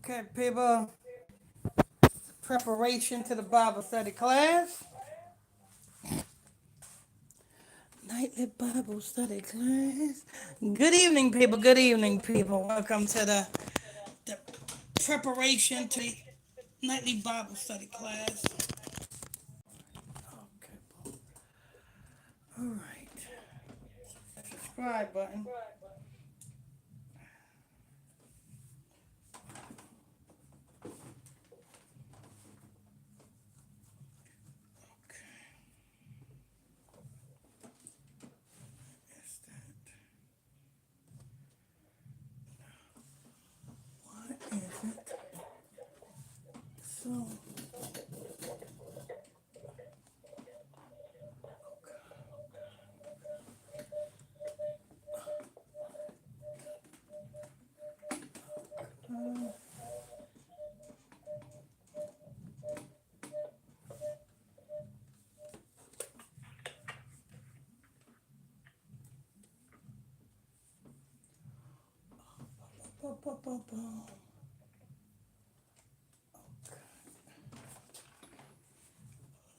Okay, people, preparation to the Bible study class. Nightly Bible study class. Good evening, people. Good evening, people. Welcome to the preparation to the nightly Bible study class. Okay, all right. Subscribe button. Okay, is that? What is it? So, uh, bu- bu- bu- bu-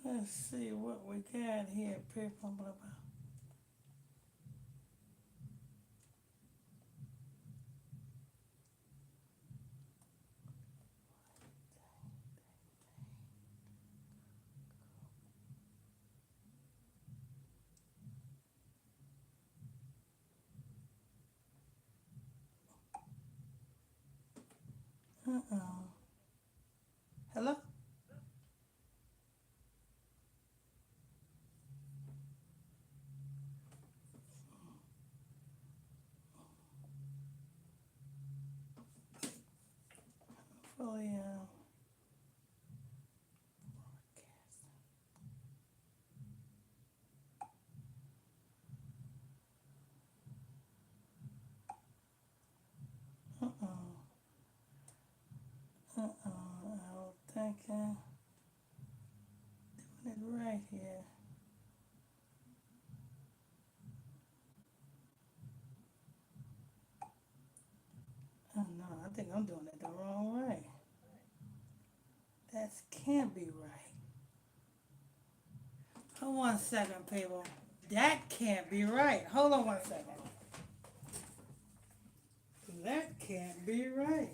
let's see what we got here, people. Blah, blah. Uh-oh. Hello? Oh, yeah. Uh-oh. Uh-oh. I don't think I'm doing it right here. Oh, no. I think I'm doing it the wrong way. That can't be right. Hold on 1 second, people. That can't be right. Hold on 1 second. That can't be right.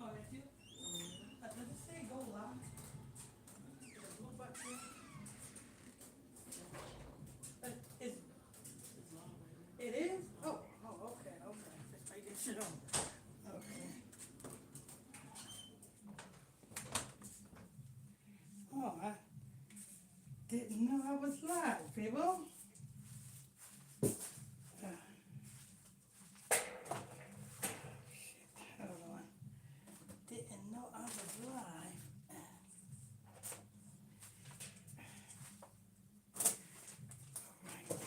Oh, that's you? Does it say go live? The blue button? Is it is? Oh, okay, okay. Just making sure. Okay. Oh, I didn't know I was live, people. Uh, Hold on. Didn't know I was live. Right.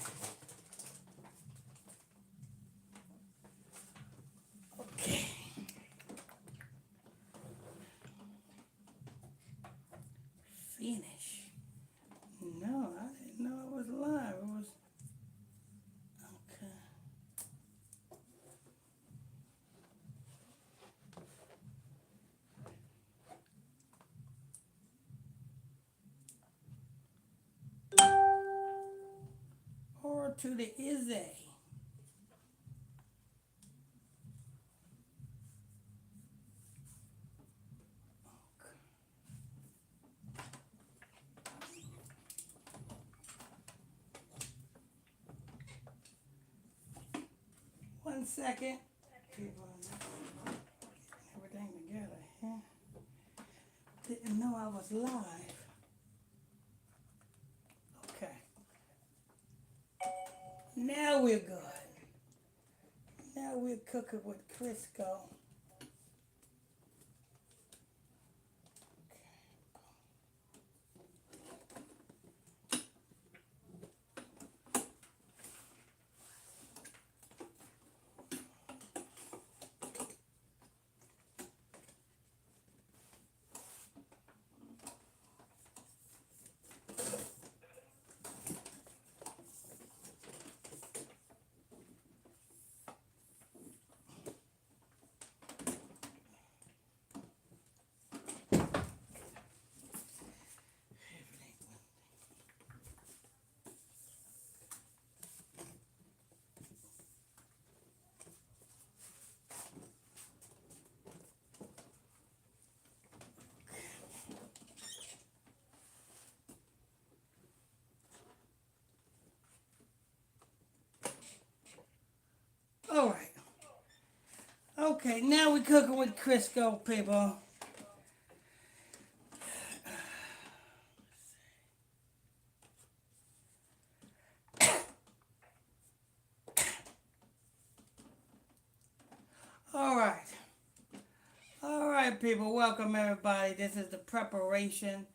Okay. Finish. No, I didn't know I was live. It was okay. Or to the Izzy. 1 second. People, everything together. Yeah. Didn't know I was live. Okay. Now we're good. Now we're cooking with Crisco. Okay, now we're cooking with Crisco, people. All right. All right, people. Welcome, everybody. This is the preparation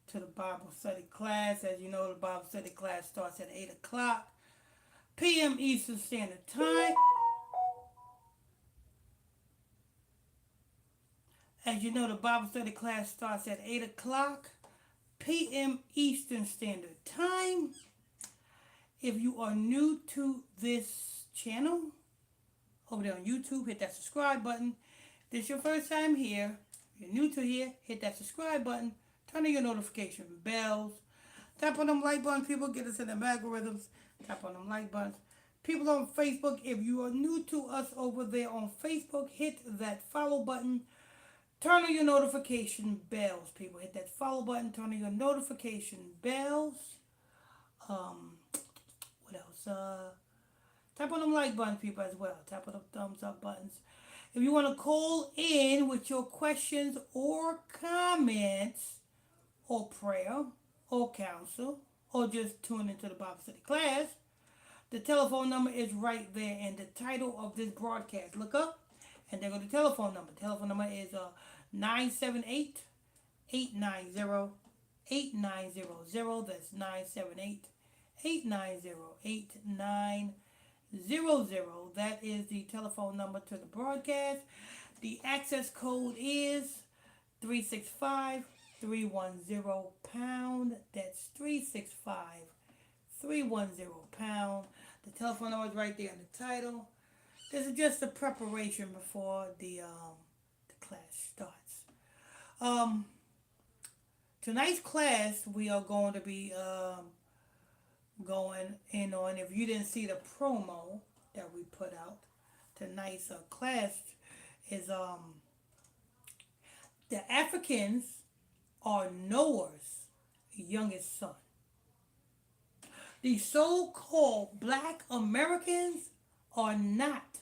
to the Bible study class. As you know, the Bible study class starts at 8 o'clock p.m. Eastern Standard Time. As you know, the Bible study class starts at 8 o'clock p.m. Eastern Standard Time. If you are new to this channel, over there on YouTube, hit that subscribe button. If this is your first time here, if you're new to here, hit that subscribe button. Turn on your notification bells. Tap on them like buttons, people. Get us in the algorithms. Tap on them like buttons. People on Facebook, if you are new to us over there on Facebook, hit that follow button. Turn on your notification bells, people. Hit that follow button. Turn on your notification bells. What else? Tap on them like buttons, people, as well. Tap on the thumbs up buttons. If you want to call in with your questions or comments or prayer or counsel or just tune into the Bible study class, the telephone number is right there in the title of this broadcast. Look up and there go the telephone number. The telephone number is 978 890 8900. That's 978 890 8900. That is the telephone number to the broadcast. The access code is 365-310 #. That's 365-310 #. The telephone number is right there in the title. This is just a preparation before the class starts. Tonight's class we are going to be going in on. If you didn't see the promo that we put out, tonight's class is the Africans are Noah's youngest son. The so-called Black Americans are not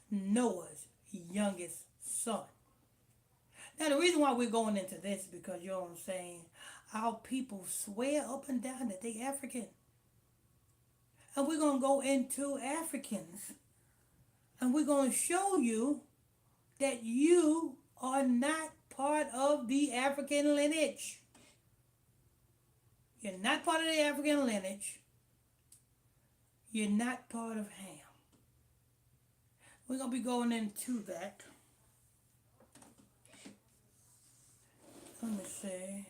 Noah's youngest son. Now, the reason why we're going into this is because, you know what I'm saying, our people swear up and down that they African. And we're going to go into Africans. And we're going to show you that you are not part of the African lineage. You're not part of the African lineage. You're not part of Ham. We're going to be going into that. Let me see.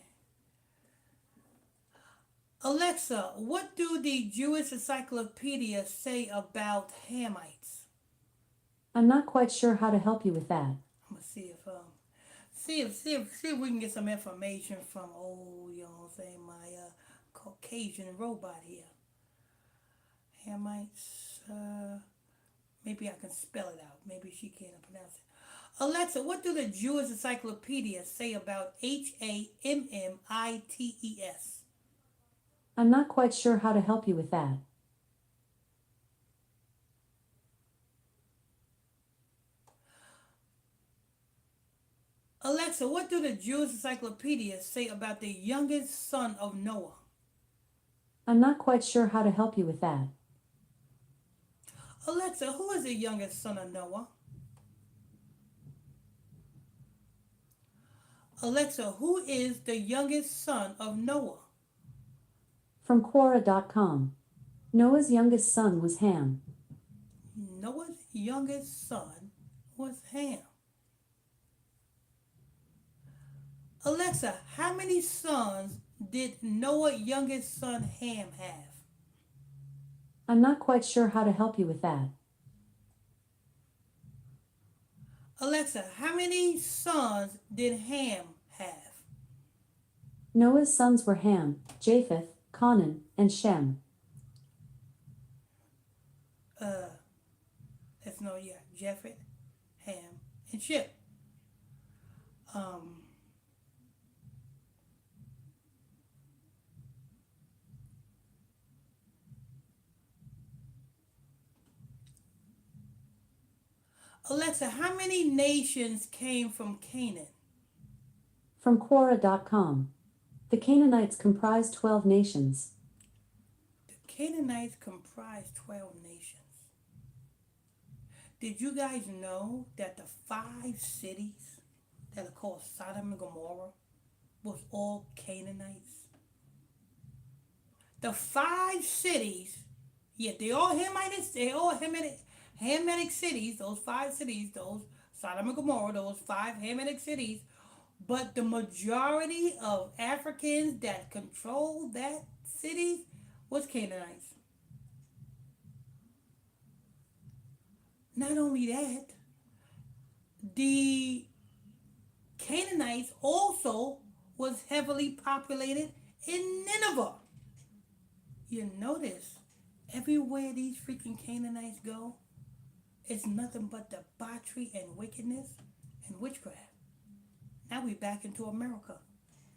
Alexa, what do the Jewish Encyclopedia say about Hamites? I'm not quite sure how to help you with that. I'm gonna see if we can get some information from you know what I'm saying, my Caucasian robot here. Hamites. Maybe I can spell it out. Maybe she can't pronounce it. Alexa, what do the Jewish Encyclopedia say about Hammites? I'm not quite sure how to help you with that. Alexa, what do the Jewish Encyclopedia say about the youngest son of Noah? I'm not quite sure how to help you with that. Alexa, who is the youngest son of Noah? Alexa, who is the youngest son of Noah? From Quora.com. Noah's youngest son was Ham. Noah's youngest son was Ham. Alexa, how many sons did Noah's youngest son Ham have? I'm not quite sure how to help you with that. Alexa, how many sons did Ham have? Noah's sons were Ham, Japheth, Canaan, and Shem. Let's know, yeah, Japheth, Ham, and Shem. Alexa, how many nations came from Canaan? From Quora.com. The Canaanites comprised 12 nations. The Canaanites comprised 12 nations. Did you guys know that the 5 cities that are called Sodom and Gomorrah was all Canaanites? The 5 cities, yeah, they all Hamites, they all Hamitic cities, those 5 cities, those Sodom and Gomorrah, those 5 Hamitic cities, but the majority of Africans that controlled that cities was Canaanites. Not only that, the Canaanites also was heavily populated in Nineveh. You notice everywhere these freaking Canaanites go, it's nothing but debauchery and wickedness and witchcraft. Now we back into America.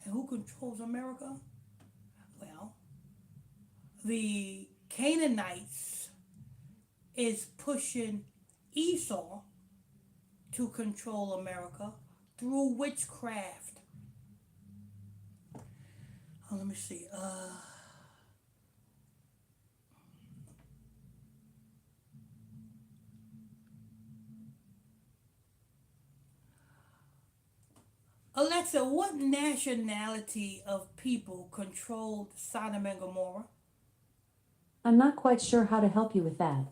And who controls America? Well, the Canaanites is pushing Esau to control America through witchcraft. Oh, let me see. Alexa, what nationality of people controlled Sodom and Gomorrah? I'm not quite sure how to help you with that.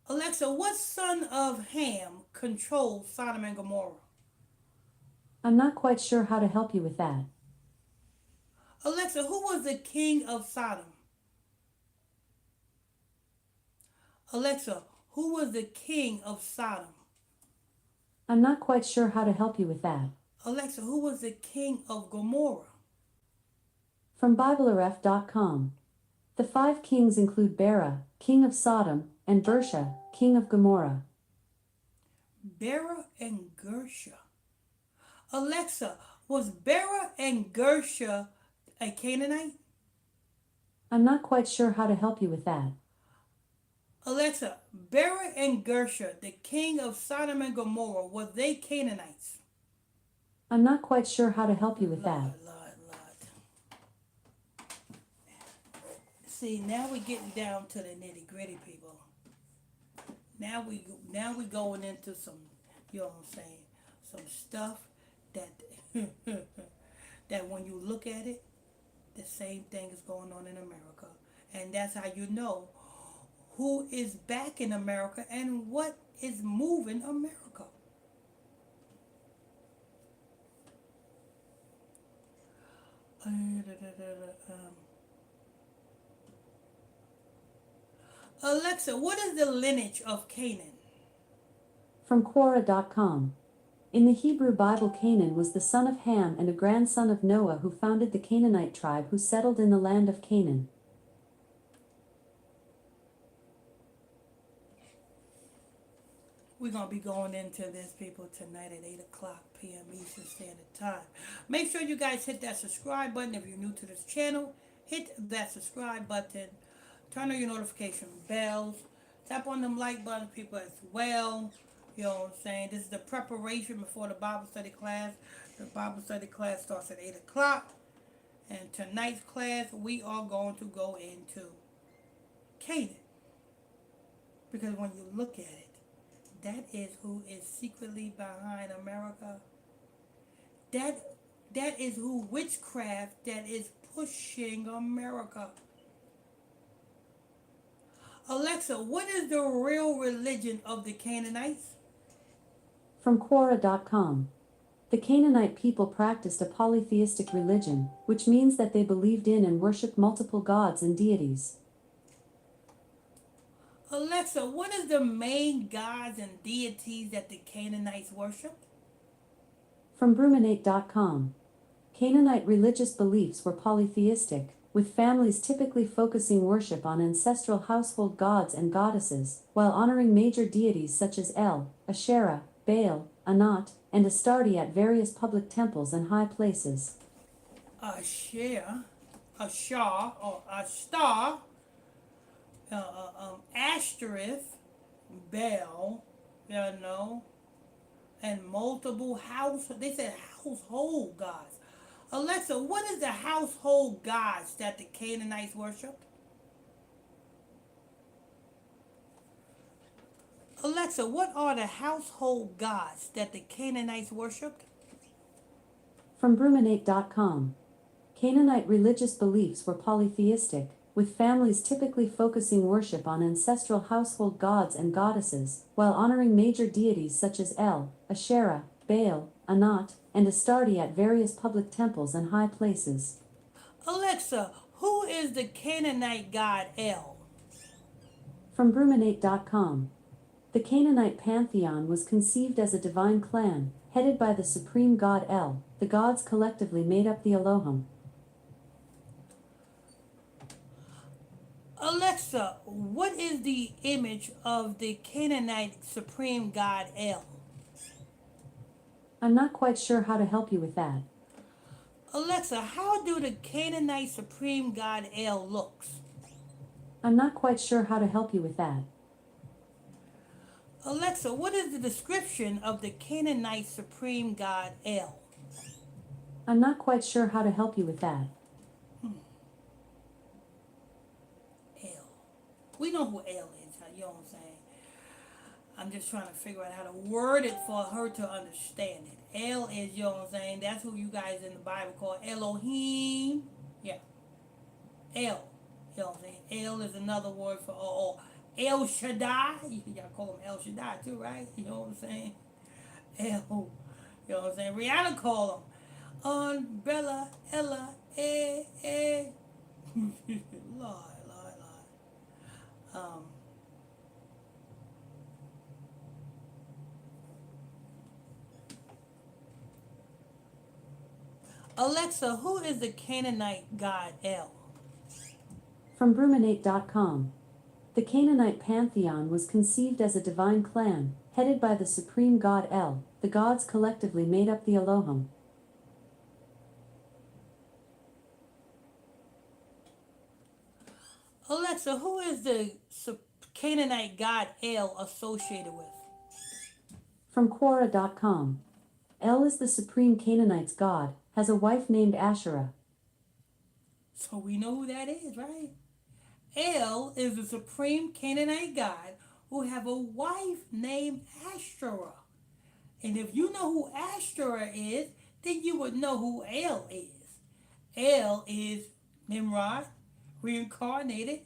Alexa, what son of Ham controlled Sodom and Gomorrah? I'm not quite sure how to help you with that. Alexa, who was the king of Sodom? Alexa, who was the king of Sodom? I'm not quite sure how to help you with that. Alexa, who was the king of Gomorrah? From BibleRef.com. The 5 kings include Bera, king of Sodom, and Bersha, king of Gomorrah. Bera and Gersha. Alexa, was Bera and Gersha a Canaanite? I'm not quite sure how to help you with that. Alexa, Bera and Gersha, the king of Sodom and Gomorrah, were they Canaanites? I'm not quite sure how to help you with that. Lord. See, now we're getting down to the nitty gritty, people. Now we going into some, you know what I'm saying, some stuff that that when you look at it, the same thing is going on in America, and that's how you know who is back in America and what is moving America. Alexa, what is the lineage of Canaan? From Quora.com. In the Hebrew Bible, Canaan was the son of Ham and a grandson of Noah who founded the Canaanite tribe who settled in the land of Canaan. We're going to be going into this, people, tonight at 8 o'clock p.m. Eastern Standard Time. Make sure you guys hit that subscribe button if you're new to this channel. Hit that subscribe button. Turn on your notification bells. Tap on them like buttons, people, as well. You know what I'm saying? This is the preparation before the Bible study class. The Bible study class starts at 8 o'clock. And tonight's class, we are going to go into Canaan. Because when you look at it, that is who is secretly behind America. That is who witchcraft that is pushing America. Alexa, what is the real religion of the Canaanites? From Quora.com. The Canaanite people practiced a polytheistic religion, which means that they believed in and worshipped multiple gods and deities. Alexa, what is the main gods and deities that the Canaanites worshiped? From Bruminate.com. Canaanite religious beliefs were polytheistic, with families typically focusing worship on ancestral household gods and goddesses, while honoring major deities such as El, Asherah, Baal, Anat, and Astarte at various public temples and high places. Asherah. a shah or a star, asterisk, bell, and multiple house. They said household gods. Alexa, what is the household gods that the Canaanites worshipped? Alexa, what are the household gods that the Canaanites worshipped? From Bruminate.com. Canaanite religious beliefs were polytheistic, with families typically focusing worship on ancestral household gods and goddesses, while honoring major deities such as El, Asherah, Baal, Anat, and Astarte at various public temples and high places. Alexa, who is the Canaanite god El? From Bruminate.com. The Canaanite pantheon was conceived as a divine clan, headed by the supreme god El. The gods collectively made up the Elohim. Alexa, what is the image of the Canaanite supreme god El? I'm not quite sure how to help you with that. Alexa, how do the Canaanite supreme god El looks? I'm not quite sure how to help you with that. Alexa, what is the description of the Canaanite supreme god El? I'm not quite sure how to help you with that. El. We know who El is, you know what I'm saying? I'm just trying to figure out how to word it for her to understand it. El is, you know what I'm saying? That's who you guys in the Bible call Elohim. Yeah. El. You know what I'm saying? El is another word for El Shaddai. Y'all call him El Shaddai too, right? You know what I'm saying? El. You know what I'm saying? Rihanna call him Umbrella, Ella, Lord, Lord, Lord. Alexa, who is the Canaanite god El? From Bruminate.com. The Canaanite pantheon was conceived as a divine clan, headed by the supreme god El. The gods collectively made up the Elohim. Alexa, who is the Canaanite god El associated with? From Quora.com. El is the supreme Canaanites god, has a wife named Asherah. So we know who that is, right? El is the supreme Canaanite god who have a wife named Ashtoreth. And if you know who Ashtoreth is, then you would know who El is. El is Nimrod, reincarnated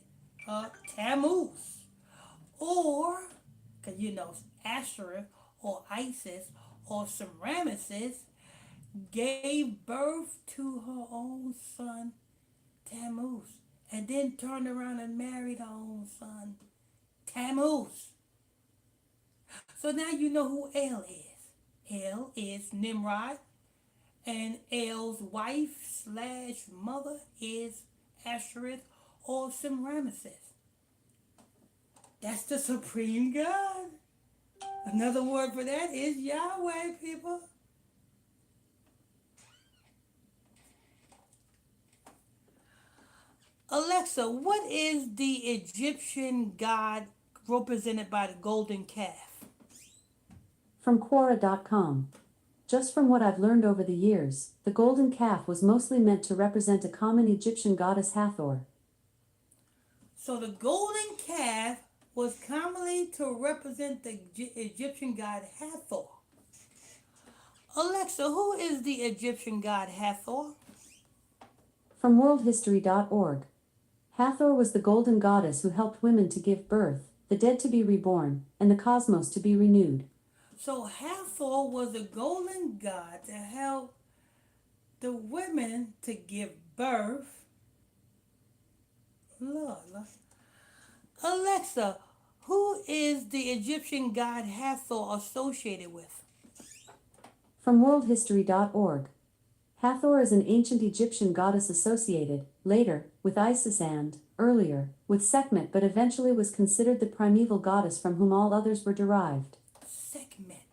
Tammuz. Or, because you know, Ashtoreth or Isis or Semiramis gave birth to her own son Tammuz, and then turned around and married her own son Tammuz. So now you know who El is. El is Nimrod, and El's wife slash mother is Ashereth or Semiramis. That's the supreme God. Another word for that is Yahweh, people. Alexa, what is the Egyptian god represented by the golden calf? From Quora.com. Just from what I've learned over the years, the golden calf was mostly meant to represent a common Egyptian goddess Hathor. So the golden calf was commonly to represent the Egyptian god Hathor. Alexa, who is the Egyptian god Hathor? From worldhistory.org. Hathor was the golden goddess who helped women to give birth, the dead to be reborn, and the cosmos to be renewed. So Hathor was a golden god to help the women to give birth. Lord. Alexa, who is the Egyptian god Hathor associated with? From worldhistory.org. Hathor is an ancient Egyptian goddess associated, later, with Isis and, earlier, with Sekhmet, but eventually was considered the primeval goddess from whom all others were derived. Sekhmet.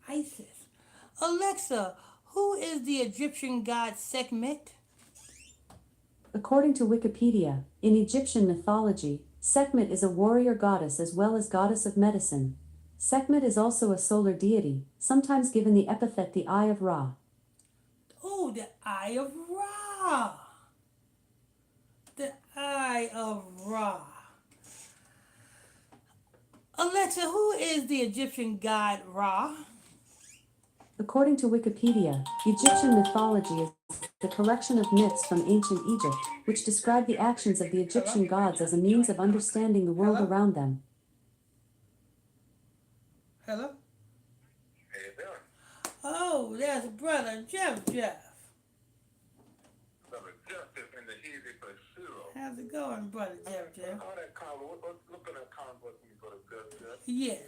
Isis. Alexa, who is the Egyptian god Sekhmet? According to Wikipedia, in Egyptian mythology, Sekhmet is a warrior goddess as well as goddess of medicine. Sekhmet is also a solar deity, sometimes given the epithet the Eye of Ra. Oh, the Eye of Ra. The Eye of Ra. Alexa, who is the Egyptian god Ra? According to Wikipedia, Egyptian mythology is the collection of myths from ancient Egypt, which describe the actions of the Egyptian gods as a means of understanding the world Hello? around them. Hello? How you doing? Oh, that's brother Jeff. Brother Justice in the Heasy Pursuit. How's it going, brother Jeff? All that convo. Look at that convo when you go to Justice. Yes.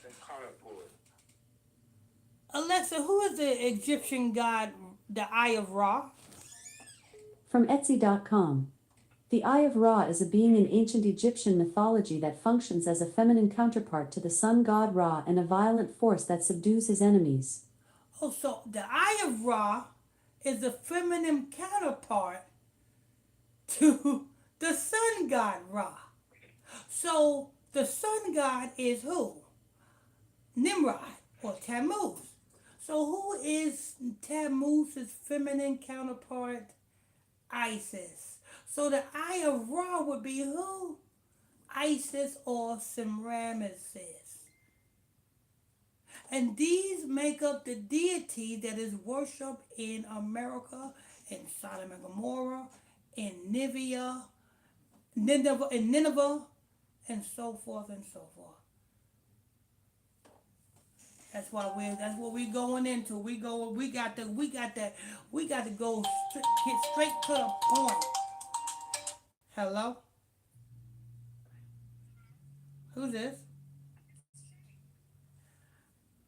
And comment for it. Alexa, who is the Egyptian god, the Eye of Ra? From Etsy.com. The Eye of Ra is a being in ancient Egyptian mythology that functions as a feminine counterpart to the sun god Ra and a violent force that subdues his enemies. Oh, so the Eye of Ra is the feminine counterpart to the sun god Ra. So the sun god is who? Nimrod or Tammuz. So who is Tammuz's feminine counterpart? Isis. So the Eye of Ra would be who? Isis or Semiramis. And these make up the deity that is worshipped in America, in Sodom and Gomorrah, in Nineveh, and so forth and so forth. That's what we're going into. We got to go get straight to the point. Hello? Who's this?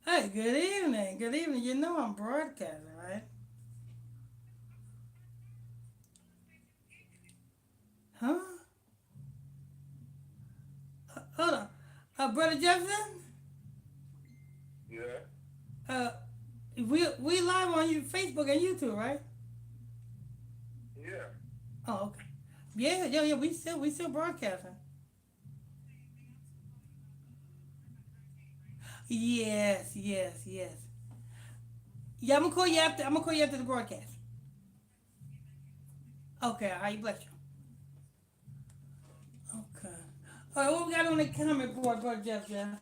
Hey, good evening. Good evening. You know I'm broadcasting, right? Huh? Hold on. Brother Jefferson? Yeah. We live on your Facebook and YouTube, right? Yeah. Oh, okay. Yeah. We still broadcasting. Yes. Yeah, I'm gonna call you after the broadcast. Okay, all right, bless you. Okay. All right, what we got on the comment board, brother Jeff? No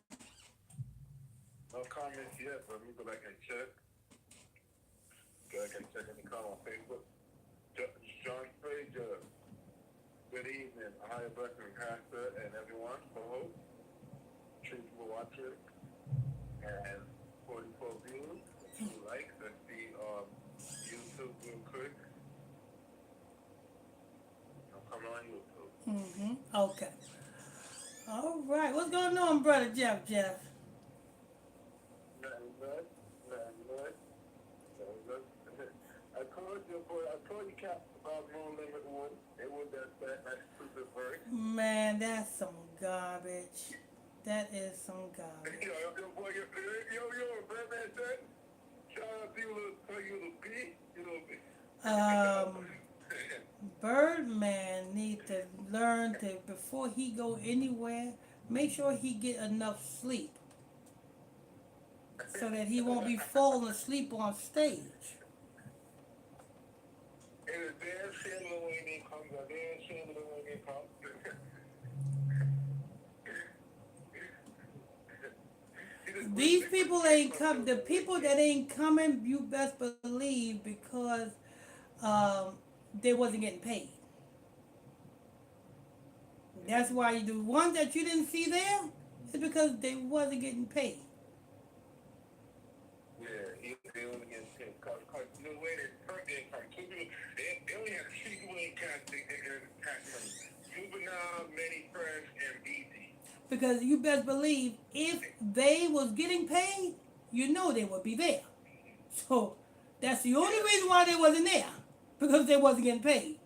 comments yet, but let me go back and check. Go back and check any comment on Facebook. John Frazier. Good evening. A higher blessing pastor and everyone. Co-host. Truthful watcher. And 44 views. 2 likes. Let's see YouTube real quick. Come on YouTube. Okay. All right. What's going on, brother Jeff? Nothing much. I told you, Cap, about No Limit 1. It was that stupid verse. Man, that's some garbage. That is some garbage. Batman said, shout out to you, little B, you little B. Birdman need to learn to, before he go anywhere, make sure he get enough sleep so that he won't be falling asleep on stage. And a damn shame the way they come, These people ain't come. The people that ain't coming, you best believe, because they wasn't getting paid. That's why the ones that you didn't see there is because they wasn't getting paid. Yeah, they only get paid. Cause the way they perk income, they only have 3 people in cash money. Juvenile, Many Fresh, and BT. Because you best believe, if they was getting paid, you know they would be there. So that's the only reason why they wasn't there, because they wasn't getting paid.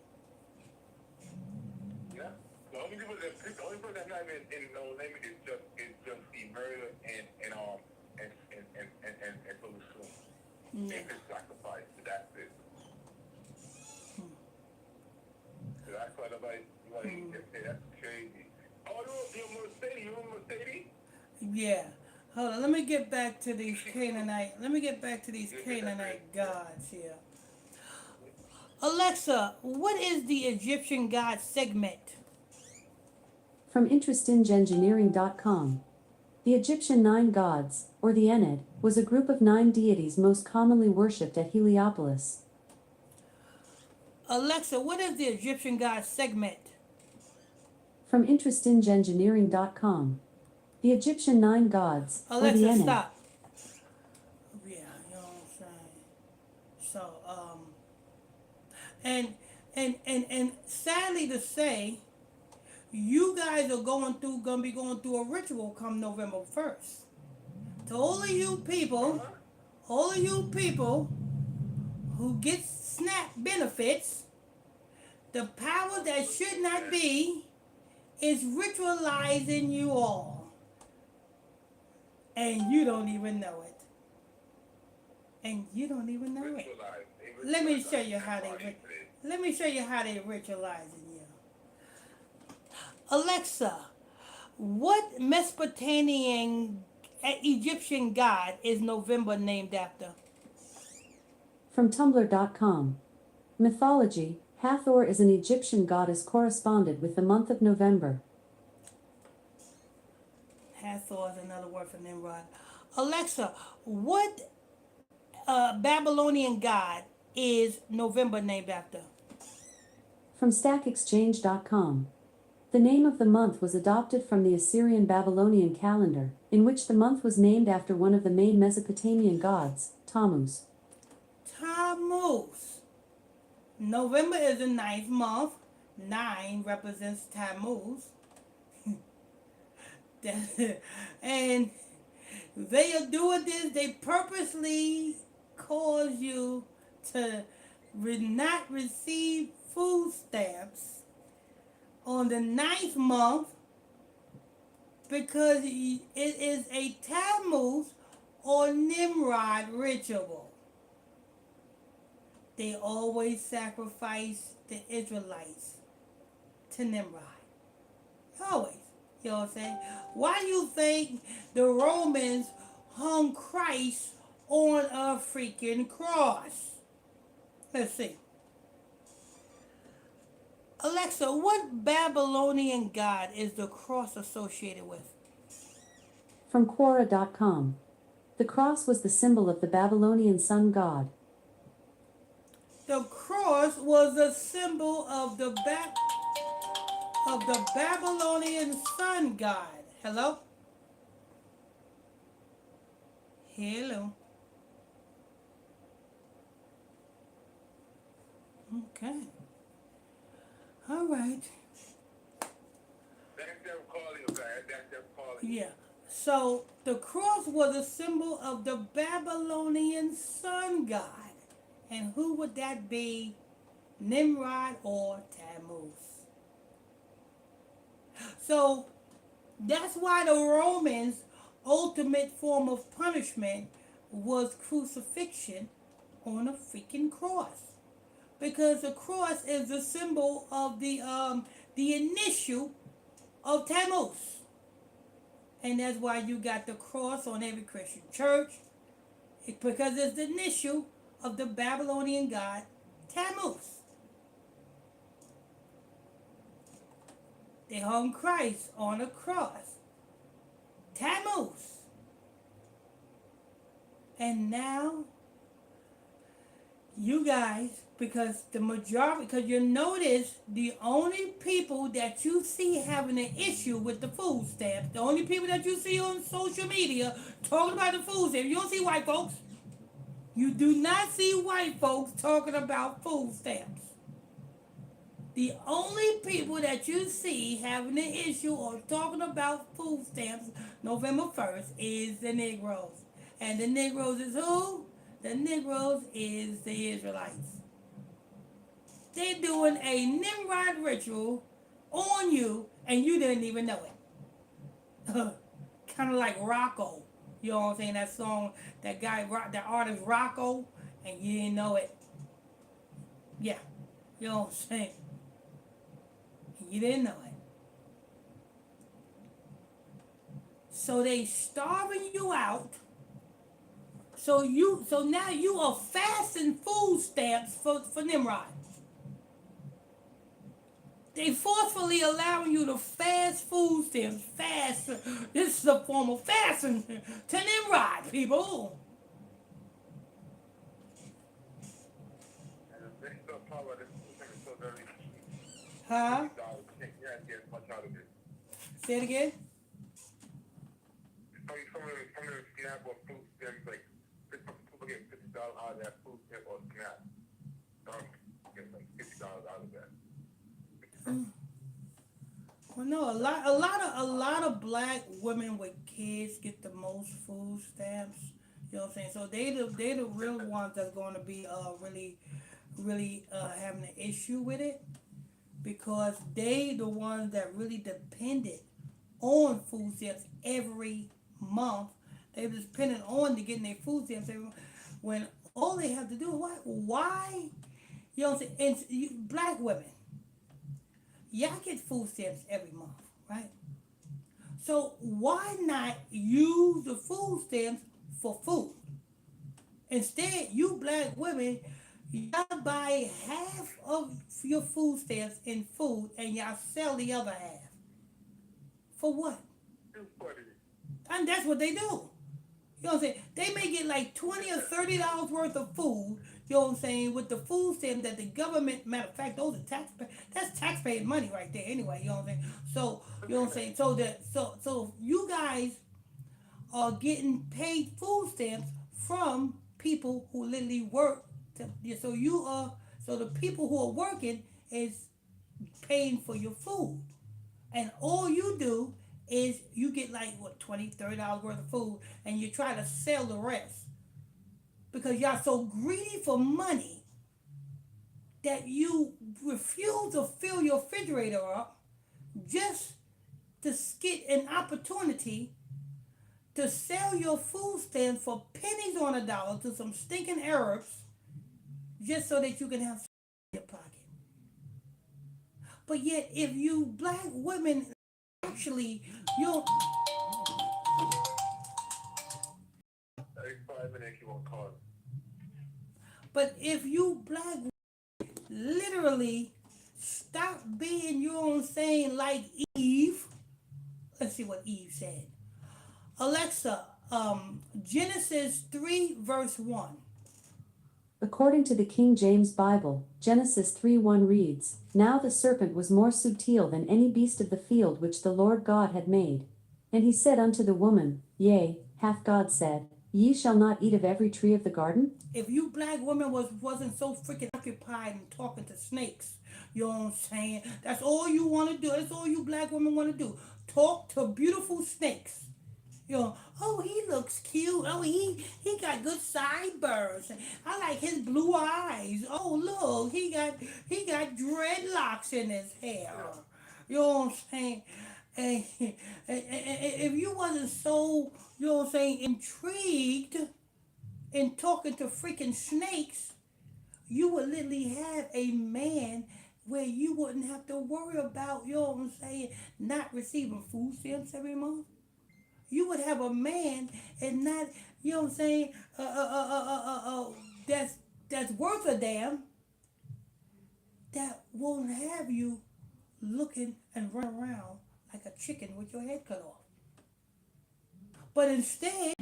Yeah. The only person that's not even in No Limit is just the murder and Solution. They could sacrifice. That's it. That's why nobody, that's crazy. Oh, you're Mercedes. You remember Mercedes? Yeah. Hold on. Let me get back to these Canaanite. Let me get back to these Canaanite gods here. Alexa, what is the Egyptian god segment? From interestingengineering.com. The Egyptian Nine Gods, or the Ennead, was a group of 9 deities most commonly worshipped at Heliopolis. Alexa, what is the Egyptian god segment? From interestingengineering.com. The Egyptian Nine Gods, or the Alexa, Ennead. stop. Yeah, you know what I'm saying. So, and sadly to say, you guys are gonna be going through a ritual come November 1st. To all of you people who get SNAP benefits, the power that should not be is ritualizing you all. And you don't even know it. And you don't even know it. Let me show you how they ritualizing you. Alexa, what Mesopotamian Egyptian god is November named after? From tumblr.com. Mythology, Hathor is an Egyptian goddess corresponded with the month of November. Hathor is another word for Nimrod. Alexa, what Babylonian god is November named after? From stackexchange.com. The name of the month was adopted from the Assyrian Babylonian calendar, in which the month was named after one of the main Mesopotamian gods, Tammuz. Tammuz. November is the 9th month. 9 represents Tammuz. And they are doing this, they purposely cause you to not receive food stamps on the 9th month because it is a Tammuz or Nimrod ritual. They always sacrifice the Israelites to Nimrod. Always. You know what I'm saying? Why do you think the Romans hung Christ on a freaking cross? Let's see. Alexa, what Babylonian god is the cross associated with? From Quora.com. The cross was the symbol of the Babylonian sun god. The cross was a symbol of the Babylonian sun god. Hello? Hello. Okay. All right. That's them calling you, man. That's them calling you. Yeah. So the cross was a symbol of the Babylonian sun god. And who would that be? Nimrod or Tammuz? So that's why the Romans' ultimate form of punishment was crucifixion on a freaking cross. Because the cross is the symbol of the initial of Tammuz. And that's why you got the cross on every Christian church. Because it's the initial of the Babylonian god Tammuz. They hung Christ on a cross. Tammuz. And now, you guys, because you notice the only people that you see having an issue with the food stamps, the only people that you see on social media talking about the food stamps, you don't see white folks. You do not see white folks talking about food stamps. The only people that you see having an issue or talking about food stamps November 1st is the Negroes. And the Negroes is who? The Negroes is the Israelites. They're doing a Nimrod ritual on you and you didn't even know it. Kind of like Rocco. You know what I'm saying? That song, that artist Rocco, and you didn't know it. Yeah. You know what I'm saying? You didn't know it. So they starving you out. So now you are fasting food stamps for Nimrod. They forcefully allowing you to fast food stamps. Fast. This is a form of fasting to Nimrod, people. And the next part of this food thing is so very cheap. Huh? $50. You can't get much out of it. Say it again. Some of the SNAP or food stamps, like, people get $50 out of that food stamp or SNAP. Get like $50 out of that. Well, no, a lot of black women with kids get the most food stamps. You know what I'm saying? So they the real ones that's going to be really having an issue with it, because they the ones that really depended on food stamps every month. They was dependent on to getting their food stamps every month. When all they have to do, why you know what I'm saying? And black women, y'all get food stamps every month, right? So why not use the food stamps for food? Instead, you black women, y'all buy half of your food stamps in food and y'all sell the other half. For what? And that's what they do. You know what I'm saying? They may get like $20 or $30 worth of food, you know what I'm saying, with the food stamp that the government, matter of fact, those are that's taxpayer money right there anyway, you know what I'm saying? So, you know what I'm saying? So you guys are getting paid food stamps from people who literally work so the people who are working is paying for your food. And all you do is you get like what $20, $30 worth of food and you try to sell the rest. Because y'all so greedy for money that you refuse to fill your refrigerator up just to get an opportunity to sell your food stamps for pennies on a dollar to some stinking Arabs just so that you can have in your pocket. But yet, if you black women actually, you Every 5 minutes you won't call. but if you black literally stop being, you know what I'm saying, like Eve. Let's see what Eve said. Alexa, Genesis 3 verse 1. According to the King James Bible, Genesis 3:1 reads, Now the serpent was more subtle than any beast of the field which the Lord God had made. And he said unto the woman, Yea, hath God said, Ye shall not eat of every tree of the garden? If you black women wasn't so freaking occupied and talking to snakes, you know what I'm saying? That's all you want to do. That's all you black women want to do. Talk to beautiful snakes. You know, oh, he looks cute. Oh, he got good sideburns. I like his blue eyes. Oh, look, he got dreadlocks in his hair. You know what I'm saying? And if you wasn't so, you know what I'm saying, intrigued in talking to freaking snakes, you would literally have a man where you wouldn't have to worry about, you know what I'm saying, not receiving food stamps every month. You would have a man and not, you know what I'm saying, that's worth a damn, that won't have you looking and run around like a chicken with your head cut off. But instead,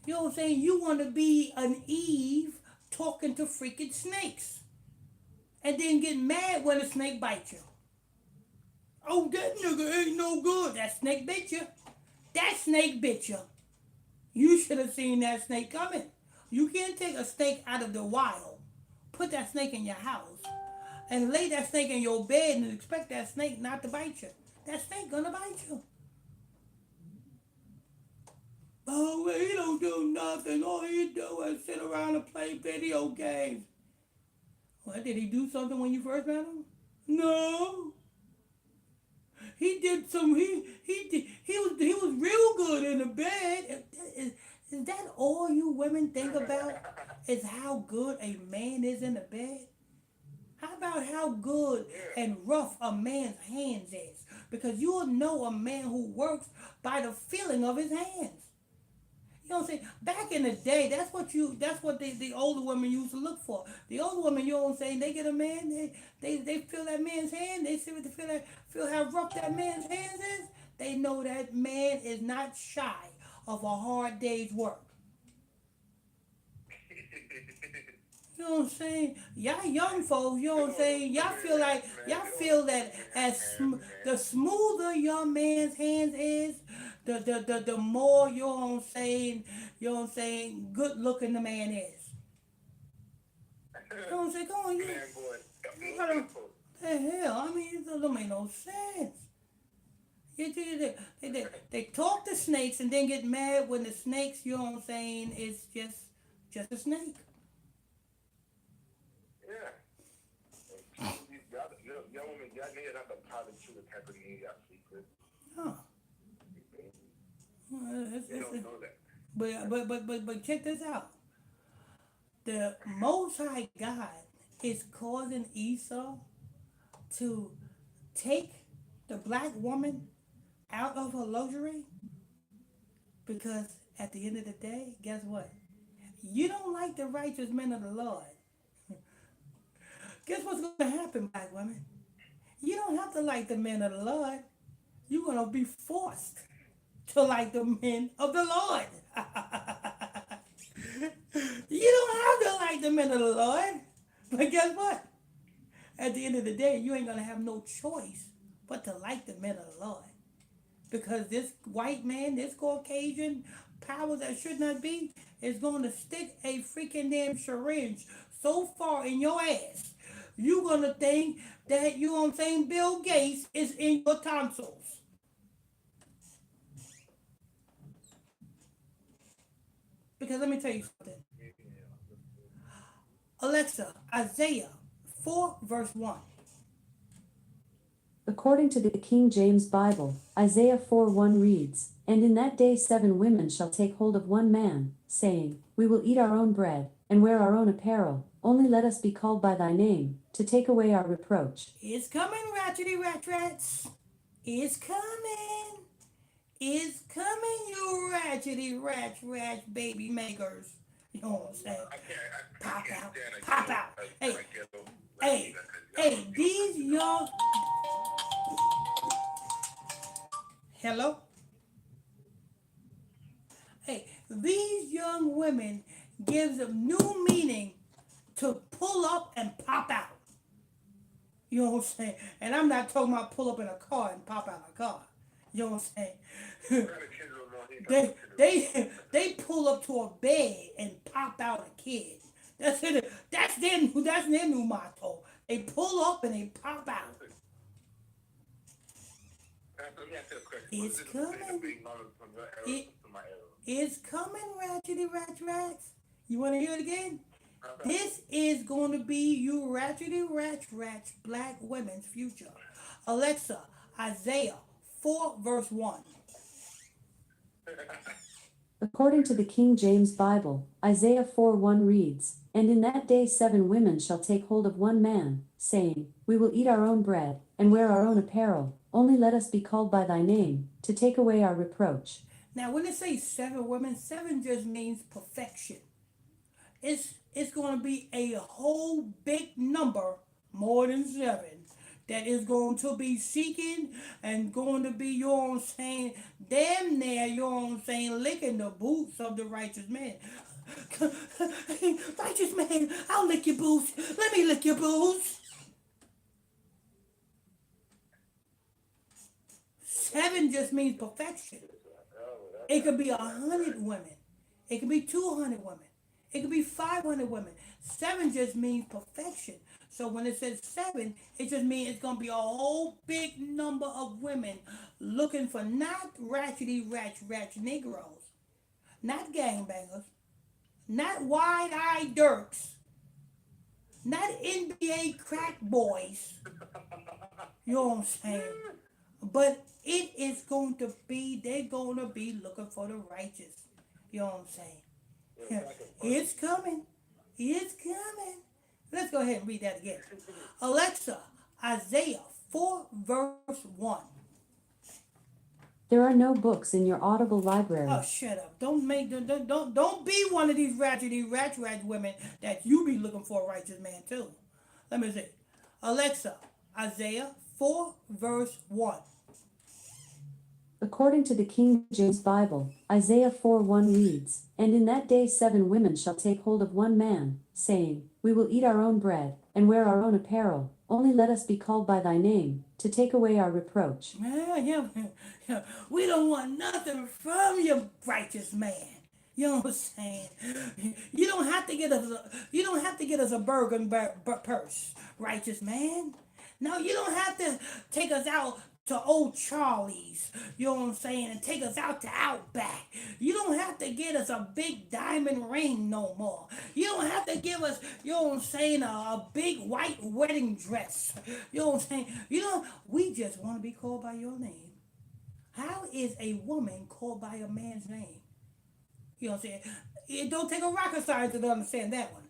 you know what I'm saying, you want to be an Eve talking to freaking snakes. And then get mad when a snake bites you. Oh, that nigga ain't no good. That snake bit you. That snake bit you. You should have seen that snake coming. You can't take a snake out of the wild, put that snake in your house, and lay that snake in your bed and expect that snake not to bite you. That snake gonna bite you. Oh, well, he don't do nothing. All he do is sit around and play video games. Well, did he do something when you first met him? No. He did some. He was real good in the bed. Is that all you women think about? Is how good a man is in the bed? How about how good Yeah. and rough a man's hands is? Because you'll know a man who works by the feeling of his hands. You know what I'm saying? Back in the day, that's what the older women used to look for. The older women, you know what I'm saying, they get a man, they feel that man's hand, they see what they feel how rough that man's hands is. They know that man is not shy of a hard day's work. You know what I'm saying? Y'all young folks, you know what I'm saying? They don't know the Y'all man. They feel don't know that the man as hands, the man. smoother your man's hands is, the more you know what I'm saying, you know what I'm saying, good looking the man is. You know what I'm saying? Come on, Man, boy, you more gotta, beautiful. the hell, I mean, it don't make no sense. They talk to snakes and then get mad when the snakes, you know what I'm saying, is just a snake. Yeah. And people, y'all women, y'all niggas have the power to chew the type of nigga y'all sleep with. Huh. It's, They it's, don't know that. but check this out. The Most High God is causing Esau to take the black woman out of her luxury because at the end of the day, guess what? You don't like the righteous men of the Lord. Guess what's going to happen, black women? You don't have to like the men of the Lord. You're going to be forced to like the men of the Lord. You don't have to like the men of the Lord. But guess what? At the end of the day, you ain't going to have no choice but to like the men of the Lord. Because this white man, this Caucasian power that should not be, is going to stick a freaking damn syringe so far in your ass. You're going to think that, you know what I'm saying, Bill Gates is in your tonsils. Because let me tell you something. Alexa, Isaiah 4, verse 1. According to the King James Bible, Isaiah 4:1 reads, "And in that day 7 women shall take hold of one man, saying, We will eat our own bread, and wear our own apparel, only let us be called by thy name, to take away our reproach." It's coming, ratchety rats. It's coming. It's coming, you ratchety baby makers. You know what I'm saying? I Pop can't out, stand pop out. Hey, a ghetto hey, Latina because y'all hey, don't be these young, hello? Hey, these young women gives them new meaning to pull up and pop out. You know what I'm saying? And I'm not talking about pull up in a car and pop out a car. You know what I'm saying? What kind of kids are around here? they they pull up to a bed and pop out a kid. That's it. That's their new motto. They pull up and they pop out. Let me ask you a question. What is It's the difference between a coming. big mama from your era It to my era? is coming, rats. You want to hear it again? Okay. This is going to be you rats, black women's future. Alexa, Isaiah 4, verse 1. According to the King James Bible, Isaiah 4:1 reads, "And in that day 7 women shall take hold of one man, saying, We will eat our own bread, and wear our own apparel, only let us be called by thy name, to take away our reproach." Now, when they say 7 women, 7 just means perfection. It's going to be a whole big number, more than 7, that is going to be seeking and going to be, you know what I'm saying, damn near, you know what I'm saying, licking the boots of the righteous man. Righteous man, I'll lick your boots. Let me lick your boots. 7 just means perfection. It could be 100 women. It could be 200 women. It could be 500 women. 7 just means perfection. So when it says 7, it just means it's gonna be a whole big number of women looking for not ratchet Negroes, not gangbangers, not wide-eyed Dirks, not NBA crack boys. You know what I'm saying? But it is going to be, they're going to be looking for the righteous. You know what I'm saying? It's coming. It's coming. Let's go ahead and read that again. Alexa, Isaiah 4 verse 1. There are no books in your Audible Oh, library. shut up. Don't be one of these ratchet women that you be looking for a righteous man too. Let me see. Alexa, Isaiah 4 verse 1. According to the King James Bible, Isaiah 4:1 reads, "And in that day 7 women shall take hold of one man, saying, We will eat our own bread, and wear our own apparel, only let us be called by thy name, to take away our reproach." Yeah. We don't want nothing from you, righteous man. You know what I'm saying? You don't have to get us a Bergen purse, righteous man. No, you don't have to take us out to Old Charlie's, you know what I'm saying, and take us out to Outback. You don't have to get us a big diamond ring no more. You don't have to give us, you know what I'm saying, a big white wedding dress. You know what I'm saying? We just want to be called by your name. How is a woman called by a man's name? You know what I'm saying? It don't take a rocket scientist to understand that one.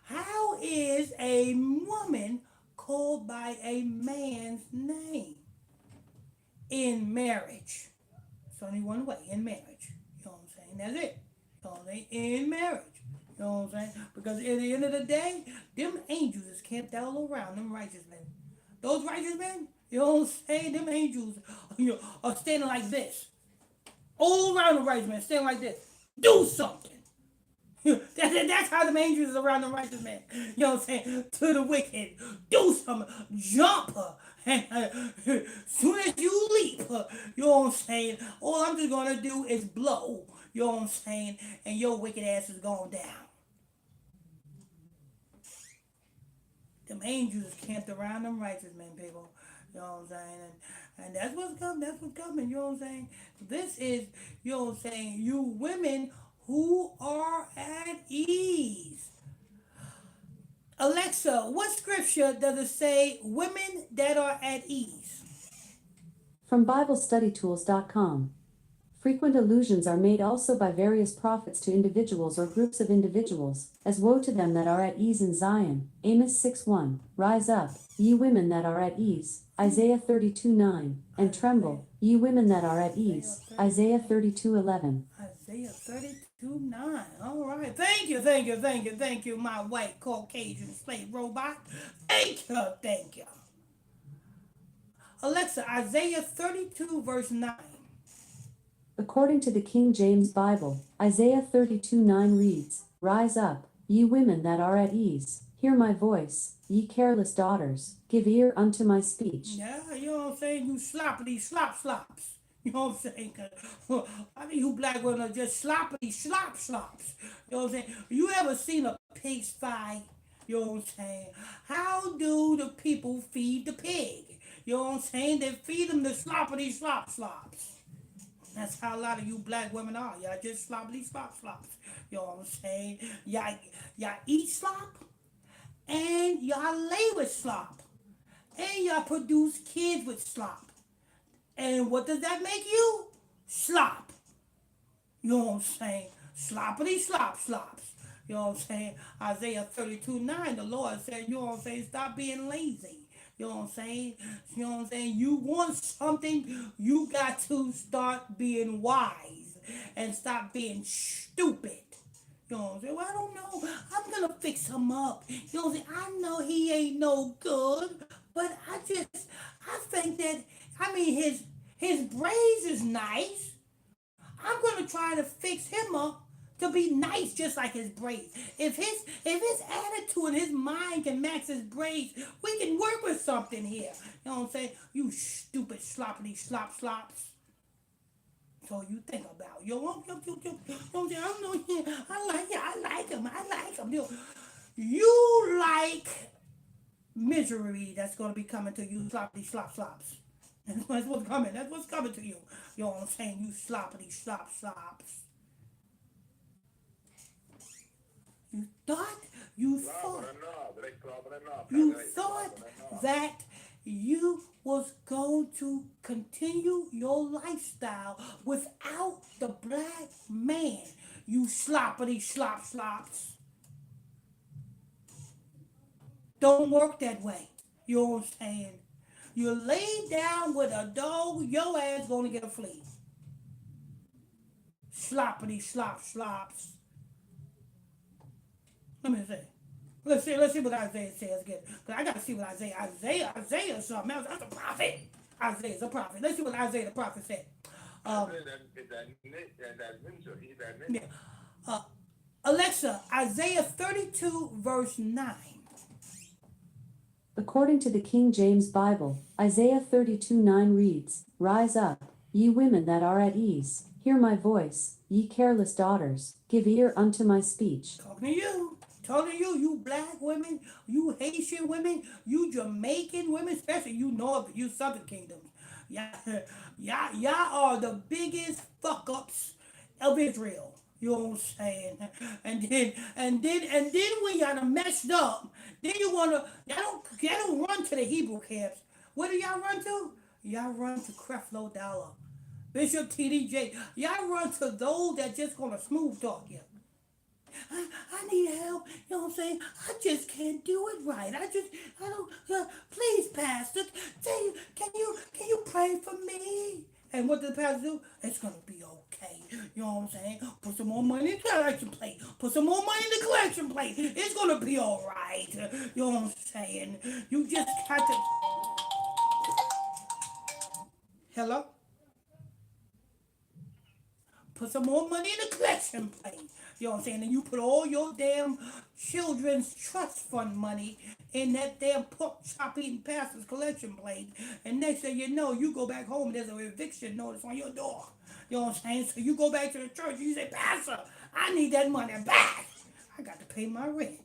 How is a woman called by a man's name? In marriage. It's only one way, in marriage. You know what I'm saying? That's it. You know what I'm saying? In marriage. You know what I'm saying? Because at the end of the day, them angels is camped all around them righteous men. Those righteous men, you know what I'm saying? Them angels are standing like this. All around the righteous man, standing like this. Do something. That's how the angels is around the righteous man. You know what I'm saying? To the wicked. Do something. Jump. Soon as you leap, you know what I'm saying? All I'm just gonna do is blow. You know what I'm saying? And your wicked ass is going down. Them angels camped around them righteous men, people. You know what I'm saying? And that's what's coming. That's what's coming. You know what I'm saying? This is, you know what I'm saying, you women who are at ease. Alexa, what scripture does it say women that are at ease? From BibleStudyTools.com. Frequent allusions are made also by various prophets to individuals or groups of individuals, as woe to them that are at ease in Zion, Amos 6:1, Rise up, ye women that are at ease, Isaiah 32:9, and tremble, ye women that are at ease, Isaiah 32:11. Isaiah 32:9. All right. Thank you, my white Caucasian slave robot. Thank you. Alexa, Isaiah 32, verse 9. According to the King James Bible, Isaiah 32:9 reads, Rise up, ye women that are at ease, hear my voice, ye careless daughters, give ear unto my speech. Yeah, you know what I'm saying? You sloppity slops. You know what I'm saying? I mean, you black women are just sloppity slops. You know what I'm saying? You ever seen a pig fight? You know what I'm saying? How do the people feed the pig? You know what I'm saying? They feed them the sloppity slops. That's how a lot of you black women are. Y'all just sloppity slops. You know what I'm saying? Y'all eat slop and y'all lay with slop. And y'all produce kids with slop. And what does that make you? Slop. You know what I'm saying? Sloppity slops. You know what I'm saying? Isaiah 32:9, the Lord said, you know what I'm saying, stop being lazy. You know what I'm saying? You know what I'm saying? You want something, you got to start being wise and stop being stupid. You know what I'm saying? Well, I don't know. I'm gonna fix him up. You know what I'm saying? I know he ain't no good, but I think that his braids is nice. I'm gonna try to fix him up to be nice just like his braids. If his attitude and his mind can match his braids, we can work with something here. You know what I'm saying? You stupid sloppity slops. So you think about I'm saying? I like him. You like misery that's gonna be coming to you, sloppity slops. That's what's coming. That's what's coming to you. You know what I'm saying? You sloppity slops. You thought you thought you thought that you was going to continue your lifestyle without the black man. You sloppity slops. Don't work that way. You know what I'm saying? You lay down with a dog, your ass gonna get a flea. Sloppity slop slops. Let me see. Let's see what Isaiah says again. Cause I gotta see what Isaiah is something else. That's a prophet. Isaiah's a prophet. Let's see what Isaiah the prophet said. Um, yeah. Uh, Alexa, Isaiah 32 verse 9. According to the King James Bible, Isaiah 32:9 reads, Rise up, ye women that are at ease, hear my voice, ye careless daughters, give ear unto my speech. Talking to you. Talking to you, you black women, you Haitian women, you Jamaican women, especially you North, you Southern Kingdoms. Y'all are the biggest fuck ups of Israel. You know what I'm saying? And then when y'all done messed up, then y'all don't run to the Hebrew camps. What do y'all run to? Y'all run to Creflo Dollar, Bishop TDJ. Y'all run to those that just gonna smooth talk you. I need help. You know what I'm saying? I just can't do it right. I don't. Please, Pastor, can you pray for me? And what did the pastor do? It's gonna be okay. You know what I'm saying? Put some more money in the collection plate. Put some more money in the collection plate. It's gonna be all right. You know what I'm saying? You just got to. Hello. Put some more money in the collection plate. You know what I'm saying? And you put all your damn children's trust fund money in that damn pork chop eating pastor's collection plate. And next thing you know, you go back home and there's an eviction notice on your door. You know what I'm saying? So you go back to the church and you say, Pastor, I need that money back. I got to pay my rent.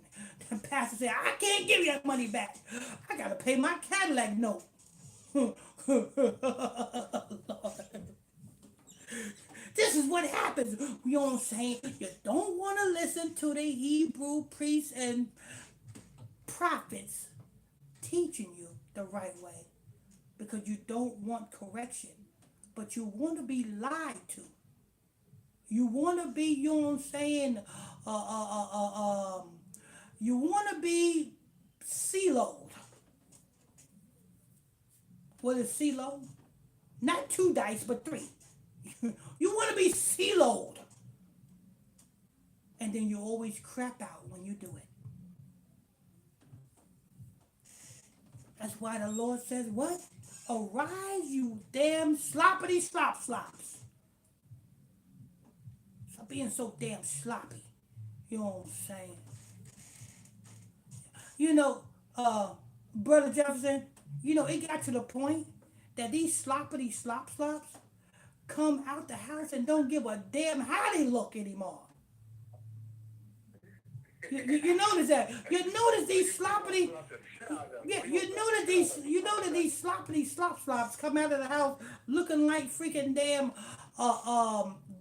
The pastor said, I can't give you that money back. I got to pay my Cadillac note. This is what happens. You know what I'm saying? You don't want to listen to the Hebrew priests and prophets teaching you the right way because you don't want correction, but you want to be lied to. You want to be, you know what I'm saying? You want to be siloed. What is silo? Not 2 dice, but 3. You want to be siloed. And then you always crap out when you do it. That's why the Lord says, what? Arise, you damn sloppity slop slops. Stop being so damn sloppy. You know what I'm saying? You know, Brother Jefferson, you know, it got to the point that these sloppity slop slops come out the house and don't give a damn how they look anymore. You notice that? You notice these sloppity. Yeah, you know that these sloppity slop slops come out of the house looking like freaking damn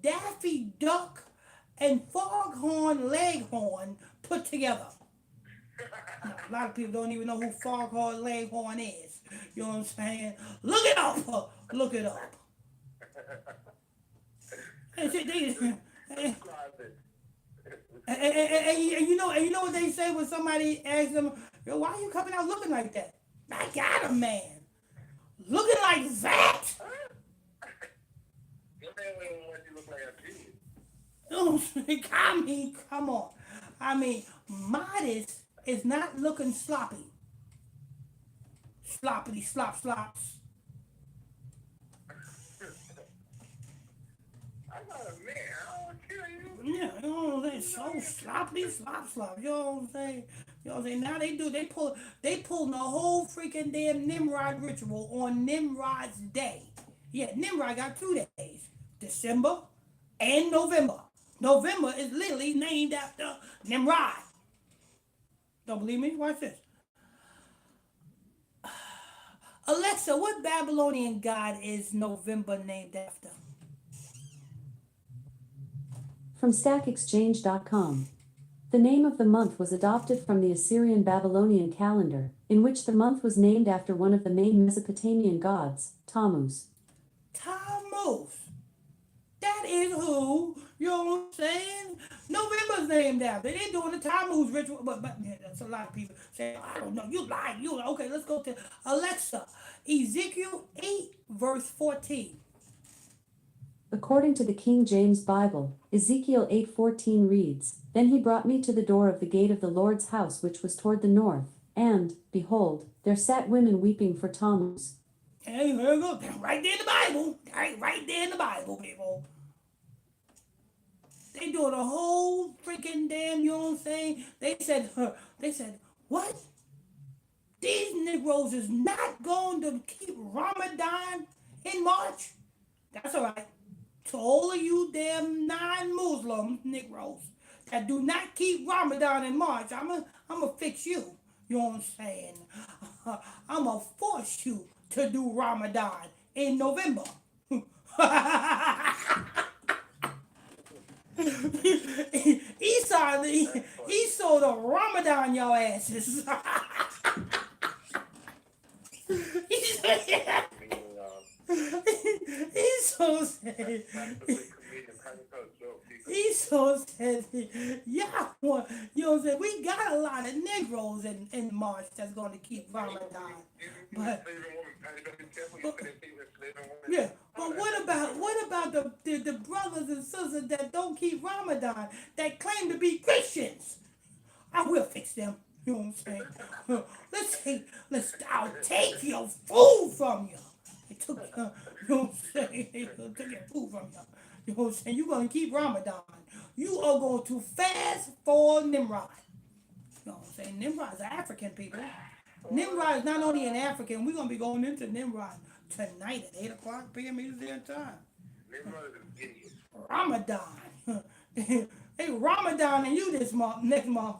Daffy Duck and Foghorn Leghorn put together. Now, a lot of people don't even know who Foghorn Leghorn is. You know what I'm saying? Look it up. Look it up. And you know what they say when somebody asks them, yo, why are you coming out looking like that? I got a man. Looking like that. I mean, come on. I mean, modest is not looking sloppy. Sloppity slop slops. I'm not a man. I don't kill you. Yeah, you know what I'm saying? So sloppy slop. You know what I'm saying? You know what I'm saying? Now they pull the whole freaking damn Nimrod ritual on Nimrod's day. Yeah, Nimrod got 2 days. December and November. November is literally named after Nimrod. Don't believe me? Watch this. Alexa, what Babylonian god is November named after? From StackExchange.com. The name of the month was adopted from the Assyrian Babylonian calendar, in which the month was named after one of the main Mesopotamian gods, Tammuz. Tammuz. That is who, you know what I'm saying? November's named after. They're doing the Tammuz ritual, but yeah, that's a lot of people say, I don't know, you lied, you lied. Okay, let's go to Alexa. Ezekiel 8, verse 14. According to the King James Bible, Ezekiel 8:14 reads, Then he brought me to the door of the gate of the Lord's house which was toward the north, and, behold, there sat women weeping for Tammuz. Hey, here we go. Right there in the Bible. Right there in the Bible, people. They doing a whole freaking damn, you know what I'm saying? They said, what? These Negroes is not going to keep Ramadan in March? That's all right. To all of you damn non-Muslim Negroes that do not keep Ramadan in March, I'm gonna fix you. You know what I'm saying? I'm gonna force you to do Ramadan in November. Esau, Esau the Ramadan your asses. Esau said, Esau said, yeah, well, you know what I'm saying? We got a lot of Negroes in March that's going to keep Ramadan. But yeah, but what about the brothers and sisters that don't keep Ramadan that claim to be Christians? I will fix them. You know what I'm saying? I'll take your food from you. They took you know what I'm saying? They took your food from you. You know what I'm saying? You're gonna keep Ramadan. You are going to fast for Nimrod. You know what I'm saying? Nimrod is African people. Nimrod is not only an African, we're gonna be going into Nimrod tonight at 8 o'clock p.m. Eastern time. Ramadan. Hey, Ramadan and you this month, next month.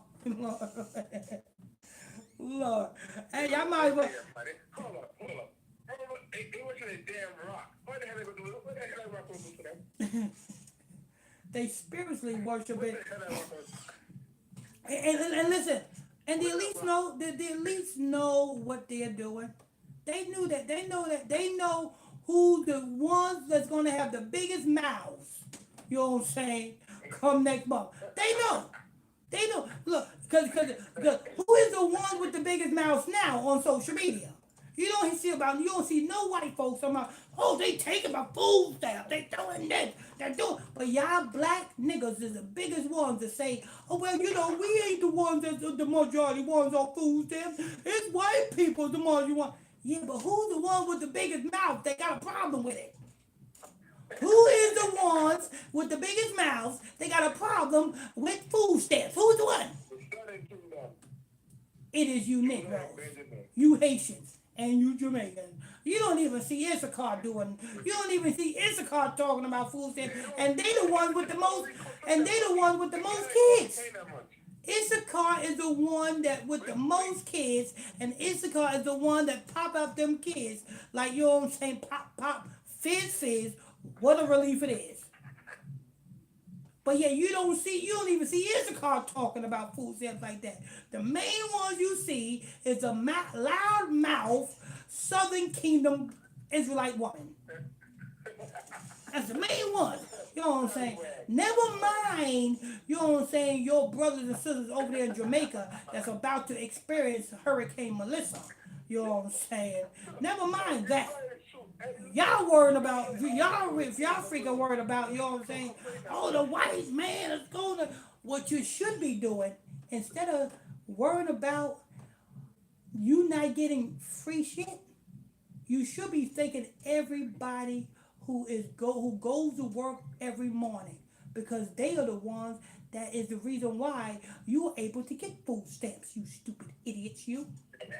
Lord. Hey, y'all might as well. Hold up. They went to the damn rock. What the hell they gonna do? What the hell that rock gonna do for them? They spiritually worship it. What the hell that rock gonna do? And listen, and the elites know what they're doing. They knew that. They know that. They know who the ones that's gonna have the biggest mouths. You know what I'm saying? Come next month. They know. They know. Look, because who is the one with the biggest mouths now on social media? You don't see no white folks talking about, oh, they taking my food stamp, they doing this, they're doing, but y'all black niggas is the biggest ones to say, oh, well, we ain't the ones that's the majority ones on food stamps, it's white people the ones you want. Yeah, but who's the one with the biggest mouth that got a problem with it? Who is the ones with the biggest mouths that got a problem with food stamps? Who's the one? It is you Negroes, you Haitians, and you Jamaicans. You don't even see Issachar you don't even see Issachar talking about food stamps, and they the ones with the most kids. Issachar is the one that with the most kids, and Issachar is the one that pop up them kids, like you know what I'm saying, pop, fizz, what a relief it is. But yeah, you don't even see Issachar talking about food stamps like that. The main ones you see is a loud mouth Southern Kingdom Israelite woman. That's the main one. You know what I'm saying? Never mind, you know what I'm saying, your brothers and sisters over there in Jamaica that's about to experience Hurricane Melissa. You know what I'm saying? Never mind that. Y'all worried about, if y'all freaking worried about, you know what I'm saying, oh, the white man is going to, what you should be doing, instead of worrying about you not getting free shit, you should be thanking everybody who goes to work every morning, because they are the ones that is the reason why you are able to get food stamps, you stupid idiots, you.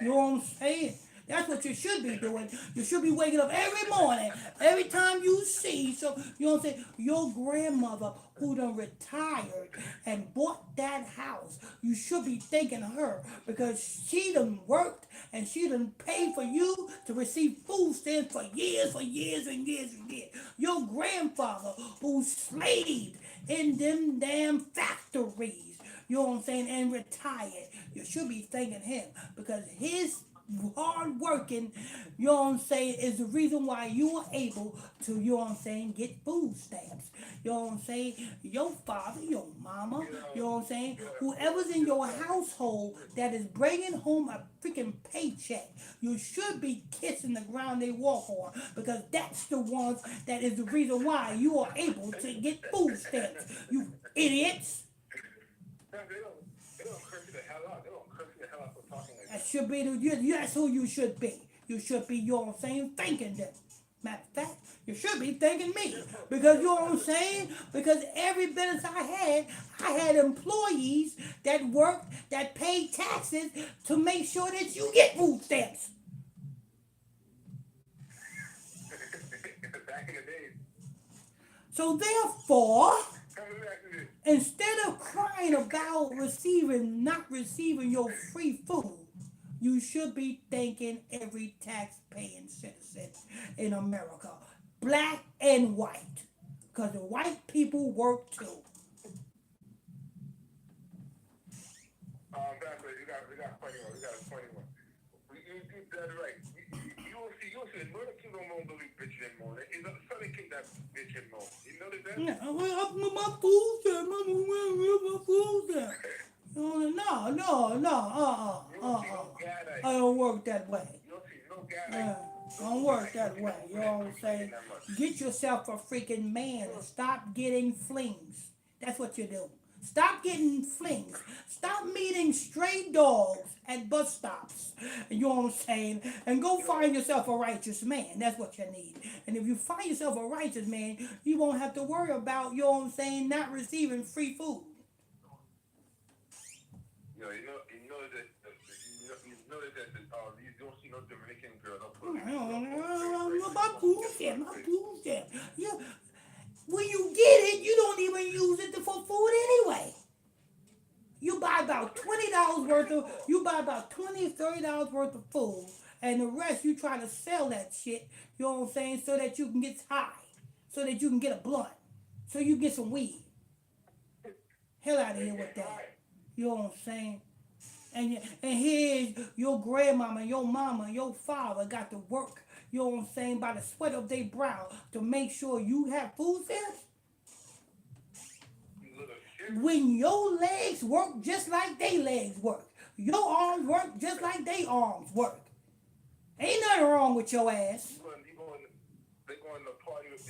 You know what I'm saying? That's what you should be doing. You should be waking up every morning, every time you see, so you know what I'm saying, your grandmother who done retired and bought that house. You should be thanking her because she done worked and she done paid for you to receive food stamps for years and years. Your grandfather who slaved in them damn factories, you know what I'm saying, and retired. You should be thanking him because his hard working, you know what I'm saying, is the reason why you are able to, you know what I'm saying, get food stamps. You know what I'm saying? Your father, your mama, you know what I'm saying, whoever's in your household that is bringing home a freaking paycheck, you should be kissing the ground they walk on, because that's the ones that is the reason why you are able to get food stamps. You idiots. They don't curse you the hell out. They don't curse you the hell out for talking like That that. should be that's who you should be. You should be, you know what I'm saying, thanking them. Matter of fact, you should be thanking me. Because you know what I'm saying? Because every business I had employees that worked, that paid taxes to make sure that you get food stamps. Back in the days. So therefore, Come back to this. instead of crying about not receiving your free food, you should be thanking every tax-paying citizen in America, black and white, because the white people work too. Backwards, we got a funny one. We got a funny one. You dead right. You'll see, another king don't believe bitch anymore. It's a funny king that bitch anymore. You notice that? Yeah, well, my food stamp, my food stamp. No. I don't work that way. You'll see no guy. Don't work that way. You know what I'm saying? Get yourself a freaking man and stop getting flings. That's what you do. Stop getting flings. Stop meeting stray dogs at bus stops. You know what I'm saying? And go find yourself a righteous man. That's what you need. And if you find yourself a righteous man, you won't have to worry about, you know what I'm saying, not receiving free food. You don't see no Dominican girl. My food stamp, my food stamp. Yeah. When you get it, you don't even use it for food anyway. You buy about $20 worth of food, and the rest you try to sell that shit, you know what I'm saying, so that you can get high, so that you can get a blunt, so you can get some weed. Hell out of here with that. You know what I'm saying? And here's your grandmama, your mama, your father got to work, you know what I'm saying, by the sweat of their brow to make sure you have food stamps. When your legs work just like they legs work, your arms work just like they arms work. Ain't nothing wrong with your ass. They going to party with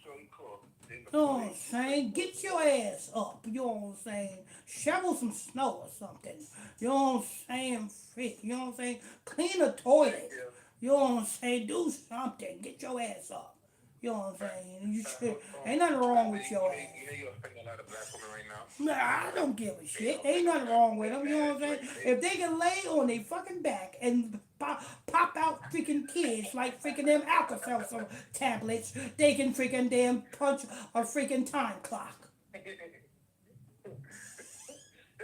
Shirley Clark. You know what I'm saying? Get your ass up. You know what I'm saying? Shovel some snow or something. You know what I'm saying? Freak. You know what I'm saying? Clean the toilet. You know what I'm saying? Do something. Get your ass up. You know what I'm saying? You should. Ain't nothing wrong with your ass. You're offending a lot of black women right now. Nah, I don't give a shit. Ain't nothing wrong with them. You know what I'm saying? If they can lay on their fucking back and pop out freaking kids like freaking them Alka-Seltzer tablets, they can freaking damn punch a freaking time clock. They're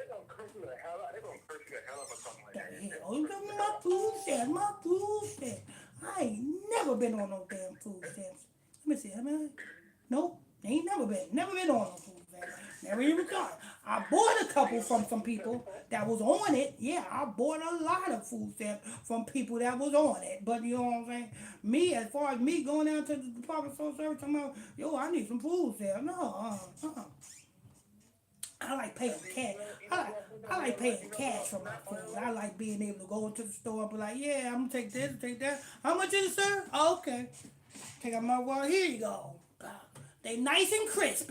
gonna curse you the hell out. They're gonna curse you the hell out for something like that. Hell, my food stamp. I ain't never been on no damn food stamps. Let me see. Nope. Ain't never been on no food stamps. Never even tried. I bought a couple from some people that was on it. Yeah, I bought a lot of food stamps from people that was on it. But you know what I'm saying? Me, as far as me going down to the Department of Social Service, talking about, yo, I need some food stamps. No, I like paying cash. I like paying cash for my food. I like being able to go into the store and be like, yeah, I'm gonna take this, take that. How much is it, sir? Oh, okay. Take out my wallet. Here you go. They nice and crisp.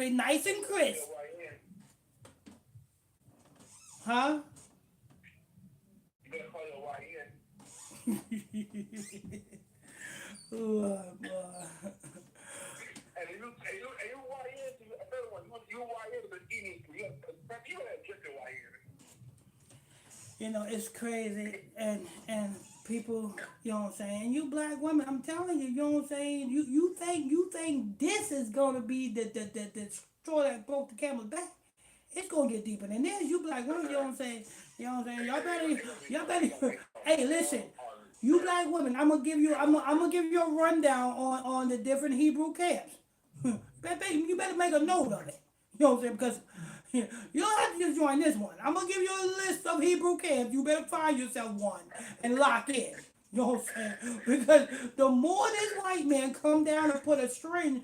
Huh? You better call your YN. Oh, boy. And you YN, another one. You YN is eating. You had just a YN. You know, it's crazy, and people, you know what I'm saying, you black women, I'm telling you, you know what I'm saying, you think this is gonna be the straw that broke the camel's back. It's gonna get deeper than this. You black women, you know what I'm saying, y'all better hey, listen, you black women, I'm gonna give you a rundown on the different Hebrew camps. You better make a note of it. You know what I'm saying? Because You don't have to just join this one. I'm gonna give you a list of Hebrew camps. You better find yourself one and lock in. You know what I'm saying? Because the more this white man come down and put a syringe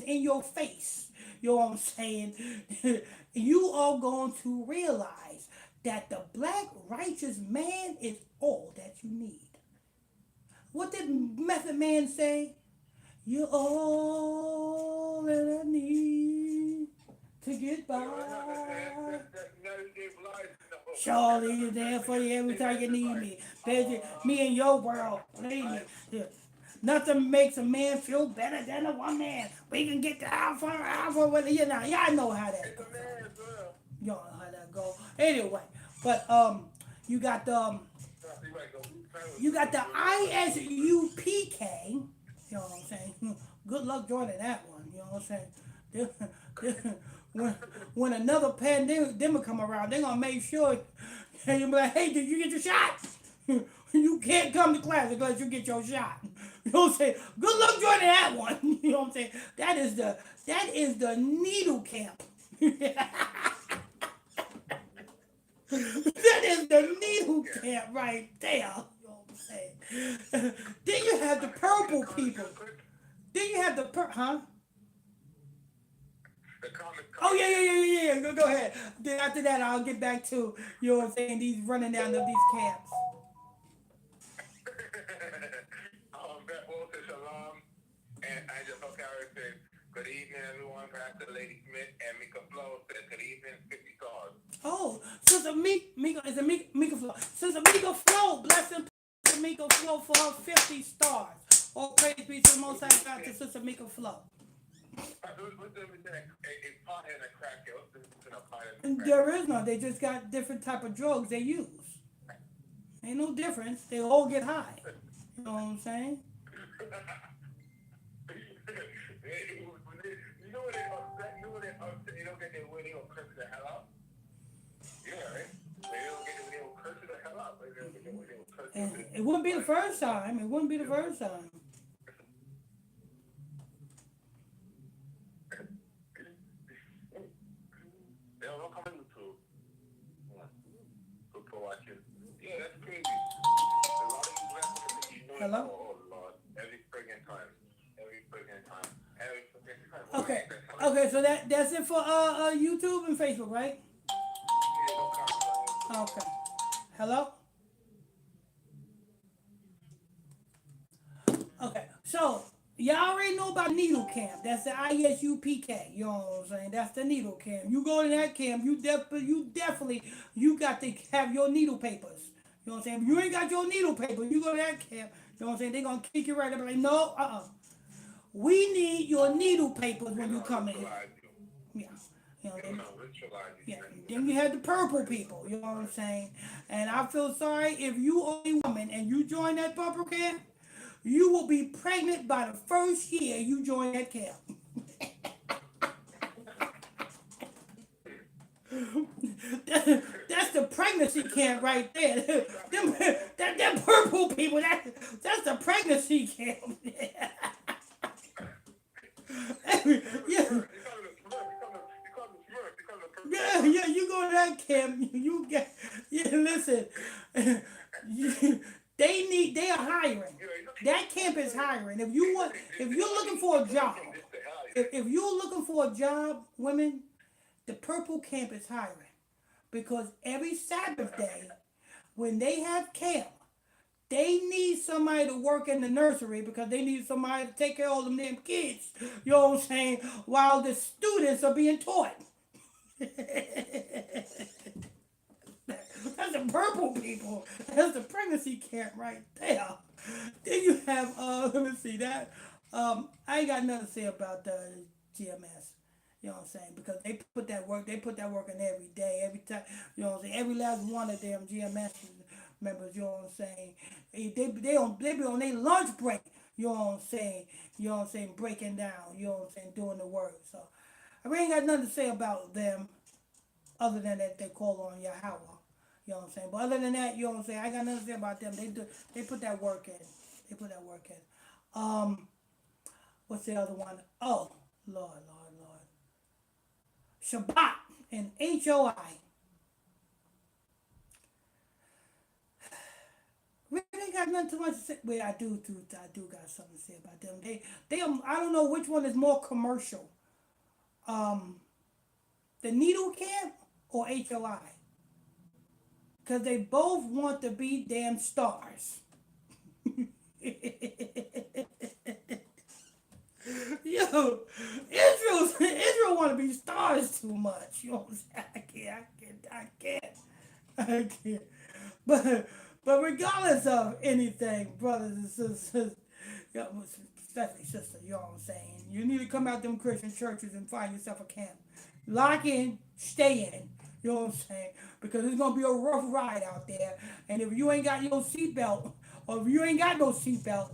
in your face, you know what I'm saying? You are going to realize that the black righteous man is all that you need. What did Method Man say? You're all that I need to get by. Charlie is there for you every time you need me. Baby, me and your world, believe me. Yeah. Nothing makes a man feel better than a woman. We can get the alpha, with you know. Y'all know how that goes. Y'all know how that go. Anyway, but you got the you got the ISUPK. You know what I'm saying? Good luck joining that one. You know what I'm saying? when another pandemic come around, they're gonna make sure and you be like, hey, did you get your shot? You can't come to class unless you get your shot. You know what I'm saying? Good luck joining that one. You know what I'm saying? That is the needle camp. That is the needle camp right there. You know what I'm saying? Then you have the purple people. Then you have huh? Oh yeah. Go ahead. Then after that, I'll get back to you know what I'm saying. These running down of these camps. Shalom, and I just hope y'all said good evening, everyone. Pastor Lady Smith and Mika Flow said good evening, 50 stars. Oh, Sister Mika is a Mika Flow. Sister Mika Flow, blessing Sister Mika Flow for her 50 stars. All praise be to the Most High God to Sister Mika Flow. There is no. They just got different type of drugs they use. Ain't no difference. They all get high. You know what I'm saying? You know what they upset? You know what they upset? You don't get their way, they gonna curse the hell out. Yeah, right? They don't get their way, they will curse the hell out. It wouldn't be the first time. It wouldn't be the first time. They don't come in to watching. Yeah, that's crazy. A lot of you black women, Hello? Oh Lord, every friggin' time. Okay, so that's it for YouTube and Facebook, right? Okay. Hello? Okay. So y'all already know about needle camp. That's the ISUPK. You know what I'm saying? That's the needle camp. You go to that camp, you definitely you got to have your needle papers. You know what I'm saying? If you ain't got your needle paper, you go to that camp, you know what I'm saying? They're gonna kick you right up like, no, we need your needle papers when you come in. Yeah. You know, yeah. Then you have the purple people, you know what I'm saying? And I feel sorry if you are a woman and you join that purple camp, you will be pregnant by the first year you join that camp. That's the pregnancy camp right there. Them purple people, that's the pregnancy camp. Yeah. Yeah, you go to that camp, you get, yeah, listen, they are hiring. That camp is hiring. If you're looking for a job, if you're looking for a job, women, the purple camp is hiring. Because every Sabbath day, when they have camp, they need somebody to work in the nursery because they need somebody to take care of all them damn kids. You know what I'm saying? While the students are being taught. That's the purple people. That's the pregnancy camp right there. Then you have let me see that. I ain't got nothing to say about the GMS. You know what I'm saying? Because they put that work in every day, every time. You know what I'm saying? Every last one of them GMS members. You know what I'm saying? They be on their lunch break. You know what I'm saying? You know what I'm saying? Breaking down. You know what I'm saying? Doing the work. So I really ain't got nothing to say about them other than that they call on Yahweh. You know what I'm saying? But other than that, you know what I'm saying? I got nothing to say about them. They put that work in. They put that work in. What's the other one? Oh, Lord. Shabbat. and HOI. Really got nothing too much to say. Well, I do got something to say about them. I don't know which one is more commercial. Um, the Needle Camp or HOI, because they both want to be damn stars. Yo, Israel want to be stars too much. You know what I'm saying? I can't. But regardless of anything, brothers and sisters, you know, especially sisters, you know what I'm saying? You need to come out them Christian churches and find yourself a camp. Lock in, stay in. You know what I'm saying? Because it's gonna be a rough ride out there. And if you ain't got your seatbelt, or if you ain't got no seatbelt,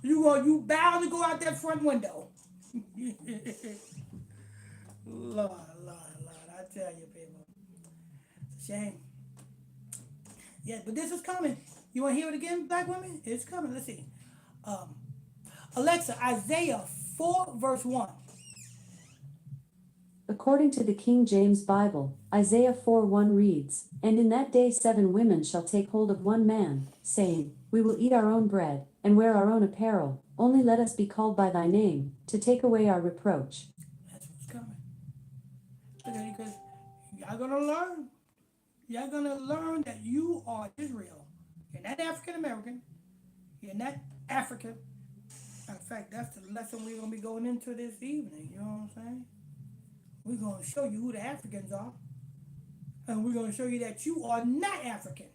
you bound to go out that front window. Lord, I tell you, people, it's a shame. Yeah, but this is coming. You want to hear it again, black women? It's coming. Let's see. Um, Alexa, Isaiah 4, verse 1. According to the King James Bible, Isaiah 4:1 reads, "And in that day 7 women shall take hold of one man, saying, We will eat our own bread, and wear our own apparel, only let us be called by thy name, to take away our reproach." That's what's coming. Because y'all gonna learn. Y'all gonna learn that you are Israel. You're not African American. You're not African. In fact, that's the lesson we're gonna be going into this evening. You know what I'm saying? We're gonna show you who the Africans are, and we're gonna show you that you are not African.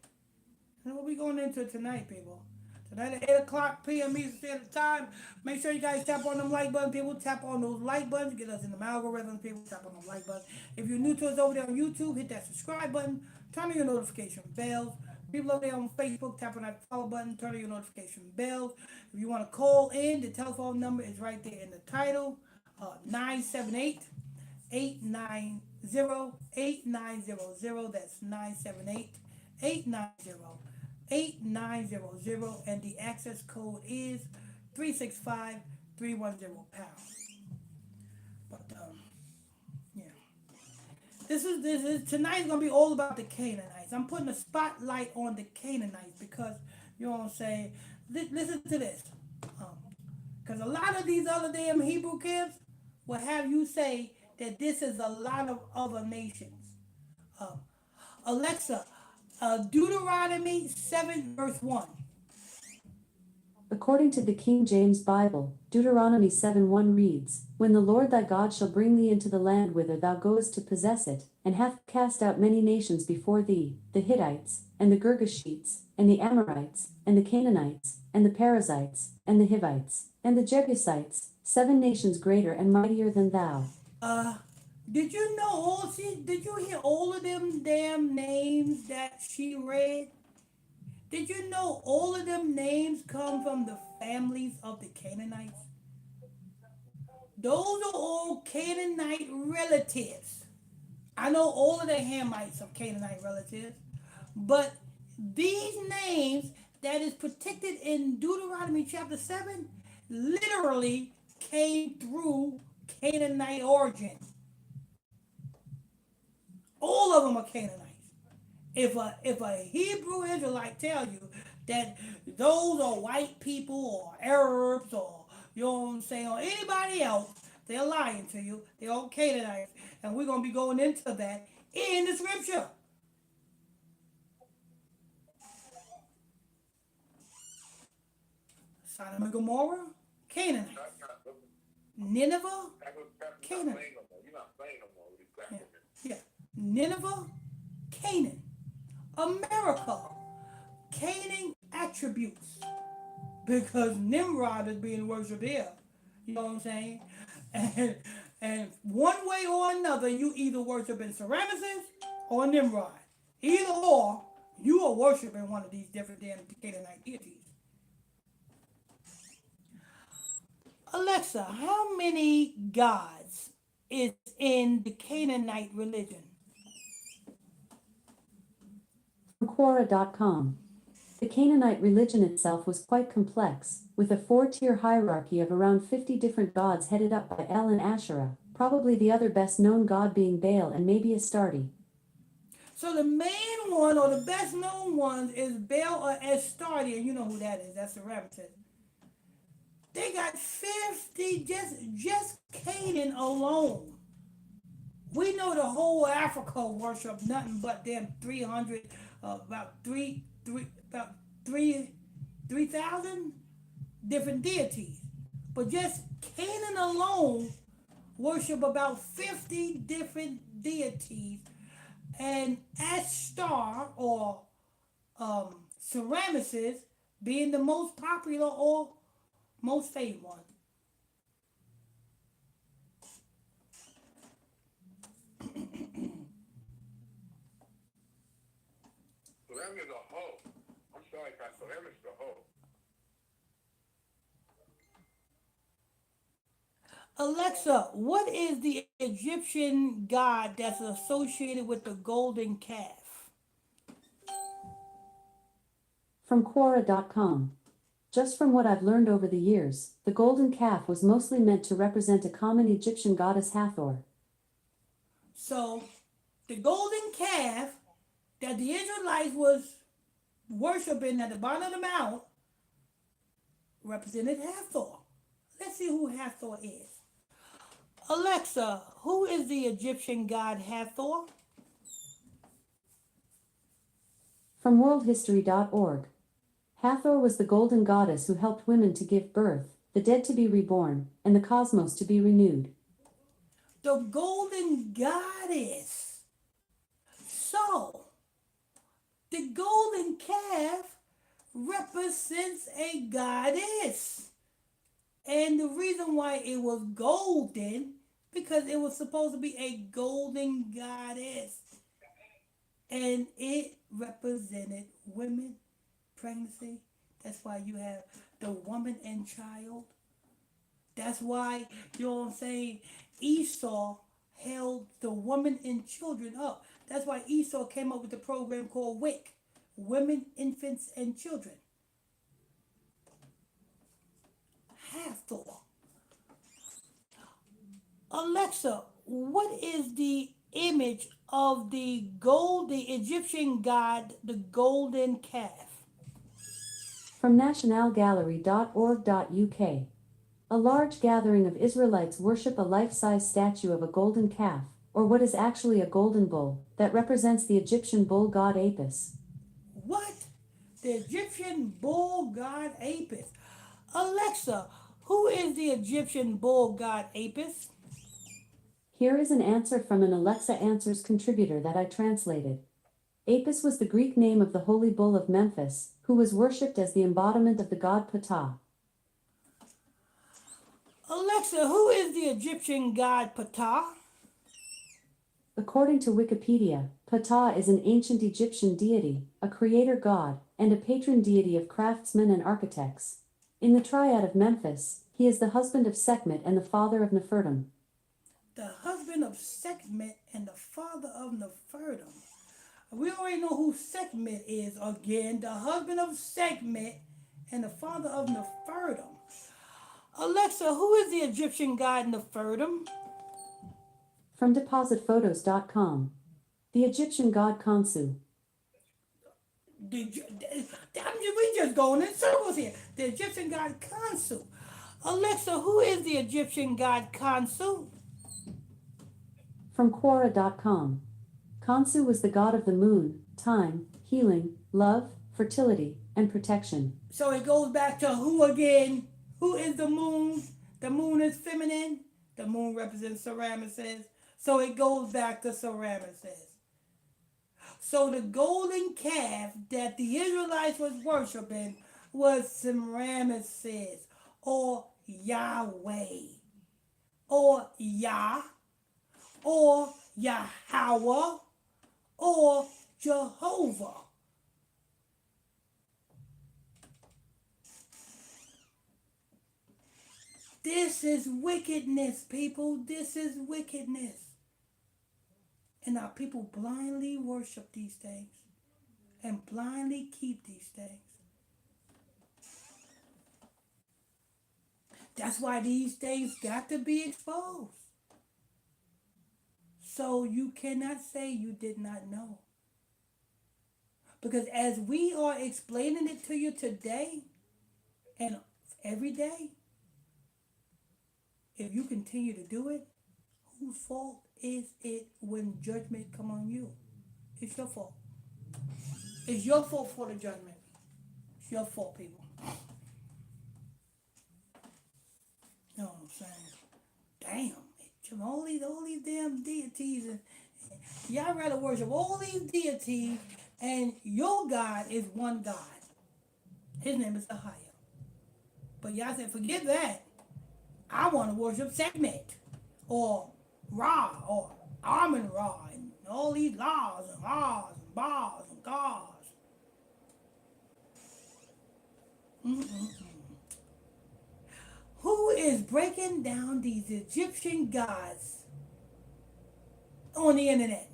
That's what we're going into tonight, people. Tonight at 8 o'clock p.m. Eastern Standard Time. Make sure you guys tap on them like buttons, people. Tap on those like buttons. Get us in the algorithm, people. Tap on those like buttons. If you're new to us over there on YouTube, hit that subscribe button. Turn on your notification bells. People over there on Facebook, tap on that follow button. Turn on your notification bells. If you want to call in, the telephone number is right there in the title. 978 890 8900. That's 978 890 8900, and the access code is 365310 pound. But yeah, this is tonight's gonna be all about the Canaanites. I'm putting a spotlight on the Canaanites because you know what I'm saying. Listen to this, because a lot of these other damn Hebrew camps will have you say that this is a lot of other nations. Um, Alexa, Deuteronomy 7, verse 1. According to the King James Bible, Deuteronomy 7:1 reads, "When the Lord thy God shall bring thee into the land whither thou goest to possess it, and hath cast out many nations before thee, the Hittites, and the Girgashites, and the Amorites, and the Canaanites, and the Perizzites, and the Hivites, and the Jebusites, 7 nations greater and mightier than thou." Did you know did you hear all of them damn names that she read? Did you know all of them names come from the families of the Canaanites? Those are all Canaanite relatives. I know all of the Hamites are Canaanite relatives, but these names that is protected in Deuteronomy chapter 7 literally came through Canaanite origin. All of them are Canaanites. If a Hebrew Israelite tell you that those are white people or Arabs or you know what I'm saying or anybody else, they're lying to you. They're all Canaanites, and we're gonna be going into that in the scripture. Sodom and Gomorrah, Canaanites. Nineveh, Canaan. Yeah, yeah. Nineveh, Canaan. America, Canaan attributes. Because Nimrod is being worshipped here. You know what I'm saying? And one way or another, you either worshiping Ramesses or Nimrod. Either or, you are worshiping one of these different damn Canaanite deities. Alexa, how many gods is in the Canaanite religion? From Quora.com. The Canaanite religion itself was quite complex, with a 4-tier hierarchy of around 50 different gods headed up by El and Asherah, Probably the other best known god being Baal and maybe Astarte. So the main one or the best known ones is Baal or Astarte, and you know who that is. That's the Ramesses. They got 50 just Canaan alone. We know the whole Africa worship nothing but them 300, about about three 3,000 different deities. But just Canaan alone worship about 50 different deities, and Ashtar or Ceramices being the most popular or most famous one. So them is a hoe. I'm sorry, Pastor. Them is the hoe. Alexa, what is the Egyptian god that's associated with the golden calf? From Quora.com. Just from what I've learned over the years, the golden calf was mostly meant to represent a common Egyptian goddess Hathor. So, the golden calf that the Israelites was worshiping at the bottom of the mount represented Hathor. Let's see who Hathor is. Alexa, who is the Egyptian god Hathor? From worldhistory.org. Hathor was the golden goddess who helped women to give birth, the dead to be reborn, and the cosmos to be renewed. The golden goddess. So, the golden calf represents a goddess. And the reason why it was golden, because it was supposed to be a golden goddess. And it represented women, pregnancy. That's why you have the woman and child. That's why, you know what I'm saying, Esau held the woman and children up. That's why Esau came up with the program called WIC, Women, Infants, and Children. Hathor. Alexa, what is the image of the Egyptian god, the golden calf? From nationalgallery.org.uk. A large gathering of Israelites worship a life-size statue of a golden calf, or what is actually a golden bull, that represents the Egyptian bull god Apis. What? The Egyptian bull god Apis. Alexa, who is the Egyptian bull god Apis? Here is an answer from an Alexa Answers contributor that I translated. Apis was the Greek name of the holy bull of Memphis, who was worshipped as the embodiment of the god Ptah. Alexa, who is the Egyptian god Ptah? According to Wikipedia, Ptah is an ancient Egyptian deity, a creator god, and a patron deity of craftsmen and architects. In the triad of Memphis, he is the husband of Sekhmet and the father of Nefertum. The husband of Sekhmet and the father of Nefertum. We already know who Sekhmet is again, the husband of Sekhmet and the father of Nefertum. Alexa, who is the Egyptian god Nefertum? From depositphotos.com. The Egyptian god Khonsu. We just going in circles here. The Egyptian god Khonsu. Alexa, who is the Egyptian god Khonsu? From Quora.com. Khonsu was the god of the moon, time, healing, love, fertility, and protection. So it goes back to who again? Who is the moon? The moon is feminine. The moon represents Ramesses. So it goes back to Ramesses. So the golden calf that the Israelites was worshiping was Ramesses or Yahweh or Yah or Yahweh or Jehovah. This is wickedness, people. This is wickedness. And our people blindly worship these things and blindly keep these things. That's why these things got to be exposed. So you cannot say you did not know. Because as we are explaining it to you today and every day, if you continue to do it, whose fault is it when judgment come on you? It's your fault. It's your fault for the judgment. It's your fault, people. You know what I'm saying? Damn. All these damn deities and y'all rather worship all these deities and your God is one God. His name is Ahia. But y'all said, forget that. I want to worship Sekhmet or Ra or Amun Ra and all these laws and laws and bars and gods. Who is breaking down these Egyptian gods on the internet?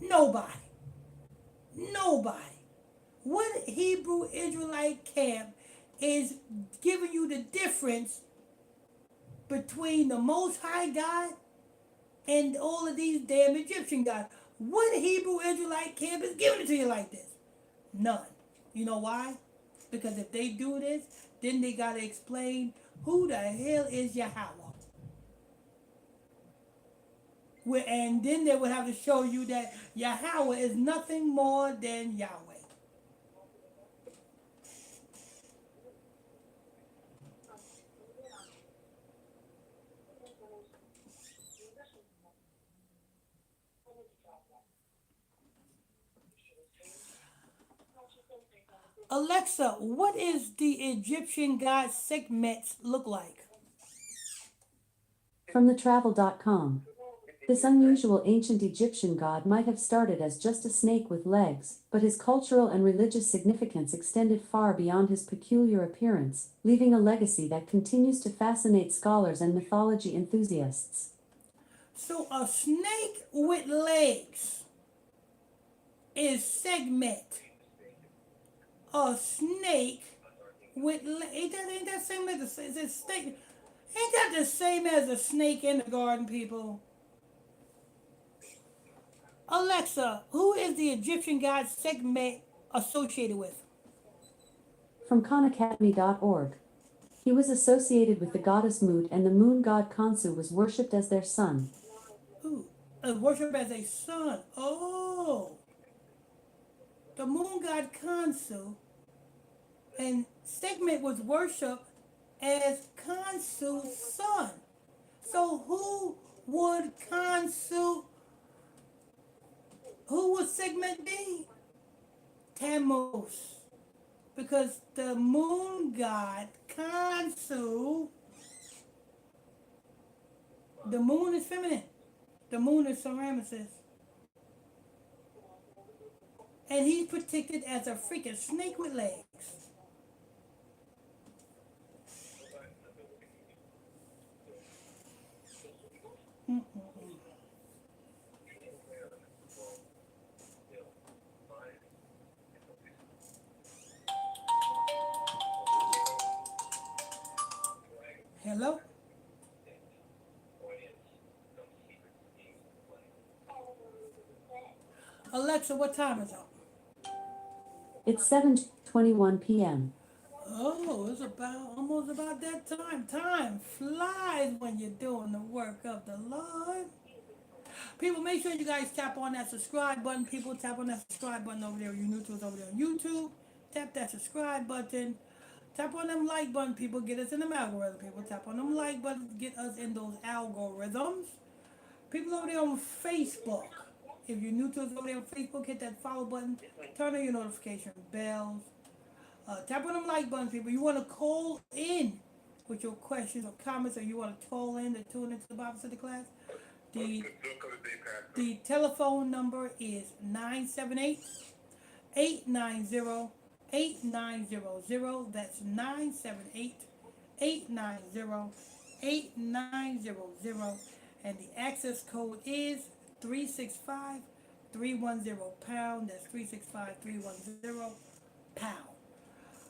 Nobody. Nobody. What Hebrew Israelite camp is giving you the difference between the Most High God and all of these damn Egyptian gods? What Hebrew Israelite camp is giving it to you like this? None. You know why? Because if they do this, then they got to explain who the hell is Yahweh. And then they would have to show you that Yahweh is nothing more than Yahweh. Alexa, what is the Egyptian god Sekhmet look like? From thetravel.com. This unusual ancient Egyptian god might have started as just a snake with legs, but his cultural and religious significance extended far beyond his peculiar appearance, leaving a legacy that continues to fascinate scholars and mythology enthusiasts. So a snake with legs is Sekhmet. A snake with legs. Ain't that same as a snake? Ain't that the same as a snake in the garden, people? Alexa, who is the Egyptian god Sekhmet associated with? From khanacademy.org. He was associated with the goddess Mut, and the moon god Khonsu was worshipped as their son. Ooh, worship as a son. Oh, the moon god Khonsu and Sekhmet was worshipped as Khonsu's son. So who would Sekhmet be? Tammuz. Because the moon god Khonsu, the moon is feminine. The moon is Ramesses. And he's protected as a freaking snake with legs. Hello? Alexa, what time is it? It's 7:21 p.m. Oh, it's almost about that time. Time flies when you're doing the work of the Lord. People, make sure you guys tap on that subscribe button. People, tap on that subscribe button over there. You new to us over there on YouTube. Tap that subscribe button. Tap on them like button, people. Get us in them algorithms, people. Tap on them like buttons. Get us in those algorithms. People over there on Facebook. If you're new to us over there on Facebook, hit that follow button. Turn on your notification bells. Tap on them like buttons, people. You want to call in with your questions or comments, or you want to call in to tune into the Bible study class. The telephone number is 978-890-8900. That's 978-890-8900. And the access code is 365-310 #. That's 365-310 #.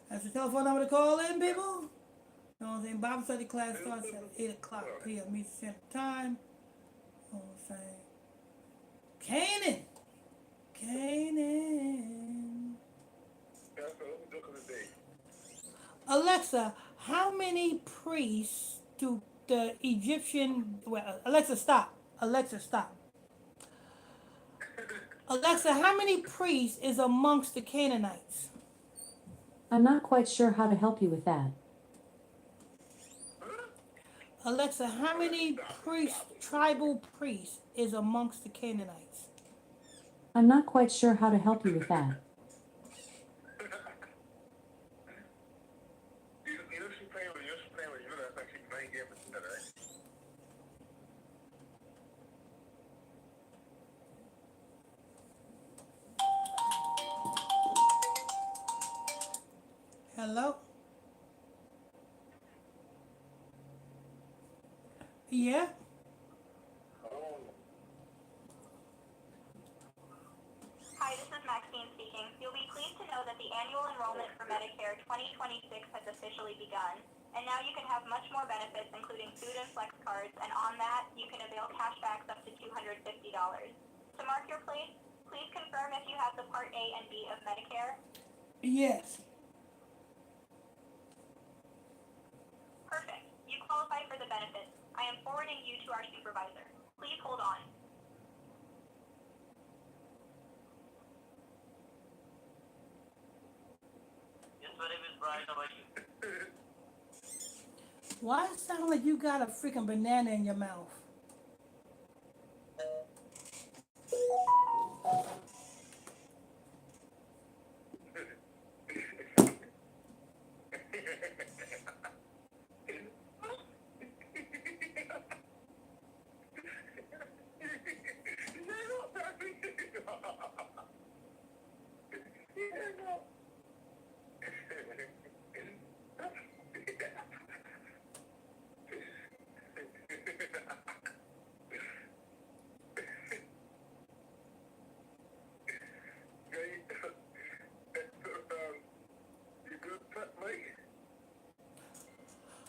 That's the telephone number to call in, people. You know what I'm saying? Bible study class starts at 8 o'clock p.m. Eastern Standard Time. You know what I'm saying? Canaan. Canaan. That's the only joke of the day. Alexa, how many priests do the Egyptian. Well, Alexa, stop. Alexa, stop. Alexa, how many priests is amongst the Canaanites? I'm not quite sure how to help you with that. Alexa, how many priests, tribal priests, is amongst the Canaanites? I'm not quite sure how to help you with that. She's playing with you. She's playing with you. That's like she's playing games with you, right? Hello? Yeah? Oh. Hi, this is Maxine speaking. You'll be pleased to know that the annual enrollment for Medicare 2026 has officially begun. And now you can have much more benefits, including food and flex cards, and on that, you can avail cashbacks up to $250. To mark your place, please confirm if you have the Part A and B of Medicare. Yes. Perfect. You qualify for the benefits. I am forwarding you to our supervisor. Please hold on. Yes, my name is Brian. How are you? Why it sound like you got a freaking banana in your mouth?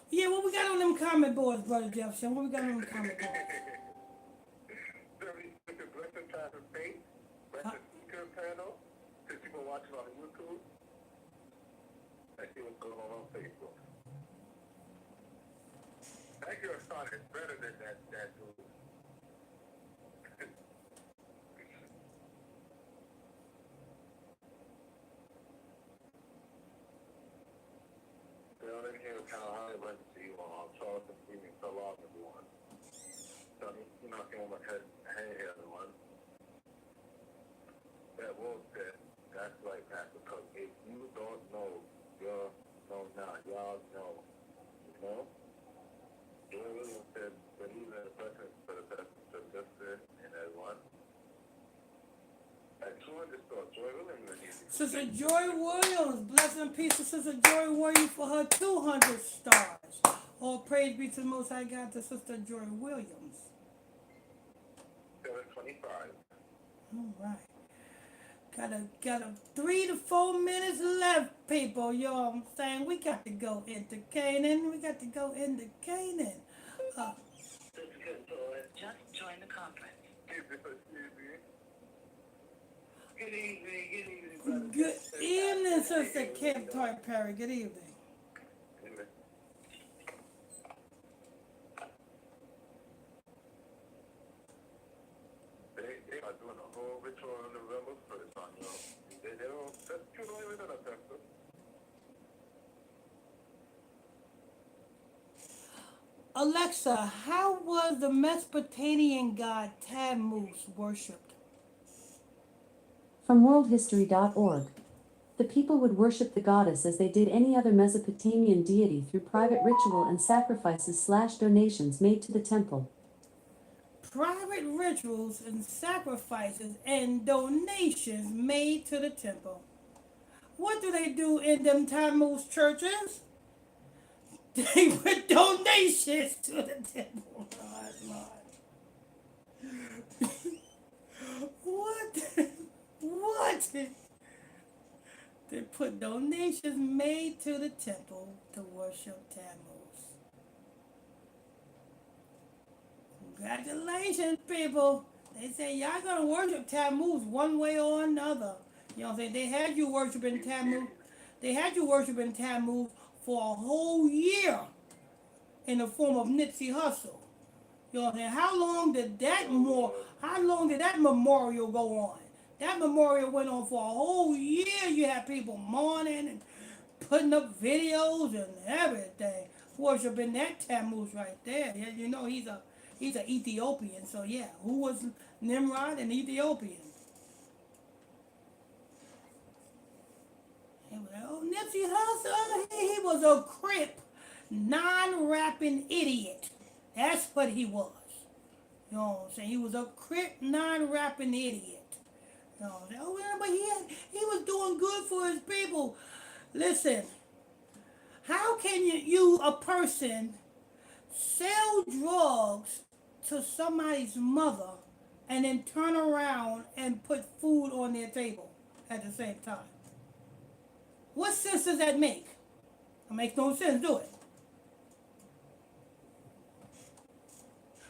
Yeah, what we got on them comment boards, Brother Jefferson? What we got on them comment boards? Blessed time of faith, blessed speaker panel. Since people watching on YouTube, I see what's going on Facebook. That girl started better than that dude. Well, in here, kind of high went to you on Charles and Freeman fell off everyone. So you're not going to head everyone. That wolf said, that's right, Pastor Cook. If you don't know, you'll know now. Y'all know. You know? Joy Williams said, believe in the blessings for the best of justice and everyone. And Joy just thought Joy Williams. Sister Joy Williams, blessing and peace to Sister Joy Williams for her 200 stars. All praise be to the Most High God to Sister Joy Williams. 725. All right. Got a 3 to 4 minutes left, people. You know what I'm saying? We got to go into Canaan. We got to go into Canaan. Just join the conference. Good evening, brother. Good evening, Sister Kim Toy Perry. Good evening. They are doing a whole ritual on November 1st on you. They don't, that's too long with that, Pastor. Alexa, how was the Mesopotamian god Tammuz worshipped? From worldhistory.org. The people would worship the goddess as they did any other Mesopotamian deity through private ritual and sacrifices/donations made to the temple. Private rituals and sacrifices and donations made to the temple. What do they do in them Tammuz churches? They put donations to the temple. Lord. What? What? They put donations made to the temple to worship Tammuz. Congratulations, people. They say y'all gonna worship Tammuz one way or another. You know what I'm saying? They had you worshiping Tammuz. They had you worshiping Tammuz for a whole year in the form of Nipsey Hussle. You know what I'm saying? How long did that memorial go on? That memorial went on for a whole year. You had people mourning and putting up videos and everything, worshiping that Tammuz right there. Yeah, you know he's an Ethiopian. So yeah, who was Nimrod? An Ethiopian. Oh, Nipsey Hussle, he was a crip, non-rapping idiot. That's what he was. You know what I'm saying? He was a crip, non-rapping idiot. You know what I'm saying? Oh, yeah, but he was doing good for his people. Listen, how can you a person sell drugs to somebody's mother and then turn around and put food on their table at the same time? What sense does that make? It makes no sense, do it?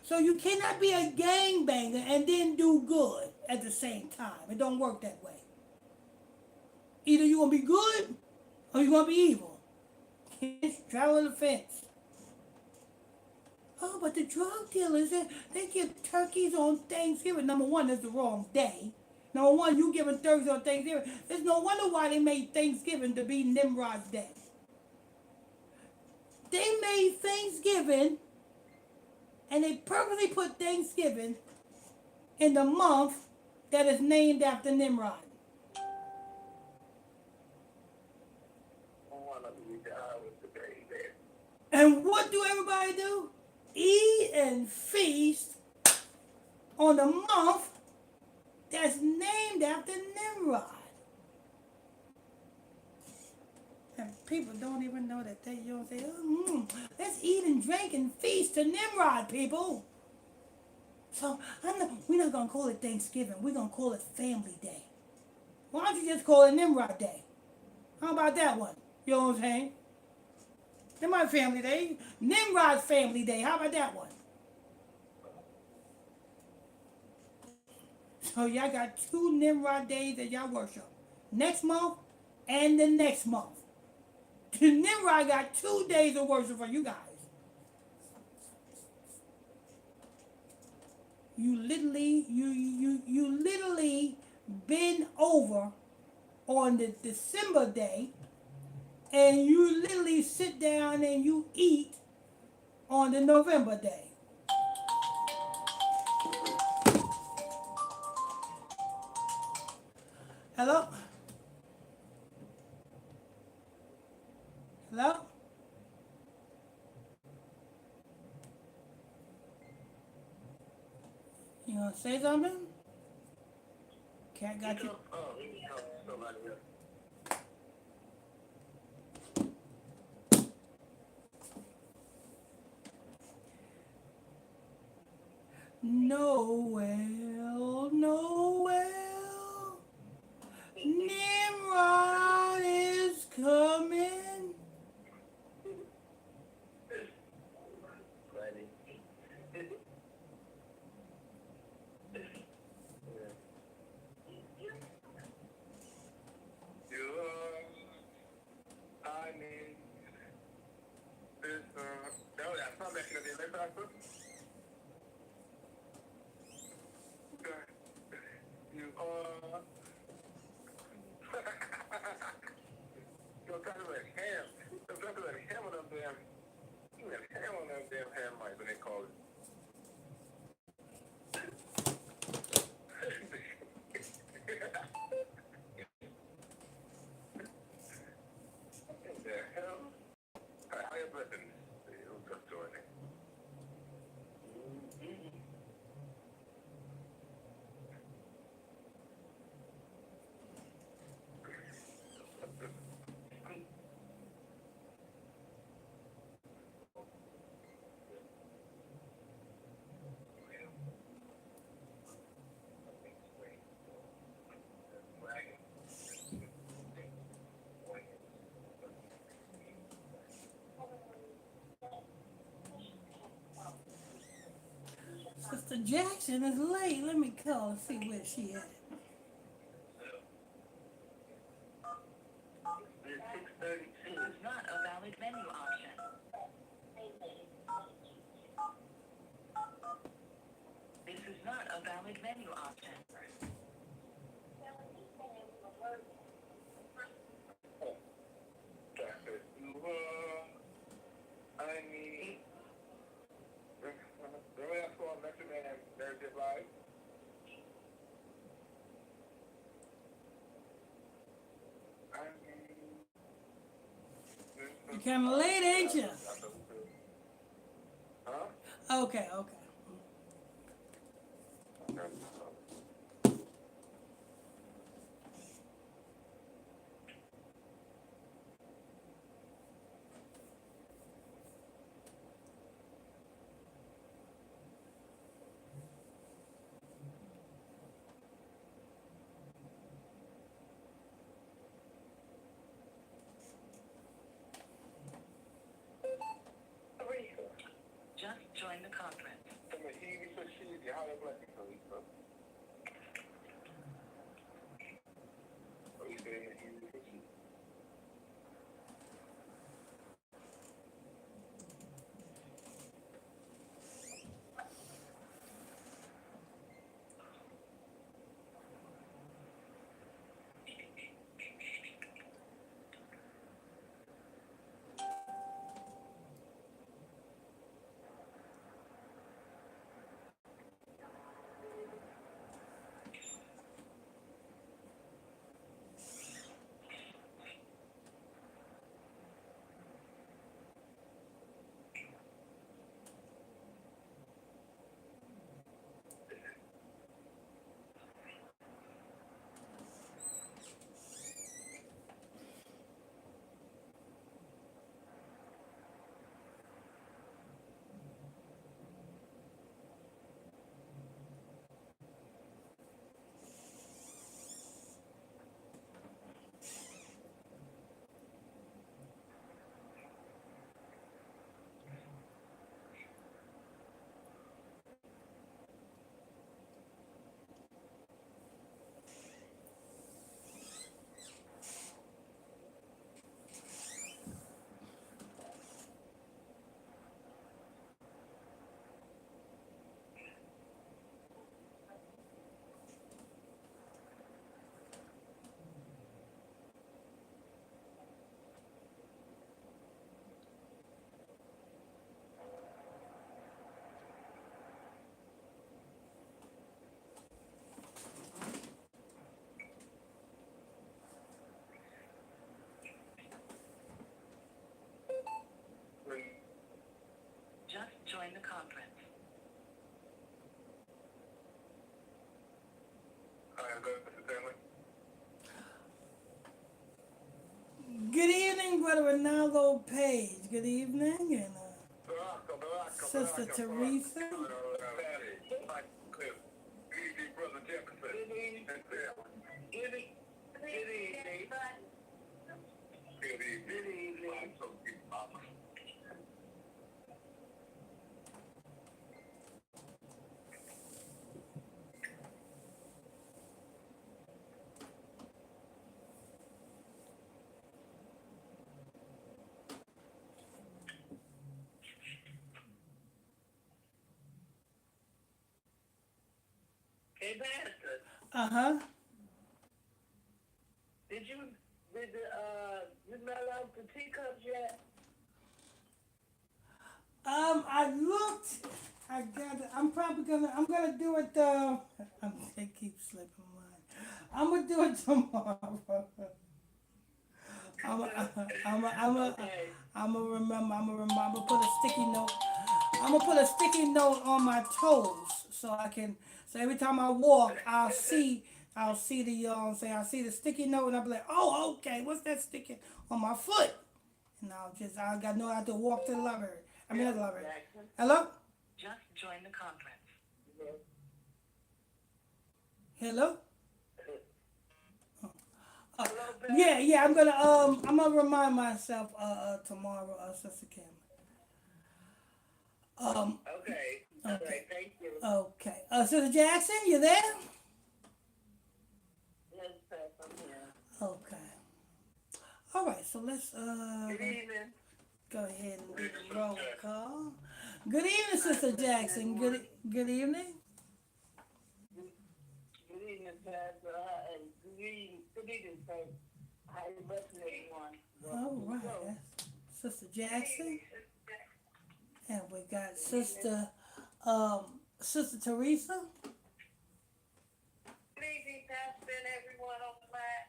So you cannot be a gangbanger and then do good at the same time. It don't work that way. Either you're going to be good or you're going to be evil. Travel the fence. Oh, but the drug dealers, they give turkeys on Thanksgiving. Number one, that's the wrong day. Number one, you giving turkeys on Thanksgiving. There's no wonder why they made Thanksgiving to be Nimrod's Day. They made Thanksgiving, and they purposely put Thanksgiving in the month that is named after Nimrod. And what do everybody do? Eat and feast on the month that's named after Nimrod. And people don't even know that they, you know, say, let's eat and drink and feast to Nimrod, people. So we're not going to call it Thanksgiving. We're going to call it Family Day. Why don't you just call it Nimrod Day? How about that one? You know what I'm saying? That's my Family Day. Nimrod's Family Day. How about that one? So y'all got 2 Nimrod days that y'all worship. Next month and the next month. Nimrod got 2 days of worship for you guys. You literally bend over on the December day, and you literally sit down and you eat on the November day. Hello? Hello? You gonna say something? Cat got you. Noel, Noel, Nimrod is coming. Sister Jackson is late. Let me call and see where she at. It's 6:32. This is not a valid menu option. This is not a valid menu option. I need. Remember that song, Metro Man, Narrative Live? I need. You kind of late, ain't you? Huh? Okay, okay. Just join the conference. Come on, he so she, the higher blessing, so he so. Oh, you saying he so she? Just join the conference. Alright, go, Mr. Stanley. Good evening, Brother Ronaldo Page. Good evening, and Sister Teresa. Brother Jefferson. Good evening. I'm so good, Mama. Hey, Pastor, Uh-huh. did you smell out the teacups yet? I looked. I got it. I'm gonna do it, they keep slipping mine. I'm gonna do it tomorrow. Okay. I'm gonna remember. I'm gonna put a sticky note. I'm gonna put a sticky note on my toes so I can. So every time I walk, I'll see the I'll see the sticky note and I'll be like, oh, okay, what's that sticking on my foot? And I got know how to walk to the library. I mean, not the library. Jackson, Hello, just join the conference. hello. Hello, Yeah. I'm gonna remind myself tomorrow, Sister Kim. Okay. All right. Thank you. Okay. Sister Jackson, you there? Yes, Pat, I'm here. Okay. All right, so let's Good evening. go ahead and do Good the evening, roll Sister Jackson. call. Good evening, Sister Jackson. Good evening. Good evening, Pastor. And good evening, Pat. How you blessing everyone? All right, that's Sister Jackson, and we got Sister Teresa. Good evening, Pastor, and everyone on the line.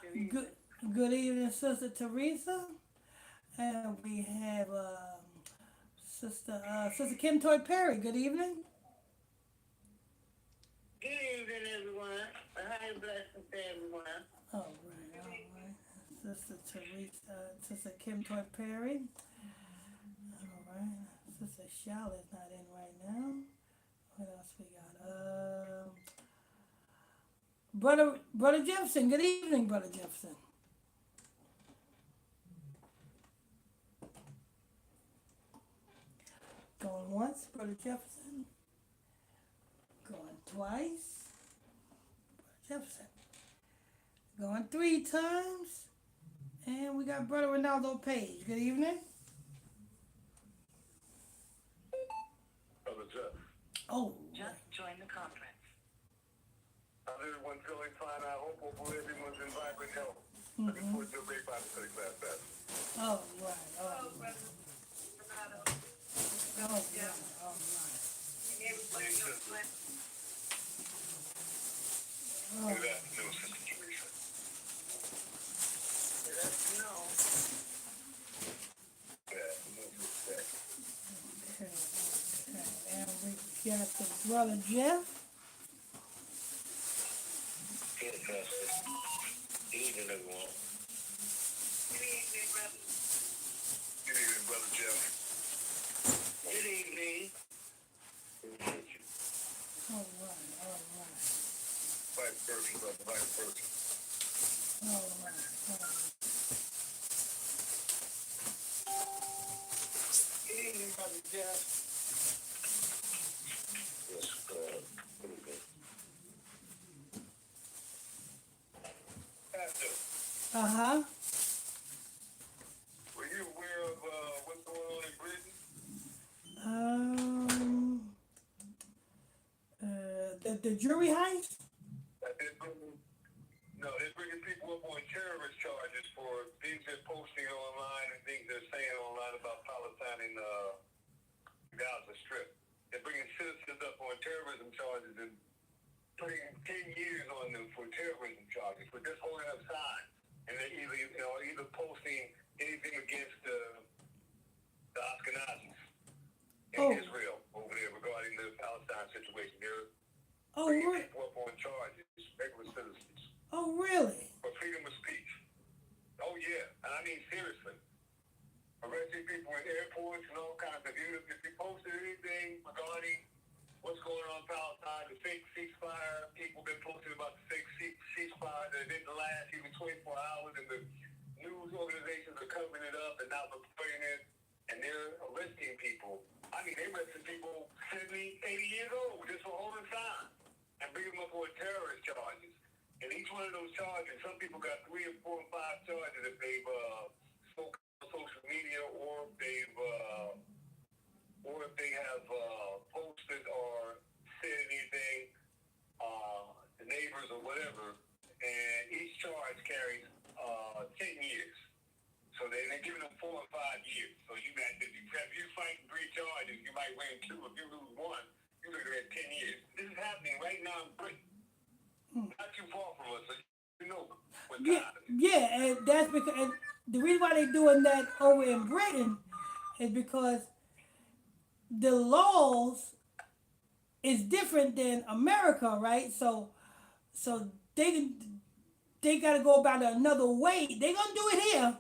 Good evening. Good evening, Sister Teresa, and we have Sister Kim Toy Perry. Good evening. Good evening, everyone. How you blessing to everyone? All right. Sister Teresa, Sister Kim Toy Perry. All right. Sister Charlotte's not in right now. What else we got? Brother Jefferson. Good evening, Brother Jefferson. Going once, Brother Jefferson. Going twice, Brother Jefferson. Going 3 times. And we got Brother Ronaldo Page. Good evening. Brother Jeff. Oh, Just join the conference. How's everyone feeling fine? I hope everyone's in vibrant health. Looking forward to a great Bible study class, Pastor. all right. Hello, Brother Renato. All right. And everybody on the line. Good afternoon, Sister Teresa. Let us know. Good afternoon, Sister Jackson. Okay. And we got the Brother Jeff. Yes, Pastor. Good evening, everyone. Good evening, brother. Good evening, Brother Jeff. Good evening. All right. Vice versa, brother. Vice versa. All right. Good evening, Brother Jeff. Yes, good evening. Pastor, Uh-huh. were you aware of what's going on in Britain? The jury heist? That they're bringing people up on terrorist charges for things they're posting online and things they're saying online about Palestine and Gaza Strip. They're bringing citizens up on terrorism charges and putting 10 years on them for terrorism charges for just holding up signs. And they're either posting anything against the Ashkenazis in Israel over there regarding the Palestine situation. They're bringing people up on charges, regular citizens, Oh, really? for freedom of speech. Oh, yeah. And I mean, seriously. Arresting people in airports and all kinds of. If you posted anything regarding what's going on in Palestine, the fake ceasefire, people been posting about the fake ceasefire that didn't last even 24 hours, and the news organizations are covering it up and now reporting it, and they're arresting people. I mean, they arrested people 70, 80 years old just for holding signs and bringing them up on terrorist charges. And each one of those charges, some people got 3 and 4 and 5 charges if they've spoken on social media or if they have posted or said anything to neighbors or whatever. And each charge carries 10 years. So they're giving them 4 and 5 years. So if you fighting 3 charges, you might win 2. If you lose 1, you're looking at 10 years. This is happening right now in Britain. Not too far from us, so you know what time it is. Yeah, and that's because and the reason why they're doing that over in Britain is because the laws is different than America, right? So they got to go about it another way. They gonna do it here,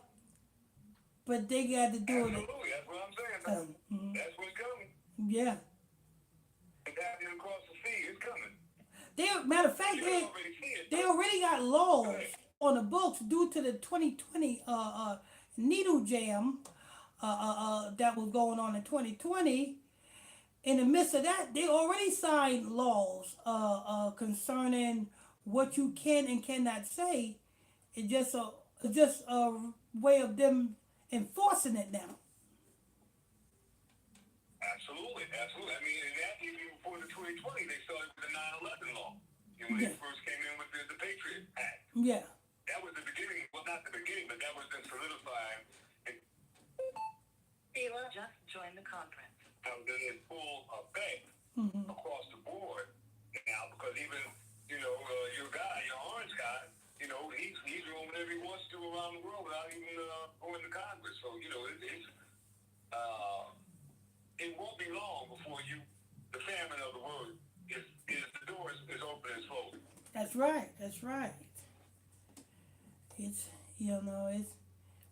but they got to do it. Absolutely, that's what I'm saying. That's what's coming. Yeah. It's happening across the sea. It's coming. Matter of fact, You can already see it. they already got laws on the books due to the 2020 needle jam that was going on in 2020. in the midst of that, they already signed laws concerning what you can and cannot say. It's just a way of them enforcing it now. Absolutely, absolutely. I mean, and that even before the 2020, they started with the 9/11 law. And when Yeah. they first came in with the Patriot Act, Yeah. that was the beginning. Well, not the beginning, but that was them solidifying and Sheila just joined the conference. that in full effect Mm-hmm. across the board now. Because even your guy, your orange guy, he's doing whatever he wants to around the world without even going to Congress. So it won't be long before the famine of the word is the door is open and slowly. That's right. That's right. It's it's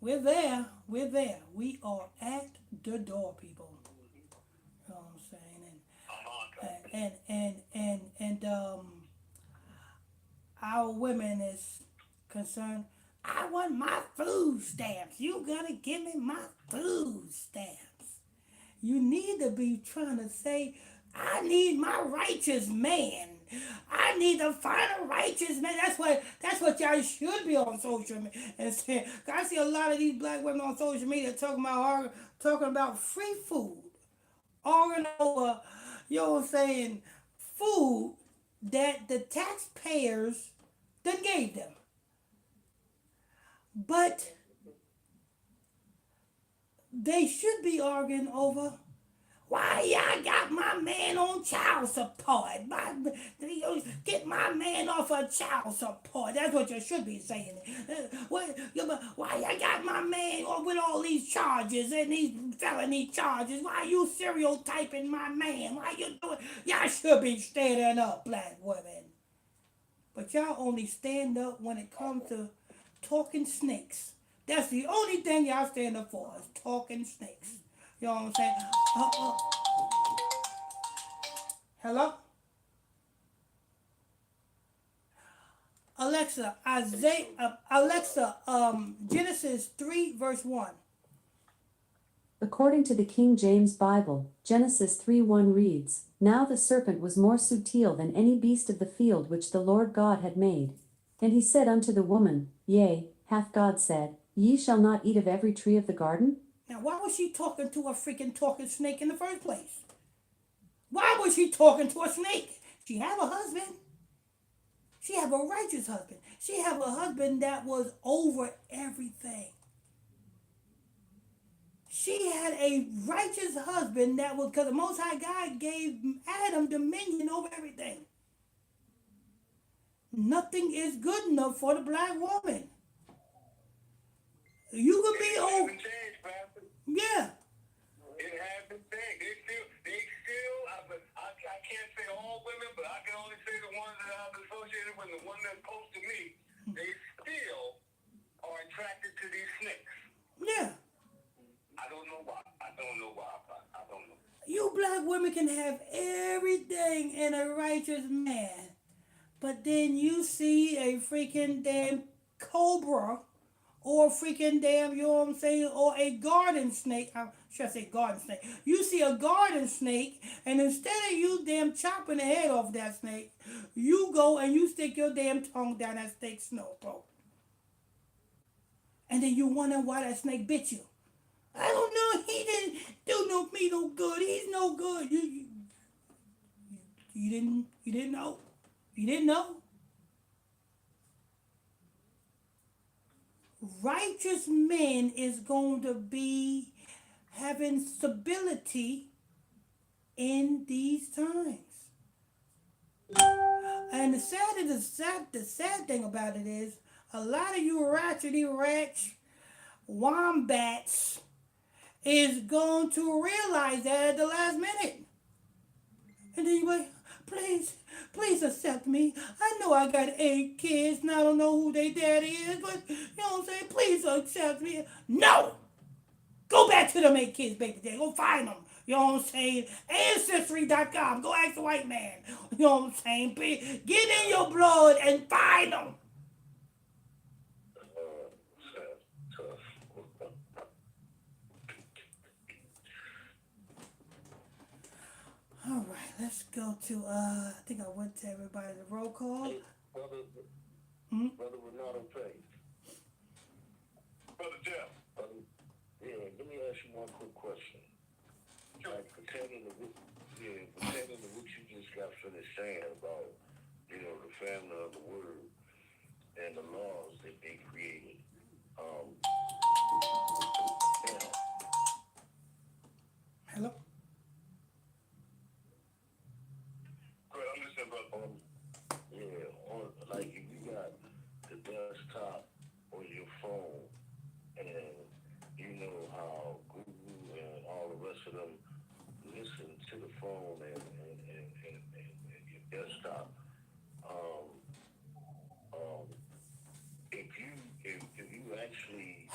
we're there. We're there. We are at the door, people. You know what I'm saying? And our women is concerned. I want my food stamps. You gotta give me my food stamps. You need to be trying to say, I need my righteous man. I need to find a righteous man. That's what y'all should be on social media and saying. I see a lot of these black women on social media talking about free food, arguing over, saying food that the taxpayers that gave them. But they should be arguing over why y'all got my man on child support. Get my man off of child support. That's what you should be saying. Why y'all got my man with all these charges and these felony charges? Why you stereotyping my man? Why you doing? Y'all should be standing up, black women. But y'all only stand up when it comes to talking snakes. That's the only thing y'all stand up for is talking snakes. You know what I'm saying? Hello? Alexa, Genesis 3, verse 1. According to the King James Bible, Genesis 3:1 reads, Now the serpent was more subtle than any beast of the field which the Lord God had made. And he said unto the woman, Yea, hath God said, Ye shall not eat of every tree of the garden? Now, why was she talking to a freaking talking snake in the first place? Why was she talking to a snake? She have a husband. She have a righteous husband. She have a husband that was over everything. She had a righteous husband that was, because the Most High God gave Adam dominion over everything. Nothing is good enough for the black woman. You could be over. Yeah. It hasn't changed. They still. I can't say all women, but I can only say the ones that I've associated with, the one that's close to me. They still are attracted to these snakes. Yeah. I don't know why. I don't know. You black women can have everything in a righteous man, but then you see a freaking damn cobra or a freaking damn, you know what I'm saying, or a garden snake. Should I say garden snake? You see a garden snake, and instead of you damn chopping the head off that snake, you go and you stick your damn tongue down that snake's throat. And then you wonder why that snake bit you. I don't know. He didn't do me no good. He's no good. You didn't know. You didn't know. Righteous men is going to be having stability in these times. And the sad thing about it is a lot of you ratchety ratch wombats is going to realize that at the last minute. And then you wait, please accept me. I know I got 8 kids and I don't know who their daddy is, but you know what I'm saying? Please accept me. No! Go back to them 8 kids, baby daddy. Go find them. You know what I'm saying? Ancestry.com. Go ask the white man. You know what I'm saying? Get in your blood and find them. Let's go to, I think I went to everybody, the roll call. Hey, brother, Hmm? brother Renato Page. Brother Jeff. Yeah, let me ask you one quick question. Sure. Like pertaining to what you just got finished saying about, the family of the word and the laws that they created. Now, Hello? good, I'm listening, brother. Like if you got the desktop or your phone, and you know how Google and all the rest of them listen to the phone and your desktop. Um, um, if you actually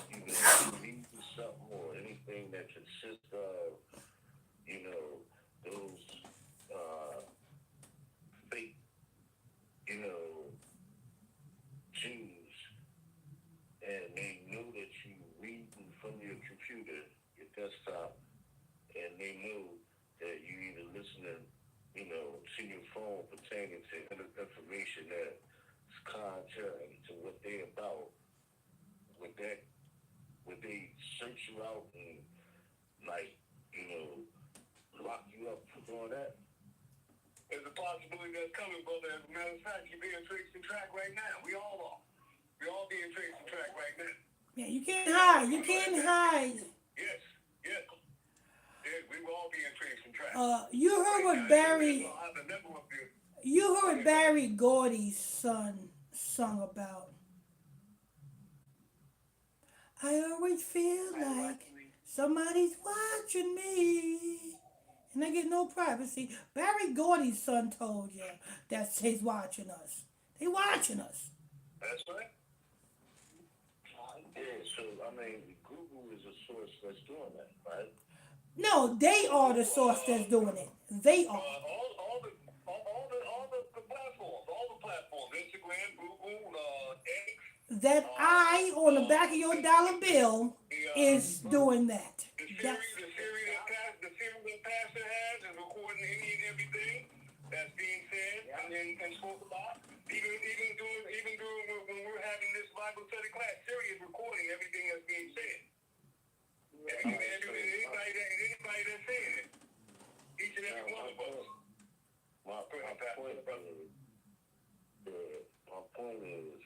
read something or anything that consists of those fake Jews, and they know that you reading from your computer, your desktop, and they know that you either listening, to your phone pertaining to information that's contrary to what they about. Would they search you out and like, lock you up for doing that? There's a possibility that's coming, brother. As a matter of fact, you're being traced and tracked right now. We all are. We all being traced and tracked right now. Yeah, you can't hide. You can't hide. Yes. Yeah, we were all being traced and tracked. You heard what Barry. You heard what Barry Gordy's son sung about. I always feel like somebody's watching me, and I get no privacy. Barry Gordy's son told you that he's watching us. They watching us. That's right. Yeah, so Google is a source that's doing that, right? No, they are the source that's doing it. They are. All the platforms, Instagram, Google, X. That I on the back of your dollar bill is doing that. The Siri that Pastor has is recording any and everything that's being said and spoke about. Even during when we're having this Bible study class, Siri is recording everything that's being said. Anybody that's saying it. Each and every one of us. My point is,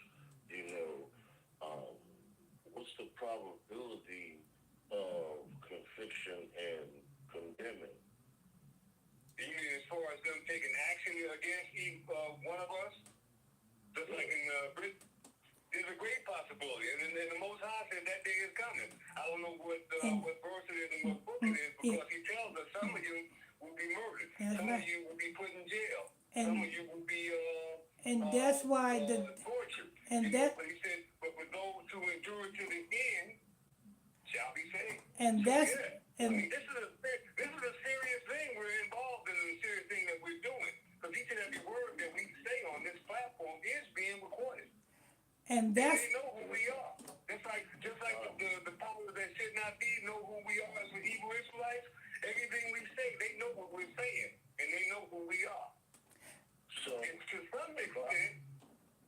what's the probability of conviction and condemning? You mean as far as them taking action against each one of us? Just like in Britain? There's a great possibility, and the Most High said that day is coming. I don't know what verse it is and what book it is, because he tells us some of you will be murdered, some of you will be put in jail, some of you will be and that's why tortured. But he said, but for those who endure to the end shall be saved. And so, that's this is a serious thing we're involved in, a serious thing that we're doing, because each and every word that we say on this platform is being recorded. And that's. They know who we are. Just like the powers that should not be know who we are as the Hebrew Israelites. Everything we say, they know what we're saying, and they know who we are. So, and to some extent,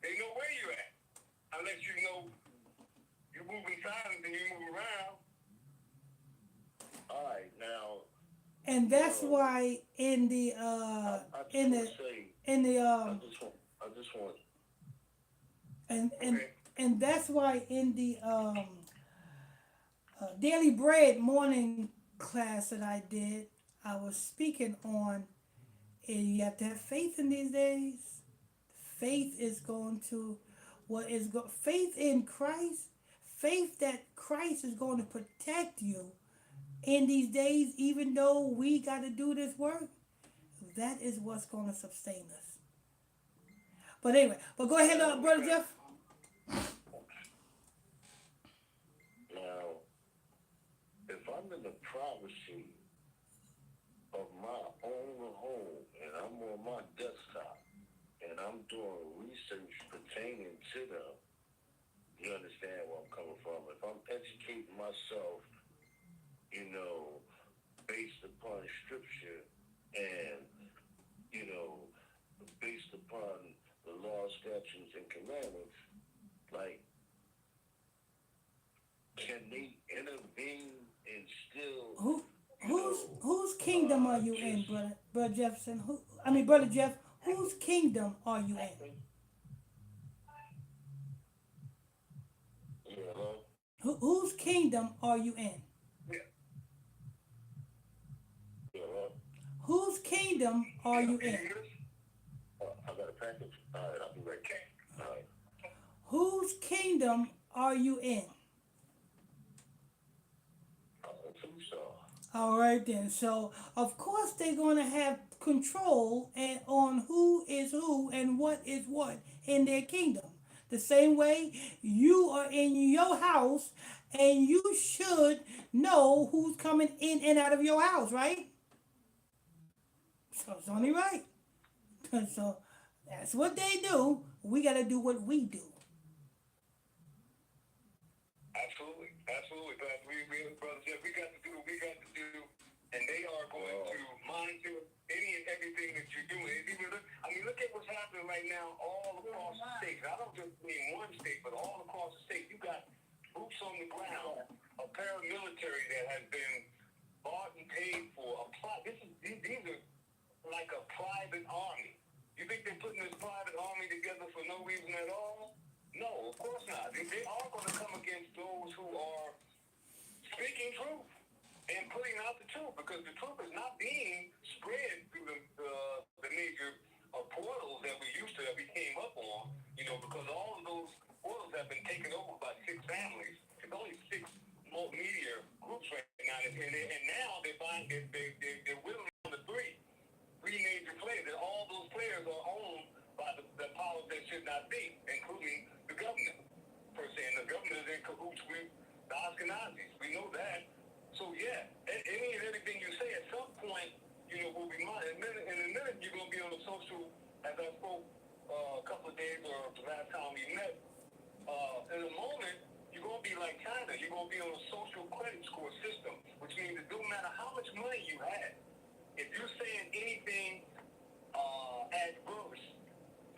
they know where you're at, unless you know you're moving silent and you move around. All right, now. And that's why in the and that's why in the Daily Bread morning class that I did, I was speaking on, and you have to have faith in these days. Faith is going to, faith in Christ, faith that Christ is going to protect you in these days, even though we got to do this work. That is what's going to sustain us. But anyway, go ahead, Brother Jeff. Now, if I'm in the privacy of my own home and I'm on my desktop and I'm doing research pertaining to them, you understand where I'm coming from. If I'm educating myself, based upon scripture and you know, based upon the law, statutes, and commandments, like, can they intervene and still, Who you know, whose kingdom are you in, just, brother Jefferson? Brother Jeff, whose kingdom are you in? you know, Whose kingdom are you in? yeah, you know, Whose kingdom are you can you in? hear us? I got a package. All right, I'll be right back. All right. Whose kingdom are you in? Tucson. All right then. So of course they're gonna have control and on who is who and what is what in their kingdom. The same way you are in your house and you should know who's coming in and out of your house, right? So it's only right. So that's what they do. We gotta do what we do. Absolutely, absolutely. But brothers, yeah, we got to do what we got to do, and they are going to monitor any and everything that you're doing. And even look at what's happening right now all across the state. I don't just mean one state, but all across the state. You got boots on the ground, a paramilitary that has been bought and paid for. These are like a private army. You think they're putting this private army together for no reason at all? No, of course not. They are going to come against those who are speaking truth and putting out the truth, because the truth is not being spread through the major portals that we came up on, because all of those portals have been taken over by 6 families. There's only 6 media groups right now, and now they're whittling down to 3 major players, and all those players are owned by the powers that should not be, including the government, per se. And the government is in cahoots with the Ashkenazis. We know that. So, yeah, any and everything you say at some point, will be mine. In a minute, you're going to be on the social, as I spoke a couple of days or the last time we met, in a moment, you're going to be like China. You're going to be on a social credit score system, which means it don't matter how much money you have. If you're saying anything adverse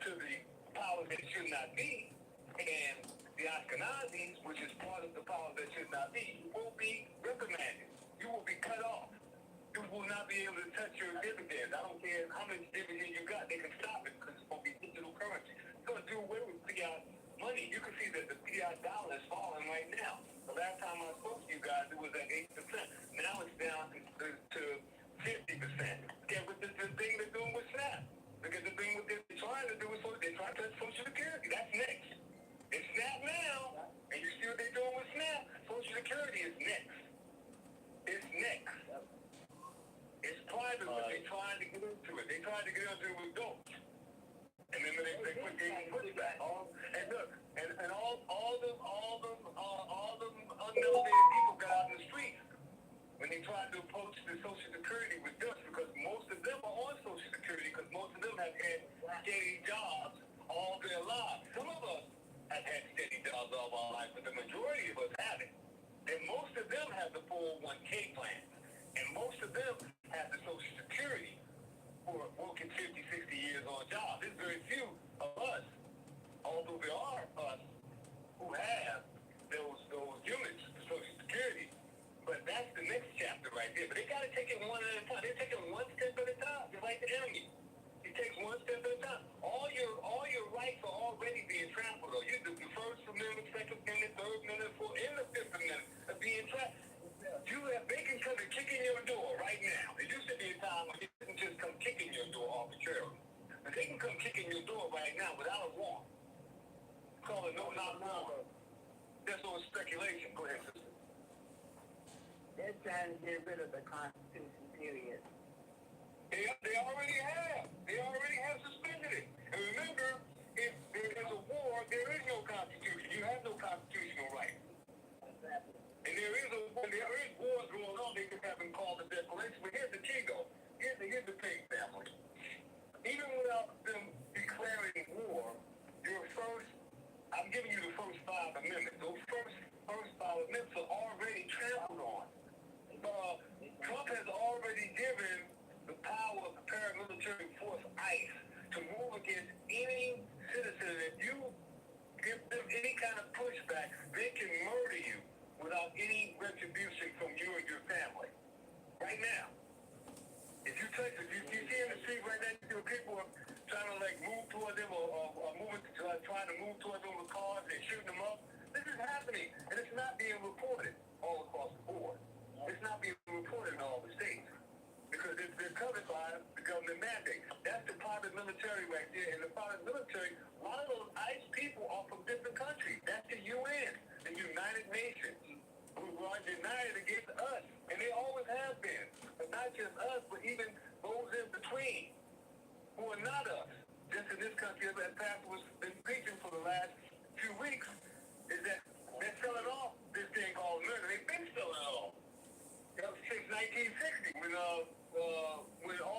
to the powers that should not be, and the Ashkenazis, which is part of the powers that should not be, you will be reprimanded. You will be cut off. You will not be able to touch your dividends. I don't care how much dividends you got, they can stop it because it's going to be digital currency. It's going to do away with fiat money. You can see that the fiat dollar is falling right now. The last time I spoke to you guys, it was at 8%. Now it's down to 50%. Yeah, but the thing they're doing with SNAP. Because the thing what they're trying to do is they're trying to touch Social Security. That's next. It's SNAP now, and you see what they're doing with SNAP. Social Security is next. It's next. It's private, but they're trying to get into it. They tried to get into it with adults. And then they put their pushback. And look, and all them unmotivated people got out in the streets when they tried to approach the Social Security with us, because most of them are on Social Security, because most of them have had steady jobs all their lives. Some of us have had steady jobs all our life, but the majority of us haven't. And most of them have the 401k plan. And most of them have the Social Security for working 50, 60 years on a job. There's very few of us, although there are us, who have those units for Social Security. But that's the next chapter right there. But they got to take it one at a time. They're taking one step at a time, just like the enemy. It takes one step at a time. All your rights are already being trampled on. The First Amendment, Second Amendment, Third Amendment, Fourth, and the Fifth Amendment are being trampled. They can come and kick in your door right now. It used to be a time when they couldn't just come kicking your door arbitrarily. But they can come kicking your door right now without a warrant. Call it no-knock warrant. That's all speculation. Go ahead, sister. They're trying to get rid of the Constitution, period. They already have. They already have suspended it. And remember, if there is a war, there is no Constitution. You have no constitutional rights. And there is wars going on. They just haven't called the declaration. But here's the key, though. Here's the thing, family. Even without them declaring war, I'm giving you the first 5 amendments. Those first 5 amendments are already trampled on. Trump has already given Texas. You see in the street right now, you see people trying to like move toward them or moving, trying to move toward them with cars and shooting them up. This is happening, and it's not being reported all across the board. It's not being reported in all the states because they're covered by the government mandate. That's the private military right there. And the private military, a lot of those ICE people are from different countries. That's the UN, the United Nations, who are united against us. And they always have been. But not just us, but even those in between who are not us. Just in this country, as Pastor was been preaching for the last few weeks, is that they're selling off this thing called murder. They've been selling it off. Since 1960, when all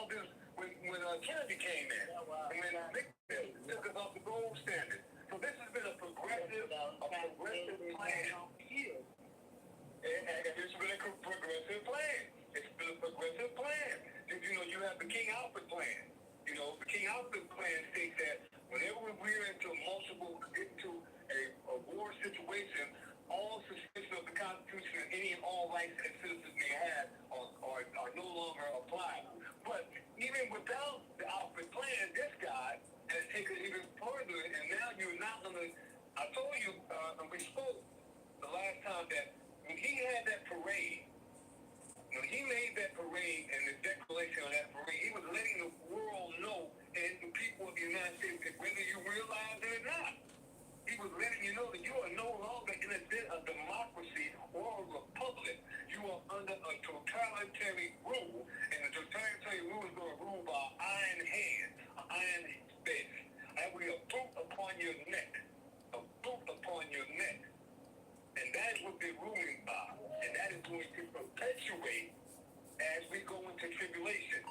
this, when Kennedy came in, and when Nixon took us off the gold standard. So this has been a progressive plan. And it's been a progressive plan. It's been a progressive plan. You have the King Alfred plan. The King Alfred plan states that whenever we're into a war situation, all suspicions of the Constitution and any and all rights that citizens may have are no longer applied. But even without the Alfred plan, this guy has taken it even further, and now you're not going to. I told you, and we spoke the last time that when he had that parade, when he made that parade and the declaration of that parade, he was letting the world know and the people of the United States, whether you realize it or not, he was letting you know that you are no longer in a democracy or a republic. You are under a totalitarian rule, and the totalitarian rule is going to rule by iron hand, iron fist. And we are boot upon your neck, a boot upon your neck. And that is what they're ruling by. And that is going to perpetuate as we go into tribulation.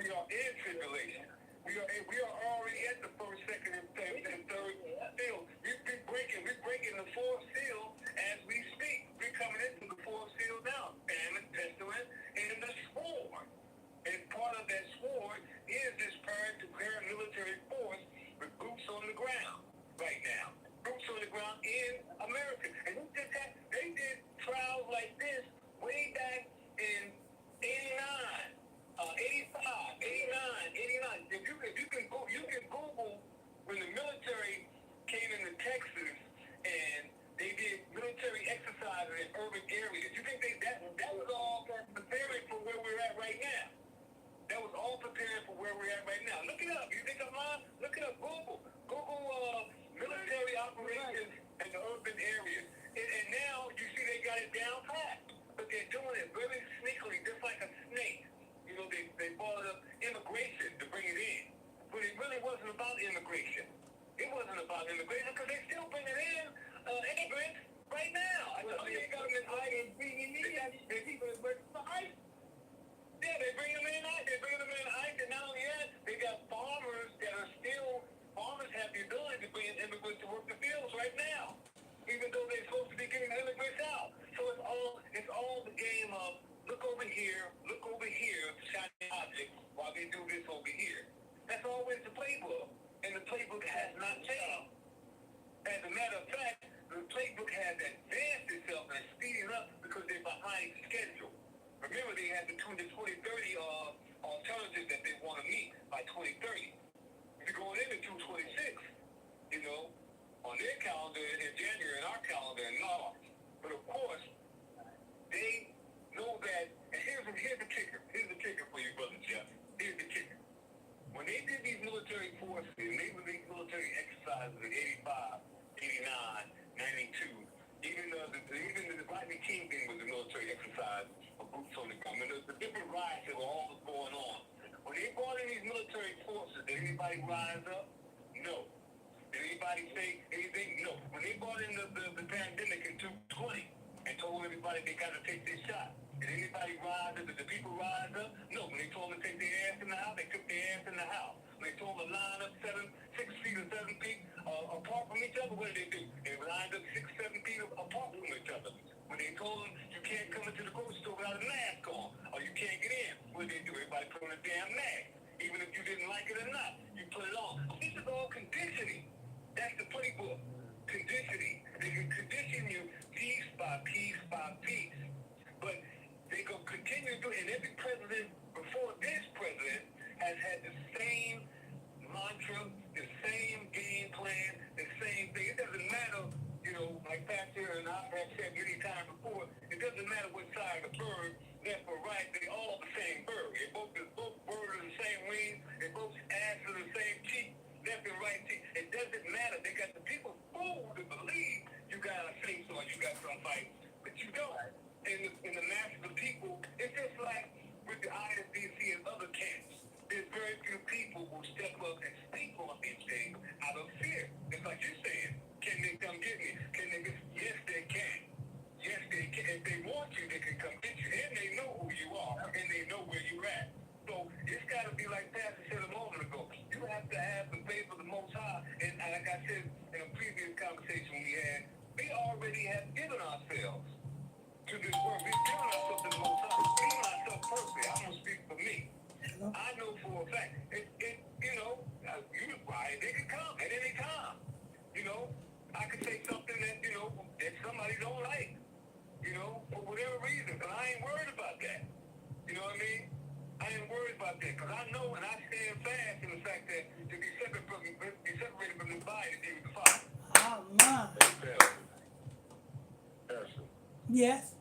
We are in tribulation. We are already at the first, second, and third seal. We're breaking the fourth seal as we speak. We're coming into the fourth seal now. Famine, pestilence, and the sword. And part of that sword is this paramilitary force with boots on the ground right now. Boots on the ground in America. And they did trials like this way back in 89, 85, 89. If you can Google when the military came into Texas and they did military exercises in urban areas. You think that was all preparing for where we're at right now? That was all preparing for where we're at right now. Look it up. You think I'm lying? Look it up. Google military operations in the urban areas. And now you see they got it down pat. But they're doing it very sneakily, just like a snake. They brought up immigration to bring it in. But it really wasn't about immigration. It wasn't about immigration because they still bringing in immigrants right now. I told you they got them in ISBC. They people that work for ICE. Yeah, they bring them in ICE. They bring them in ICE. And not only that, they got farmers that are still, farmers have the ability to bring in immigrants to work the fields right now, even though they're supposed to be getting immigrants out. So it's all the game of look over here, shiny object, while they do this over here. That's always the playbook, and the playbook has not changed. As a matter of fact, the playbook has advanced itself and speeding up because they're behind schedule. Remember, they had the 2030 alternative that they want to meet by 2030. We're going into 226, on their calendar in January and our calendar in March. But of course, they know that, and here's the kicker. Here's the kicker for you, Brother Jeff. Here's the kicker. When they did these military forces, and they were these military exercises in 85, 89, 92, even the Rodney King thing was a military exercise of boots on the ground. I mean, the different riots that were all going on. When they brought in these military forces, did anybody rise up? No. Did anybody say anything? No. When they brought in the pandemic in 2020 and told everybody they got to take this shot, did anybody rise up? Did the people rise up? No. When they told them to take their ass in the house, they took their ass in the house. When they told them to line up 6 feet or 7 feet apart from each other, what did they do? They lined up 6, 7 feet apart from each other. When they told them you can't come into the grocery store without a mask on, or you can't get in, what did they do? Everybody put on a damn mask. Even if you didn't like it or not, you put it on. This is all conditioning. That's the playbook. Conditioning. They can condition you piece by piece by piece. But they going to continue to do it. And every president before this president go. I know for a fact, you know, they can come at any time. You know, I could say something that, you know, that somebody don't like, you know, for whatever reason, but I ain't worried about that. You know what I mean? I ain't worried about that, because I know and I stand fast in the fact that to be separated from the body is even the Father. Oh, my. Pastor, Yes.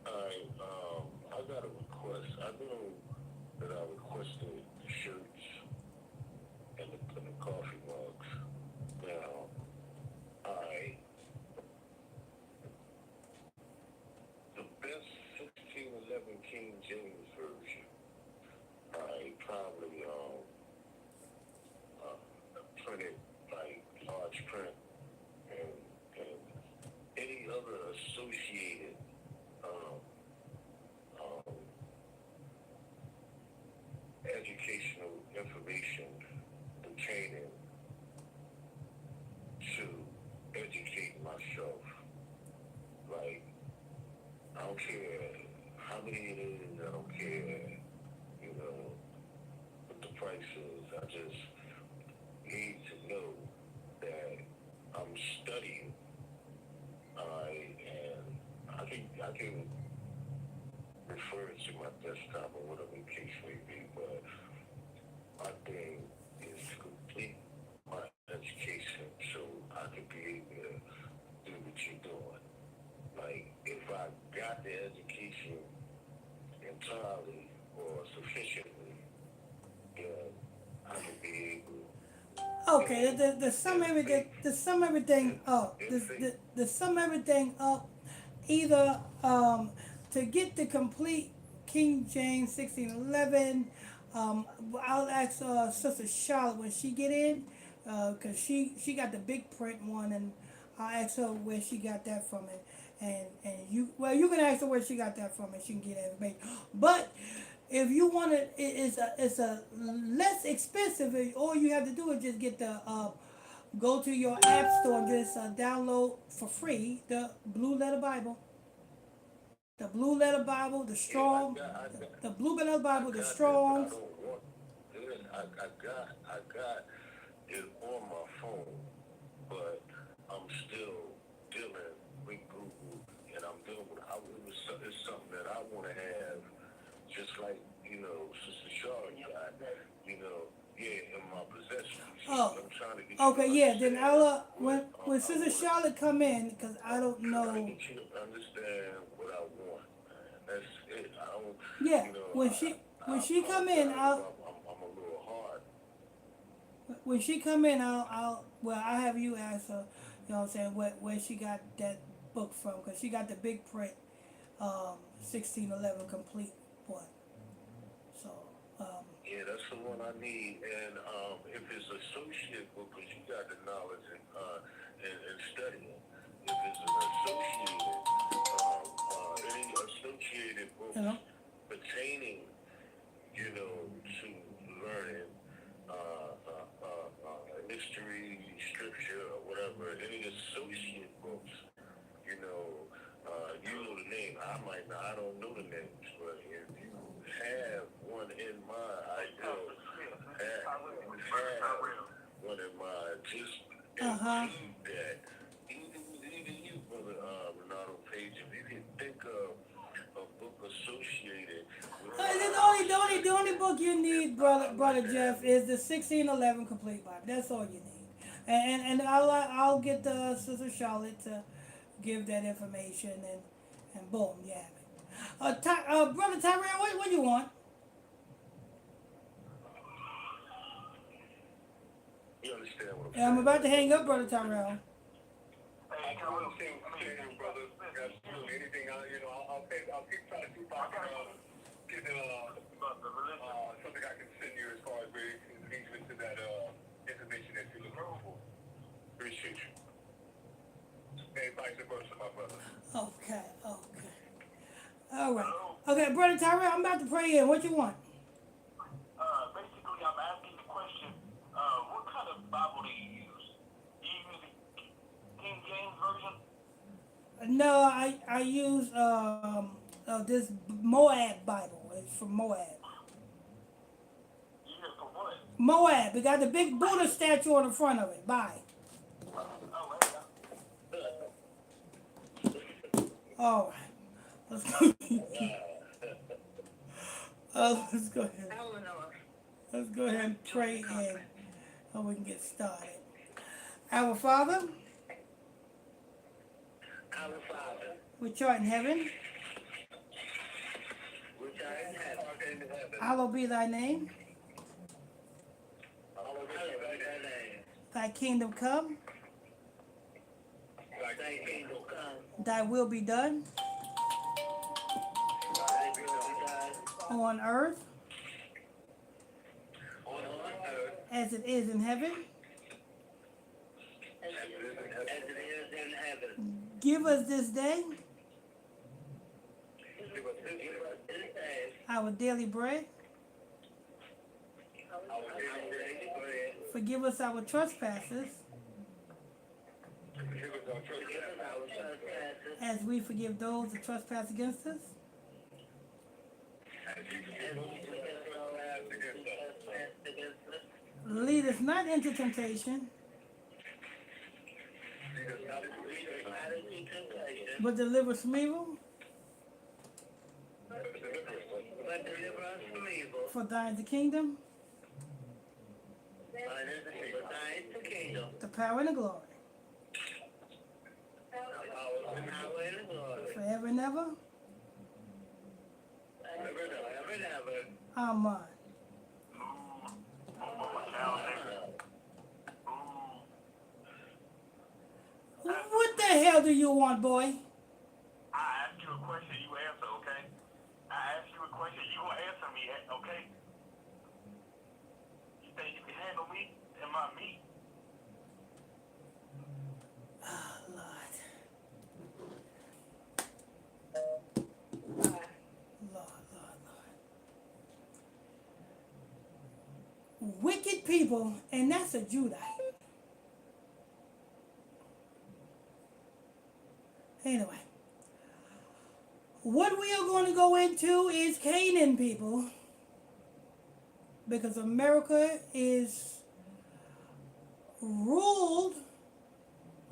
I got a request. I know that I requested the shirts and the coffee mugs. Now, the best 1611 King James version, I probably printed like large print and any other associated educational information pertaining to educate myself. Like, I don't care how many it is, I don't care, you know, what the price is. I just need to know that I'm studying, and I can refer to my desktop or whatever the case may be, but my thing is to complete my education so I can be able to do what you're doing. Like, if I got the education entirely or sufficiently, then I can be able. Okay, the sum everything, the sum everything up, the sum everything up, either to get the complete King James 1611, I'll ask Sister Charlotte when she get in, cause she got the big print one, and I'll ask her where she got that from, and you, well, you can ask her where she got that from, and she can get that information. But if you want it, it's a less expensive. All you have to do is just get the go to your app store and just download for free the Blue Letter Bible. The Blue Letter Bible, the Strong, the Blue Letter Bible, the Strongs. I got it on my phone, but I'm still dealing with Google, and I'm dealing with. It's something that I want to have, just like, you know, Sister Charlotte got, you know, in my possession. Oh, I'm trying to get okay, you to yeah. Then understand I'll when Sister Charlotte come in, because I don't trying to know. get you to understand what I want. That's it. I don't, Yeah, you know, when she come in, apologize if I'm a little hard. when she come in, I'll have you ask her. You know what I'm saying? Where she got that book from? Because she got the big print, 1611 complete one. So, Yeah, that's the one I need. And if it's associate book, because you got the knowledge and studying. If it's an associated, any associated books you know. pertaining, you know, to learning history, scripture, or whatever, any associate books, you know the name. I might not, I don't know the names, but if you have one in mind, I do. Have one in mind, just include that. Even you, Brother Renato Page, if you can think of a book associated with The only book you need, brother Jeff, is the 1611 complete Bible. That's all you need. And I'll get the Sister Charlotte to give that information, and boom, you have it. Brother Tyrell, what do you want? You understand what I'm Yeah, I'm saying? about to hang up, brother Tyrell. I can understand what you're saying, brother. Absolutely. Anything, I'll keep trying to see if I can get something I can send you as far as leads into that information that you're looking for. Appreciate you. And vice versa, my brother. Okay. All right. Okay, brother Tyrell, I'm about to pray in. What you want? Basically, I'm asking the question, what kind of Bible do you use? Do you use the King James Version? No, I use This Moab Bible. It's from Moab. You here for what? Moab. We got the big Buddha statue on the front of it. Bye. Oh, All right. Let's go. Let's go ahead. Eleanor. Let's go ahead and pray and we can get started. Our Father, Our Father, which art in heaven, which art in heaven, hallowed be thy name. hallowed be thy name. Thy kingdom come, Thy kingdom come, thy will be done thy will be done on earth on earth as it is in heaven. as it is in heaven. Give us this day Give us this day our daily bread. our daily bread. Forgive us our trespasses Forgive us our trespasses, as we forgive those that trespass against us. as you forgive us who trespass against us. Lead us not into temptation, Lead us not into temptation, but deliver us from evil. but deliver us from evil. For thine is the kingdom, Thine is the kingdom, the power, and the glory, the power, and the glory, forever and ever. ever and ever. Amen. What the hell do you want, boy? I ask you a question, you answer, okay? I ask you a question, you gonna answer me, okay? You think you can handle me and my meat? Oh, Lord. Lord. Wicked people, and that's a Judite. Anyway, what we are going to go into is Canaan people, because America is ruled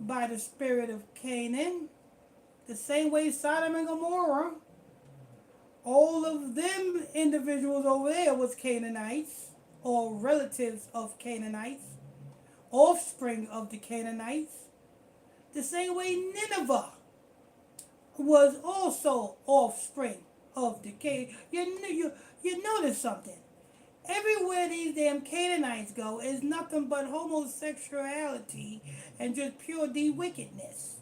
by the spirit of Canaan, the same way Sodom and Gomorrah, all of them individuals over there was Canaanites, or relatives of Canaanites, offspring of the Canaanites, the same way Nineveh was also offspring of the Canaanites. You notice something. Everywhere these damn Canaanites go is nothing but homosexuality and just pure wickedness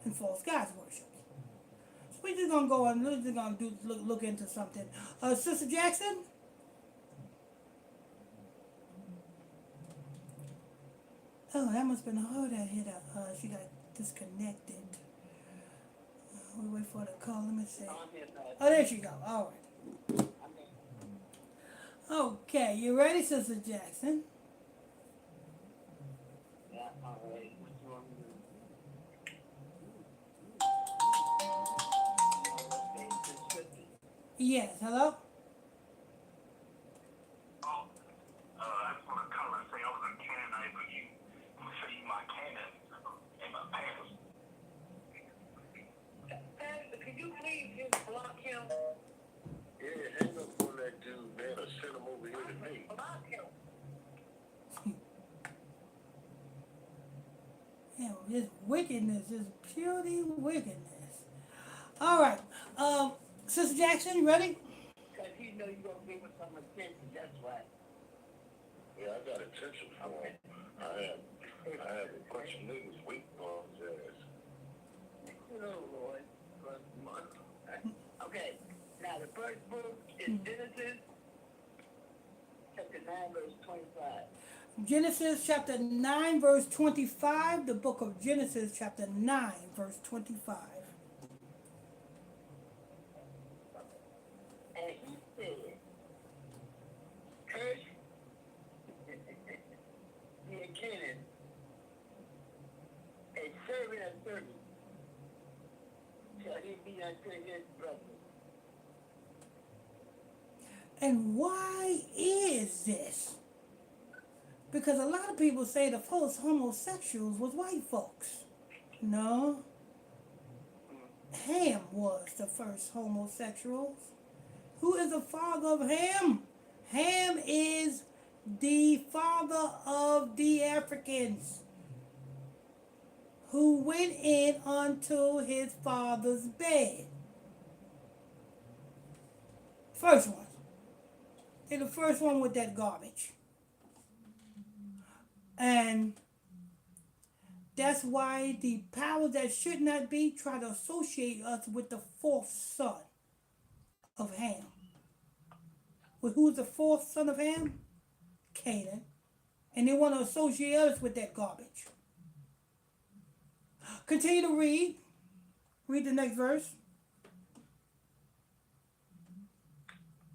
and false gods worship. So we're just gonna go and we're just gonna look into something. Sister Jackson. Oh, that must have been her that hit her. She got disconnected. We wait for the call. Let me see. Oh, there she go. All right. Okay, you ready, Sister Jackson? Yeah, all right. What you want me to do? Yes. Hello. Oh, I just wanna come and say I was a Canaanite, but you show you my Canaan and my pants. Pastor, could you please just block him? Yeah, hang up on that dude, man, or send him over here to me. Block him. Yeah, this wickedness, this purity wickedness. All right. Sister Jackson, you ready? Because he know you're going to give him some attention, that's why. Yeah, I got attention for him. I have a bunch of niggas waiting on his ass. Oh, Lord. Okay, now the first book is Genesis, chapter 9, verse 25. Genesis chapter 9, verse 25. The book of Genesis chapter 9, verse 25. And he said, curse ye Canaan, a servant of servants, shall he be unto his brother. And why is this? Because a lot of people say the first homosexuals was white folks. No, Ham was the first homosexuals. Who is the father of Ham? Ham is the father of the Africans who went in unto his father's bed. First one. They're the first one with that garbage. And that's why the powers that should not be try to associate us with the fourth son of Ham. Well, who's the fourth son of Ham? Canaan. And they want to associate us with that garbage. Continue to read. Read the next verse.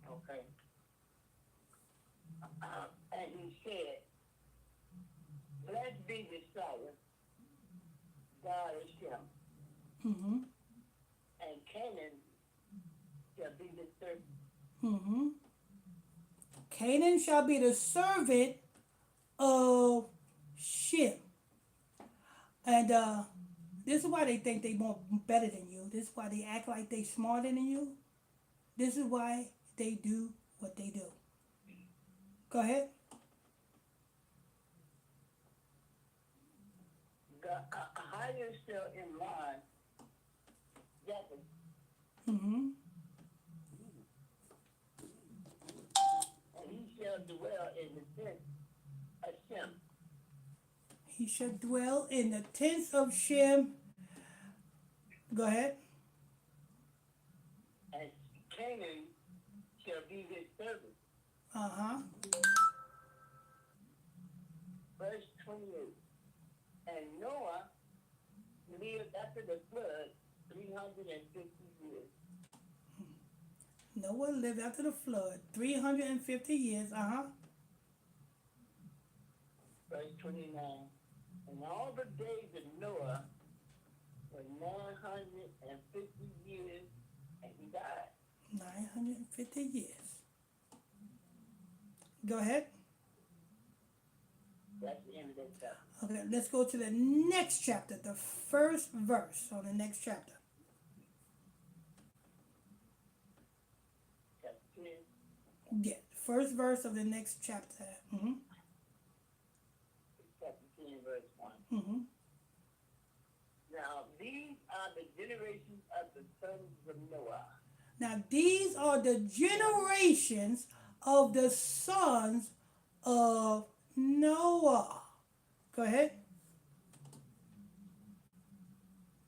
Okay. And he said, blessed be the Son, God is him. Mm-hmm. And Canaan shall be the servant. Mm-hmm. Canaan shall be the servant of Shem. And this is why they think they more better than you. This is why they act like they smarter than you. This is why they do what they do. Go ahead. How you still in line, Jacob, Mm-hmm. and he shall dwell in the tent of Shem. He shall dwell in the tents of Shem. Go ahead. And Canaan shall be his servant. Uh-huh. Verse 28. And Noah lived after the flood 350 years. Noah lived after the flood 350 years. Uh-huh. Verse 29. And all the days of Noah were 950 years, and he died. 950 years. Go ahead. That's the end of that chapter. Okay, let's go to the next chapter, the first verse on the next chapter. Chapter 10. Yeah, first verse of the next chapter. Mm-hmm. Chapter 10, verse 1. Mm-hmm. Now, these are the generations of the sons of Noah. Now, these are the generations of the sons of Noah. Go ahead.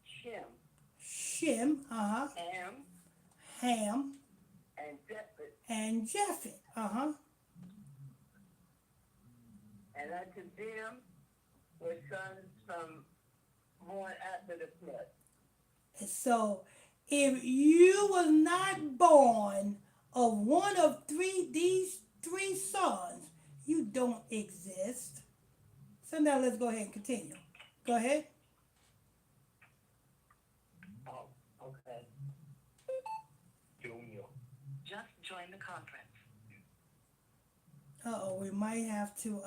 Shem, Shem, uh-huh. Ham, Ham, and Japheth. and Japheth, uh-huh. And unto them were sons from born after the flood. And so, if you was not born of one of these three sons, you don't exist. So now let's go ahead and continue. Go ahead. Oh, okay. Junior. Just join the conference. Uh-oh, we might have to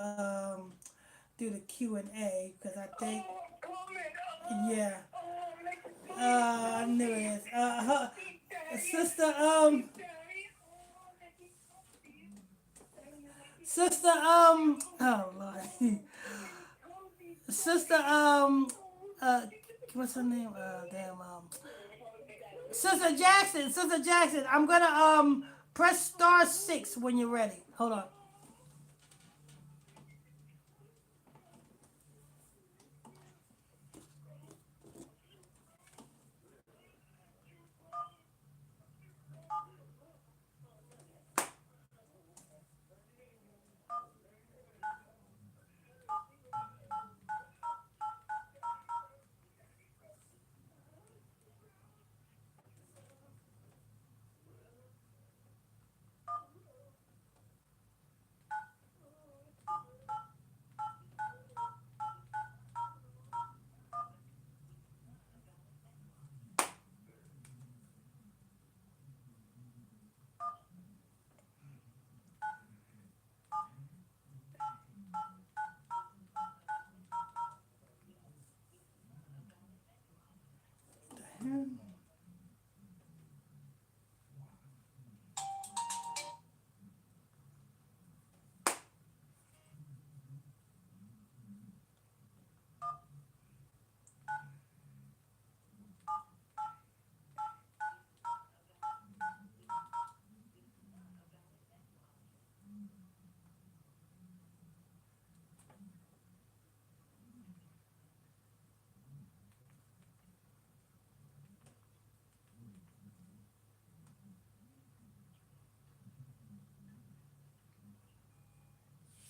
do the Q&A because I think, yeah. I knew it is. Sister, oh Lord. Sister, what's her name? Sister Jackson, I'm gonna, press star 6 when you're ready. Hold on.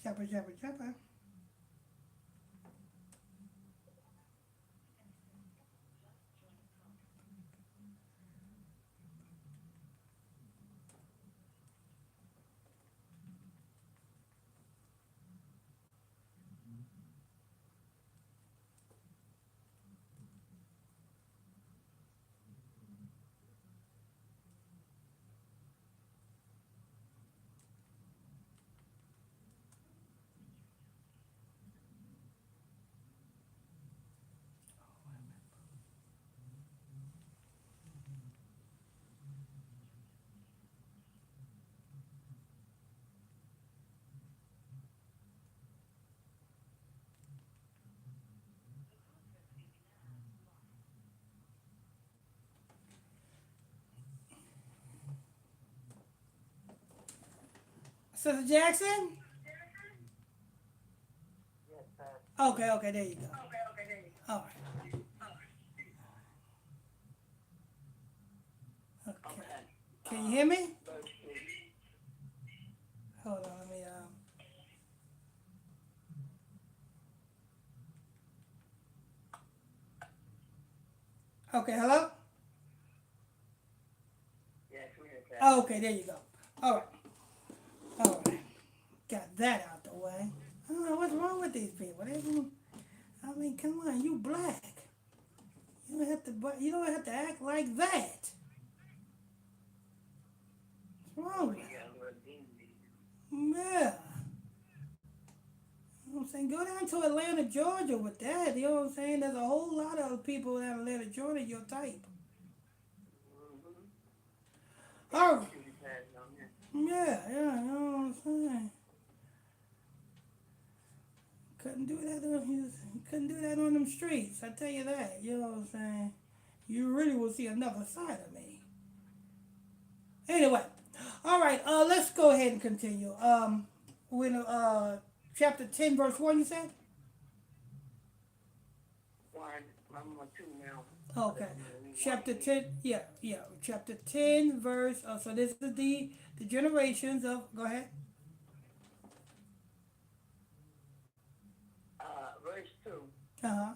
Chopper, chopper, chopper. Sister Jackson? Yes, sir. Okay, okay, there you go. All right. Okay. Okay. Can you hear me? Verse 3. Hold on, let me Okay, hello? Yes, we hear that. Oh, okay, there you go. All right. All right. Got that out the way. I don't know what's wrong with these people. I mean, come on, you black. You don't have to act like that. What's wrong with you? Yeah, we're demons. Yeah. You know what I'm saying? Go down to Atlanta, Georgia with that. You know what I'm saying? There's a whole lot of people in Atlanta, Georgia, your type. Oh, yeah, you know what I'm saying? Couldn't do that on them streets. I tell you that. You know what I'm saying? You really will see another side of me. Anyway, all right. Let's go ahead and continue. When chapter 10, verse 1, you said? 1, I'm on 2 now. Okay. Chapter 10, yeah. Chapter 10, verse, so this is the generations of, go ahead. Verse 2. Uh-huh.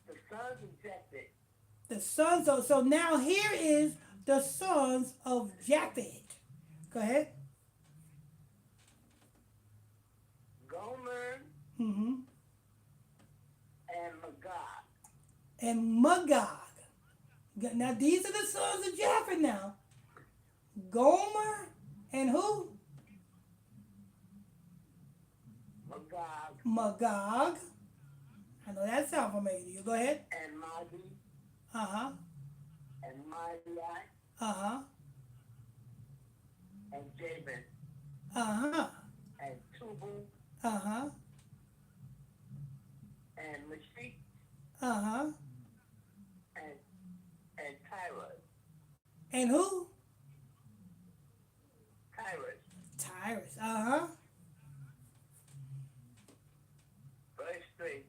The sons of Japheth, The sons of, so now here is the sons of Japheth. Go ahead. Gomer, Mm-hmm. and Magog. And Magog. Now these are the sons of Japheth now. Gomer and who? Magog, Magog. I know that sounds familiar. You go ahead. and Madi, Uh-huh. and Madiai, Uh-huh. and Jabin, Uh-huh. and Tubal, Uh-huh. and Meshach, Uh-huh. and Tyrus. And who? Tyrus. Tyrus. Uh-huh. Verse 3.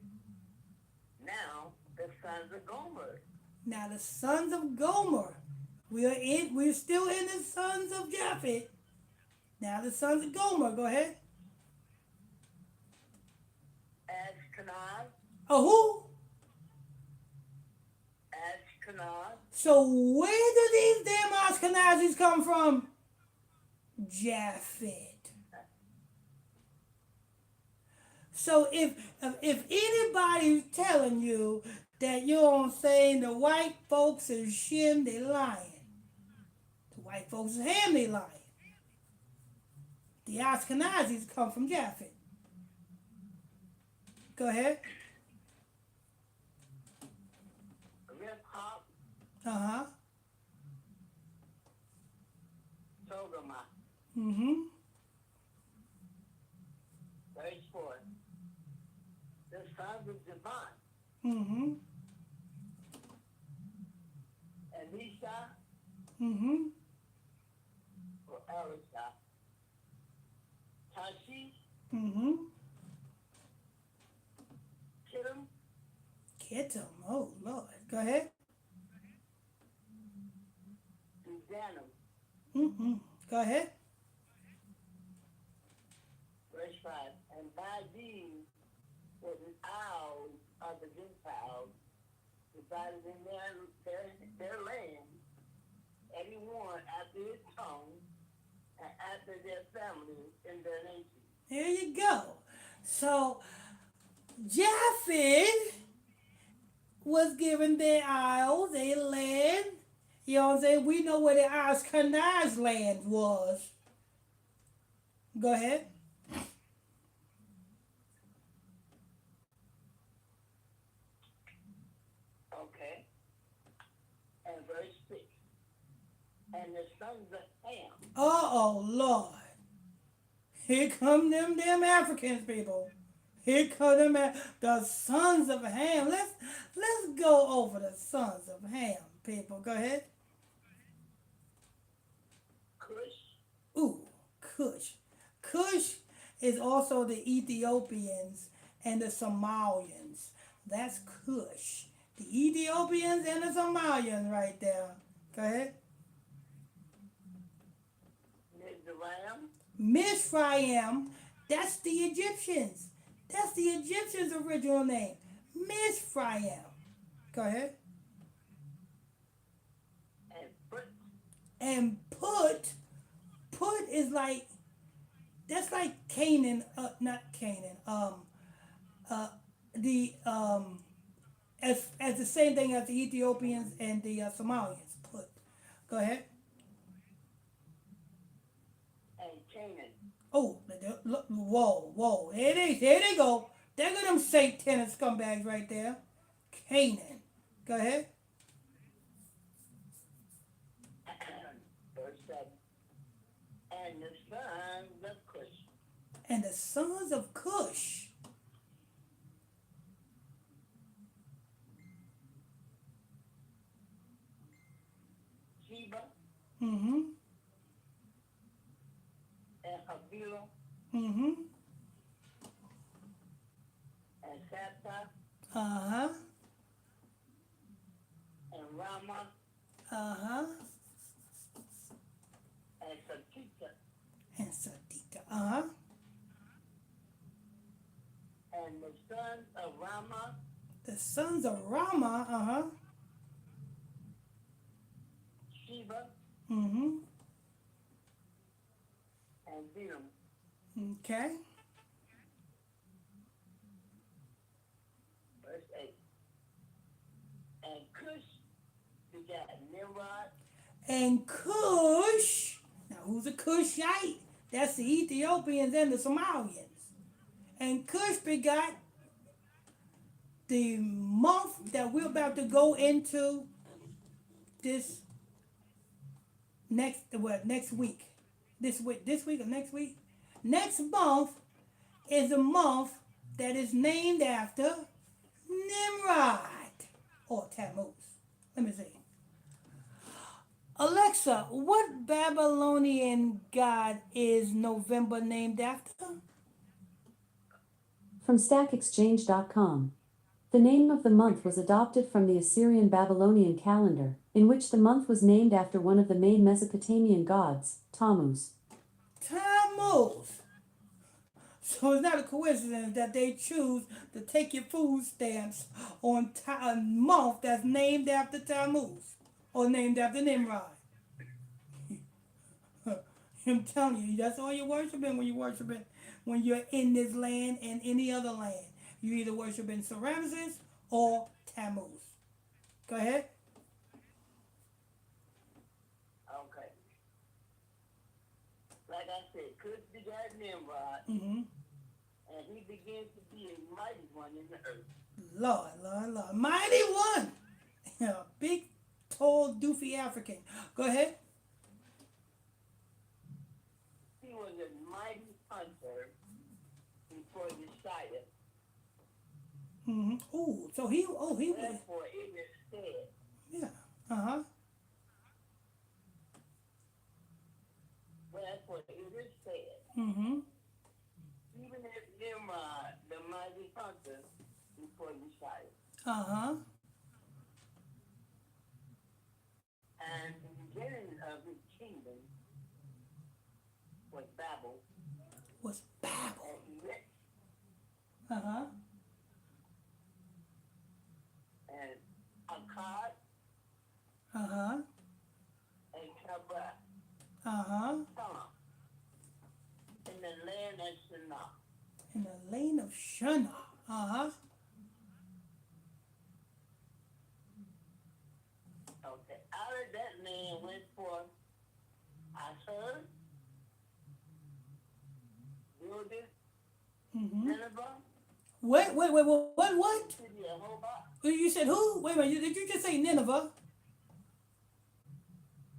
Now the sons of Gomer. Now the sons of Gomer. We're still in the sons of Japheth. Now the sons of Gomer. Go ahead. Ashkenaz, Oh, who? Ashkenaz, So where do these damn Ashkenazis come from? Japheth. So if anybody's telling you that, you know what I'm saying, the white folks is Shem, they lying. The white folks is Ham, they lying. The Ashkenazis come from Japheth. Go ahead. Rip-Hop, Uh-huh. Togarmah. Mm-hmm. Verse 4. The sons of Javan, Mm-hmm. Elisha, Mm-hmm. or Elisha, Tashi, Mm-hmm. Kittim, Kittim. Oh, Lord. Go ahead. Susanum. Mm-hmm. Go ahead. Verse 5. And by these were the isles of the Gentiles divided in their land, every one after his tongue and after their families in their nation. There you go. So Japheth was given their isles, their land. You know what I'm saying? We know where the isles Canar's land was. Go ahead. Okay. And verse 6. And the sons of Ham. Oh Lord. Here come them damn Africans, people. Here come them the sons of Ham. Let's go over the sons of Ham, people. Go ahead. Cush. Ooh, Cush. Cush is also the Ethiopians and the Somalians. That's Cush. The Ethiopians and the Somalians right there. Go ahead. Mizraim. Mizraim, that's the Egyptians. That's the Egyptians' original name. Mizraim. Go ahead. And Put. And put is like, that's like Canaan, not Canaan. The as the same thing as the Ethiopians and the Somalians. Put. Go ahead. And Canaan. Oh, look, whoa. There they go. There go them satanic scumbags right there. Canaan. Go ahead. Verse 7. And the sons of Cush. And the sons of Cush. Sheba. Mm-hmm. And Havilah. Mm-hmm. And Sapta. Uh-huh. And Rama. Uh-huh. And Sakita. And Sadika. Uh-huh. And the sons of Rama. The sons of Rama. Uh-huh. Sheba. Mm-hmm. And Dinam. Okay. Verse 8. And Cush begat Nimrod. And Cush. Now who's a Cushite? That's the Ethiopians and the Somalians. And Cush begot the month that we're about to go into this next week. This week or next week? Next month is a month that is named after Nimrod or Tammuz. Let me see. Alexa, what Babylonian god is November named after? From StackExchange.com. The name of the month was adopted from the Assyrian Babylonian calendar, in which the month was named after one of the main Mesopotamian gods, Tammuz. Tammuz. So it's not a coincidence that they choose to take your food stamps on a month that's named after Tammuz or named after Nimrod. I'm telling you, that's all you're worshiping when you're worshiping, when you're in this land and any other land. You either worshiping Ramses or Tammuz. Go ahead. Okay. Like I said, Cush begat Nimrod. Mm-hmm. And he began to be a mighty one in the earth. Lord. Mighty one. Yeah, big, tall, doofy African. Go ahead. He was a mighty hunter before the Shire. Mm-hmm. Ooh, so he was. Therefore it is said, Yeah. Uh-huh. wherefore it is said, Mm-hmm. even as Nimrod, the mighty hunter before the Shire. Uh-huh. And the beginning of his kingdom was Babel, Was Babel. and Uh-huh. and Akkad, Uh-huh. and Kabra, Uh-huh. in the land of Shinar. In the lane of Shinar. Uh-huh. Okay, out of that land went forth Asher, Judith, Mm-hmm. Nineveh, What? city of Hobart. You said who? Wait a minute, did you just say Nineveh?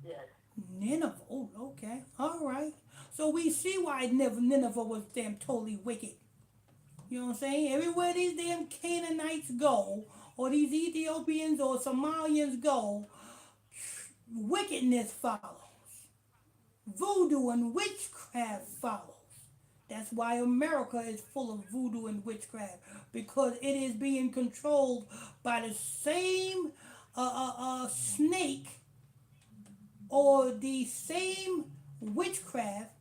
Yes. Nineveh. Oh, okay. All right. So we see why Nineveh was damn totally wicked. You know what I'm saying? Everywhere these damn Canaanites go, or these Ethiopians or Somalians go, wickedness follows. Voodoo and witchcraft follows. That's why America is full of voodoo and witchcraft, because it is being controlled by the same snake or the same witchcraft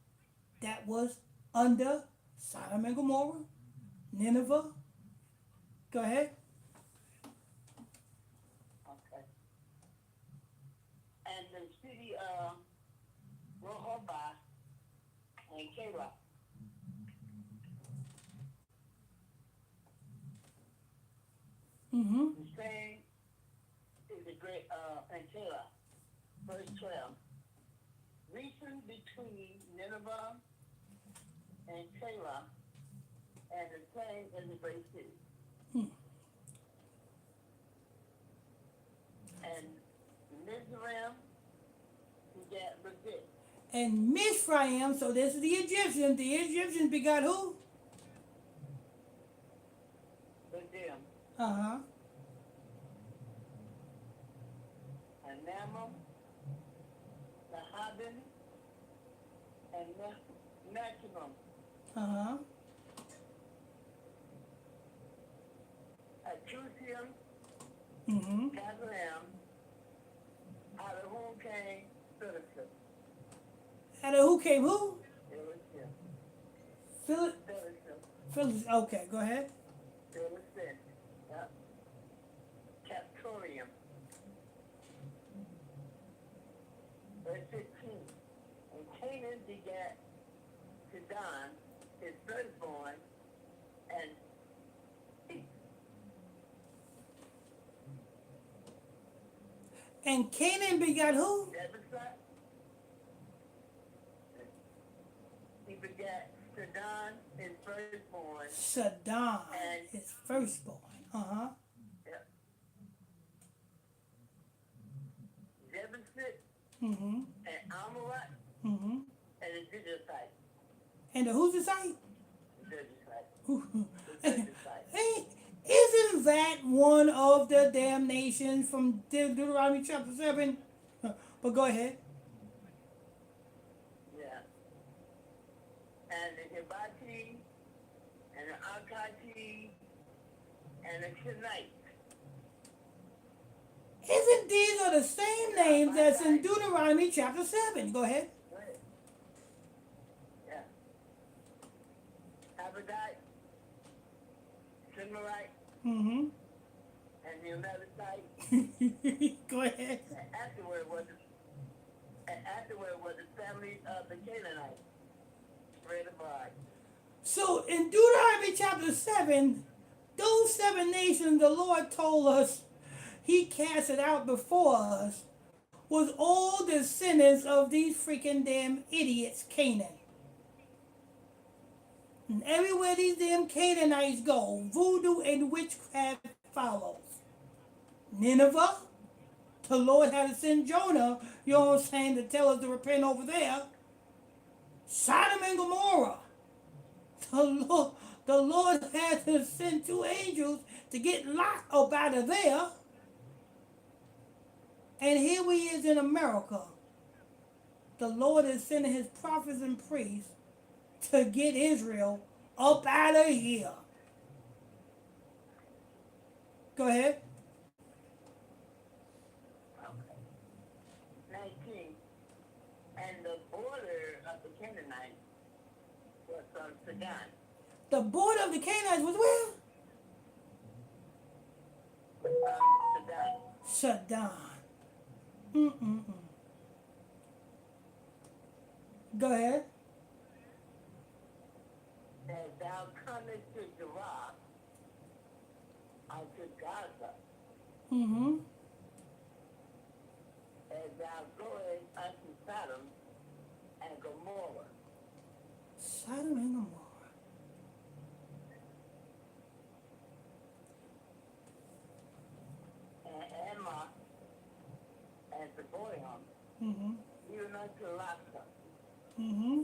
that was under Sodom and Gomorrah, Nineveh. Go ahead. Okay. And the city of Rehoboth and Kala. Mm-hmm. The same is the great and Kala. Verse 12. Region between Nineveh and Kala, and the same is the great city. And Mizraim begat Bezit. And Mizraim, so this is the Egyptians. The Egyptians begot who? Bezim. Uh-huh. And Naamam, Nahabim, and Machimum. Uh-huh. Atrusium, Mm-hmm. Kazam, out of whom came Philistine. Out of who came who? Philistine. Philip. Philistine. Okay, go ahead. Philistine. Yep. Captorium. Verse 15. And Canaan begat Sidon, his firstborn, and And Canaan begot who? Jebusite. He begat Sidon, his firstborn, Saddam, and his firstborn. Uh-huh. yep. Jebusite Mm-hmm. and Amalek Mm-hmm. and the Jebusite. And the who's the site? Jebusite. The Jebusite. Hey, isn't that one of the damn nations from Deuteronomy chapter 7? But go ahead. Yeah. And the Hibbite and the Akati and the Kenite. Isn't these are the same names that's in Deuteronomy chapter 7? Go ahead. Right. Yeah. Abadite, Shimmerite, Mm-hmm. and the Amalekite. Go ahead. And afterward was the family of the Canaanites spread abroad. So in Deuteronomy chapter 7, those 7 nations the Lord told us he casted out before us was all descendants of these freaking damn idiots, Canaan. And everywhere these damn Canaanites go, voodoo and witchcraft follows. Nineveh, the Lord had to send Jonah, you know what I'm saying, to tell us to repent over there. Sodom and Gomorrah, the Lord had to send 2 angels to get Lot up out of there. And here we is in America. The Lord is sending his prophets and priests to get Israel up out of here. Go ahead. Okay. 19. And the border of the Canaanites was from Sidon. The border of the Canaanites was where? Sudan. Sudan. Mm-mm-mm. Go ahead. As thou comest to Iraq, unto Gaza, Mm-hmm. as thou goest unto Sodom and Gomorrah, Sodom and Gomorrah. and Emma and Zeboiim, Mm-hmm. even unto Lasa. Mm-hmm.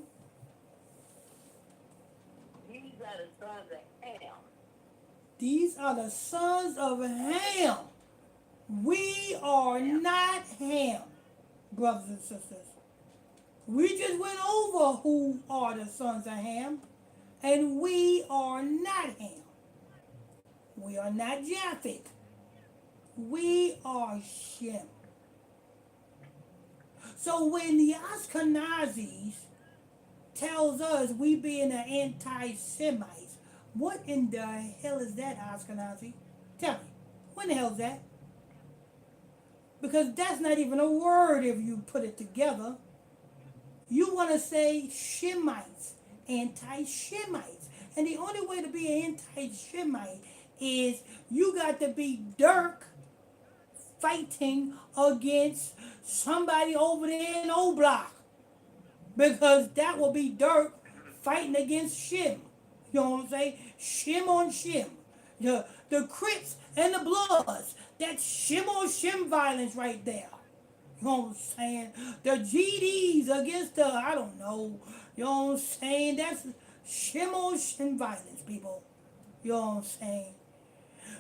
These are the sons of Ham. These are the sons of Ham. We are not Ham, brothers and sisters. We just went over who are the sons of Ham, and we are not Ham. We are not Japheth. We are Shem. So when the Ashkenazis tells us we being an anti-Semites, what in the hell is that, Ashkenazi? Tell me, what the hell is that? Because that's not even a word if you put it together. You want to say Shemites, anti-Shemites. And the only way to be an anti-Shemite is you got to be Dirk fighting against somebody over there in O Block. Because that will be Dirk fighting against Shem. You know what I'm saying? Shem on Shem. The Crips and the Bloods. That's Shem on Shem violence right there. You know what I'm saying? The GDs against the, I don't know. You know what I'm saying? That's Shem on Shem violence, people. You know what I'm saying?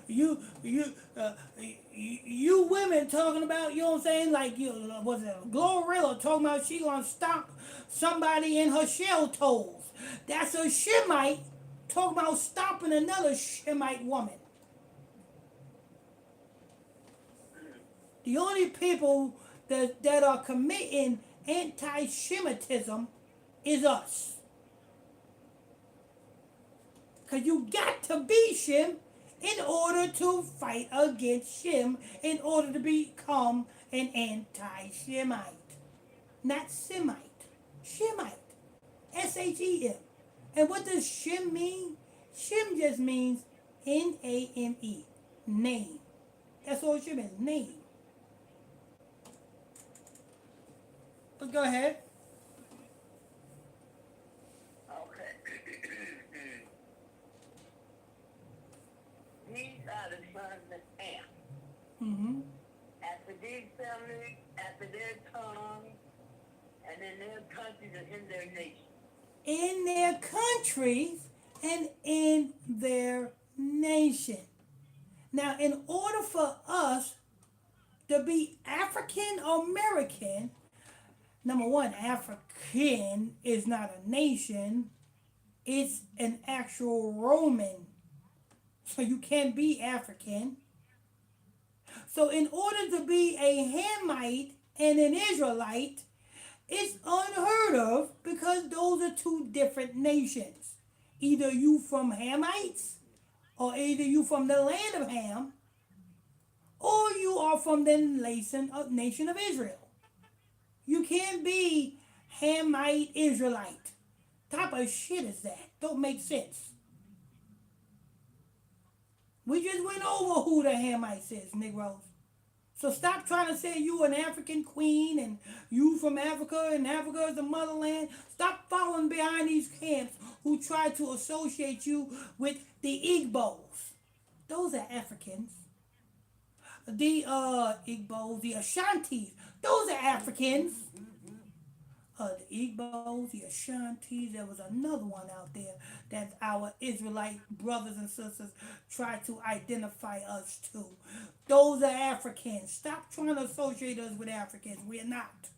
You you uh, you women talking about, you know what I'm saying, like, you was it Glorilla talking about she gonna stomp somebody in her shell toes. That's a Shemite talking about stomping another Shemite woman. The only people that are committing anti-Semitism is us. Because you got to be Shem in order to fight against Shem, in order to become an anti-Shemite. Not Semite. Shemite. S-H-E-M. And what does Shem mean? Shem just means N-A-M-E. Name. That's all Shem is. Name. But go ahead. Okay. These are the sons of Ham. Mm-hmm. After these families, after their tongue, and in their countries and in their nation. In their countries and in their nation. Now, in order for us to be African American, number one, African is not a nation, it's an actual Roman. So you can't be African. So, in order to be a Hamite and an Israelite, it's unheard of because those are two different nations. Either you from Hamites, or either you from the land of Ham, or you are from the nation of Israel. You can't be Hamite Israelite. Type of shit is that? Don't make sense. We just went over who the Hamites is, Negroes. So stop trying to say you an African queen and you from Africa and Africa is the motherland. Stop following behind these camps who try to associate you with the Igbos. Those are Africans. The Igbos, the Ashantis, those are Africans. The Igbos, the Ashantis, there was another one out there that our Israelite brothers and sisters try to identify us to. Those are Africans. Stop trying to associate us with Africans. We are not.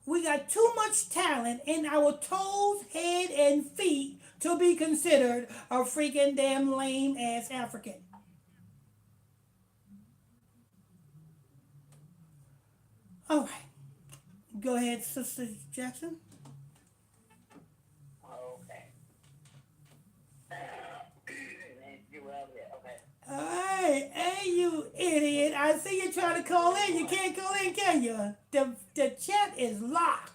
We got too much talent in our toes, head, and feet to be considered a freaking damn lame ass African. All right. Go ahead, Sister Jackson. Okay. Hey, you idiot. I see you trying to call in. You can't call in, can you? The chat is locked.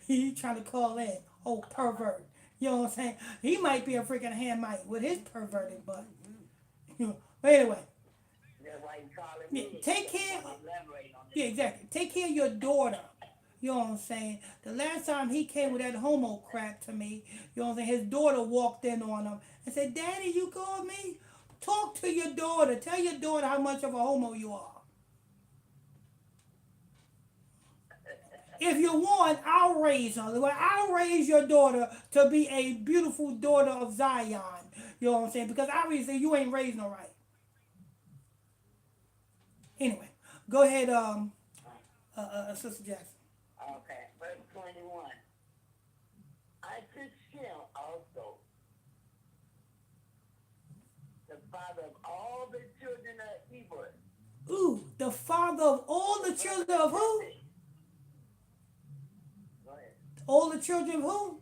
He trying to call in. Oh, pervert. You know what I'm saying? He might be a freaking Hamite with his perverted butt. But anyway, That's why you calling yeah, me. take That's care. why you elaborate on Yeah, this. exactly. Take care of your daughter. You know what I'm saying? The last time he came with that homo crap to me, you know what I'm saying? His daughter walked in on him and said, "Daddy, you called me? Talk to your daughter. Tell your daughter how much of a homo you are. If you want, I'll raise her. Well, I'll raise your daughter to be a beautiful daughter of Zion. You know what I'm saying? Because obviously you ain't raising her right. Anyway, go ahead, Sister Jackson. Okay, verse 21. I took Shem also, the father of all the children of Eber. Ooh, the father of all the children of who? Go ahead. All the children of who?